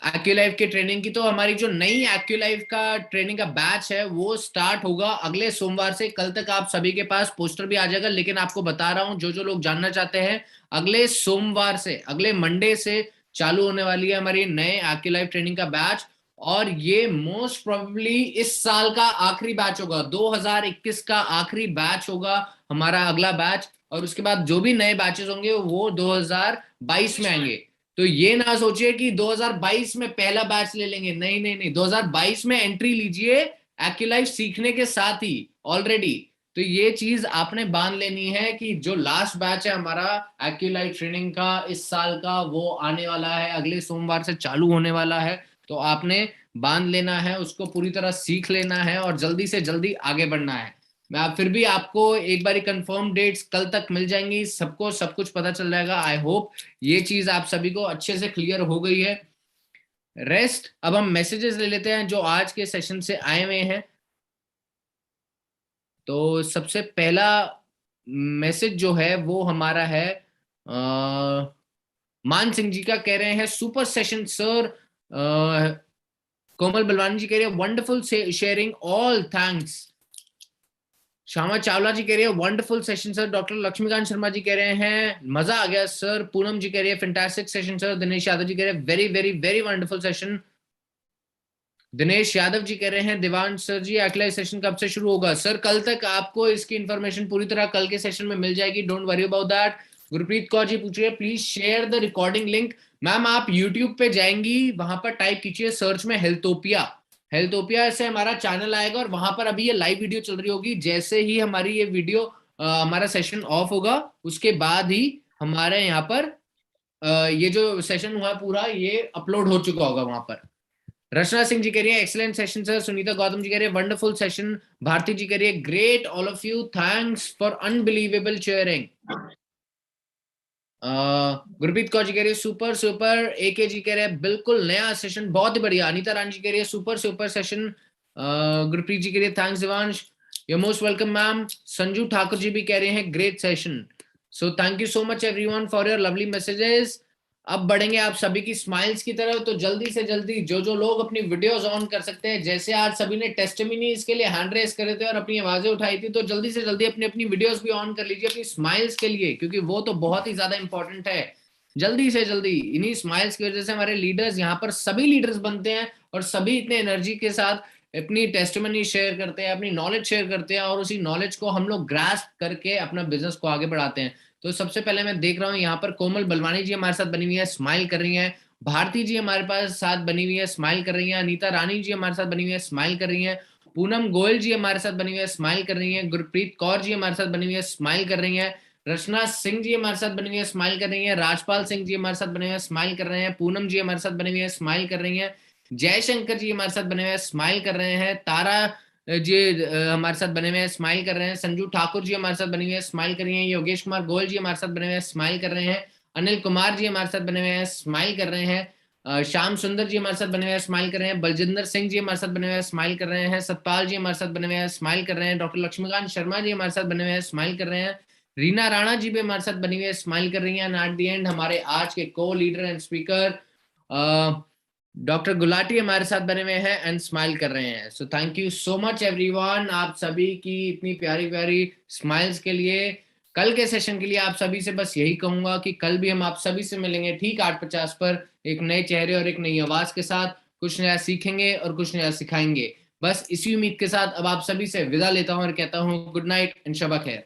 Speaker 3: एक्यूलाइफ की ट्रेनिंग की। तो हमारी जो नई एक्यूलाइफ का ट्रेनिंग का बैच है वो स्टार्ट होगा अगले सोमवार से। कल तक आप सभी के पास पोस्टर भी आ जाएगा, लेकिन आपको बता रहा हूं, जो लोग जानना चाहते हैं, अगले सोमवार से, अगले मंडे से चालू होने वाली है हमारी नए एक्यूलाइफ ट्रेनिंग का बैच। और ये मोस्ट प्रोबेबली इस साल का आखिरी बैच होगा, 2021 का आखिरी बैच होगा हमारा अगला बैच, और उसके बाद जो भी नए बैचेस होंगे वो 2022 में आएंगे। तो ये ना सोचिए कि 2022 में पहला बैच ले लेंगे, नहीं नहीं नहीं, 2022 में एंट्री लीजिए एक्यूलाइफ सीखने के साथ ही ऑलरेडी। तो ये चीज आपने बांध लेनी है कि जो लास्ट बैच है हमारा एक्यूलाइफ ट्रेनिंग का इस साल का, वो आने वाला है, अगले सोमवार से चालू होने वाला है। तो आपने बांध लेना है, उसको पूरी तरह सीख लेना है और जल्दी से जल्दी आगे बढ़ना है। मैं फिर भी आपको एक बार कंफर्म डेट्स कल तक मिल जाएंगी, सबको सब कुछ पता चल जाएगा। आई होप ये चीज आप सभी को अच्छे से क्लियर हो गई है। रेस्ट अब हम मैसेजेस ले लेते हैं जो आज के सेशन से आए हुए हैं। तो सबसे पहला मैसेज जो है वो हमारा है मान सिंह जी का, कह रहे हैं super session sir. Komal Balwani ji कह रहे हैं wonderful sharing, all thanks. Shyama Chawla ji कह रहे हैं wonderful session sir. Doctor Laxmikant Sharma ji कह रहे हैं मजा आ गया सर। पूनम जी कह रही है fantastic session sir. Dinesh Yadav ji कह रहे हैं very very very wonderful session. Dinesh Yadav ji कह रहे हैं देवांश सर जी एक्लाइव सेशन कब से शुरू होगा? सर कल तक आपको इसकी इंफॉर्मेशन पूरी तरह कल के सेशन में मिल जाएगी, don't worry about that. Gurpreet Kaur ji पूछ रही है please share the recording link. Ma'am आप यूट्यूब पे जाएंगी, वहां पर टाइप कीजिए सर्च में हेल्थोपिया, हेल्थोपिया से हमारा चैनल आएगा और वहां पर अभी ये लाइव वीडियो चल रही होगी। जैसे ही हमारी ये वीडियो हमारा सेशन ऑफ होगा उसके बाद ही हमारे यहाँ पर ये जो सेशन हुआ पूरा ये अपलोड हो चुका होगा वहां पर। रचना सिंह जी कह रही है excellent session sir. Sunita Gautam ji कह रही है वंडरफुल सेशन। भारती जी कह रही है great all of you, thanks for unbelievable sharing. Gurpreet Kaur ji कह रही है सुपर सुपर। एके जी कह रहे हैं बिल्कुल नया सेशन, बहुत ही बढ़िया। अनीता रानी जी कह रही है super super session. Gurpreet ji कह रही है thanks Devansh, you most welcome ma'am. Sanju Thakur ji भी कह रहे हैं great session. So thank you so much everyone for your lovely messages. अब बढ़ेंगे आप सभी की स्माइल्स की तरफ। तो जल्दी से जल्दी जो जो लोग अपनी वीडियोस ऑन कर सकते हैं, जैसे आज सभी ने टेस्टिमनीज के लिए हैंड रेस करे थे और अपनी आवाजें उठाई थी, तो जल्दी से जल्दी अपनी अपनी वीडियोस भी ऑन कर लीजिए अपनी स्माइल्स के लिए, क्योंकि वो तो बहुत ही ज्यादा इंपॉर्टेंट है। जल्दी से जल्दी इन्हीं स्माइल्स की वजह से हमारे लीडर्स यहाँ पर सभी लीडर्स बनते हैं और सभी इतने एनर्जी के साथ अपनी टेस्टिमनी शेयर करते हैं, अपनी नॉलेज शेयर करते हैं और उसी नॉलेज को हम लोग ग्रास्प करके अपना बिजनेस को आगे बढ़ाते हैं। तो सबसे पहले मैं देख रहा हूँ यहाँ पर कोमल बलवानी जी हमारे साथ बनी हुई है, स्माइल कर रही हैं। भारती जी हमारे पास साथ बनी हुई है, स्माइल कर रही हैं। अनीता रानी जी हमारे साथ बनी हुई है, स्माइल कर रही हैं। पूनम गोयल जी हमारे साथ बनी हुई है, स्माइल कर रही हैं। गुरप्रीत कौर जी हमारे साथ बनी हुई है, स्माइल कर रही हैं। रचना सिंह जी हमारे साथ बनी हुई है, स्माइल कर रही है। राजपाल सिंह जी हमारे साथ बने हुए हैं, स्माइल कर रहे हैं। पूनम जी हमारे साथ बनी हुई है, स्माइल कर रही है। जयशंकर जी हमारे साथ बने हुए हैं, स्माइल कर रहे हैं। तारा जी हमारे साथ बने हुए हैं, स्माइल कर रहे हैं। संजू ठाकुर जी हमारे साथ बने हुए हैं, स्माइल कर रही हैं। योगेश कुमार गोयल जी हमारे साथ बने हुए हैं, स्माइल कर रहे हैं। अनिल कुमार जी हमारे साथ बने हुए हैं, स्माइल कर रहे हैं। श्याम सुंदर जी हमारे साथ बने हुए हैं, स्माइल कर रहे हैं। बलजिंदर सिंह जी हमारे साथ बने हुए हैं, स्माइल कर रहे हैं। सतपाल जी हमारे साथ बने हुए हैं, स्माइल कर रहे हैं। डॉक्टर लक्ष्मीकांत शर्मा जी हमारे साथ बने हुए हैं, स्माइल कर रहे हैं। रीना राणा जी भी हमारे साथ बनी हुई है, स्माइल कर रही हैं। एट द एंड हमारे आज के को leader and speaker doctor Gulati हमारे साथ बने हुए हैं एंड स्माइल कर रहे हैं। सो thank you so much everyone, आप सभी की इतनी प्यारी प्यारी स्माइल्स के लिए। कल के सेशन के लिए आप सभी से बस यही कहूंगा कि कल भी हम आप सभी से मिलेंगे ठीक 8:50 पर, एक नए चेहरे और एक नई आवाज के साथ। कुछ नया सीखेंगे और कुछ नया सिखाएंगे। बस इसी उम्मीद के साथ अब आप सभी से विदा लेता हूं और कहता हूं गुड नाइट एंड शबा खैर।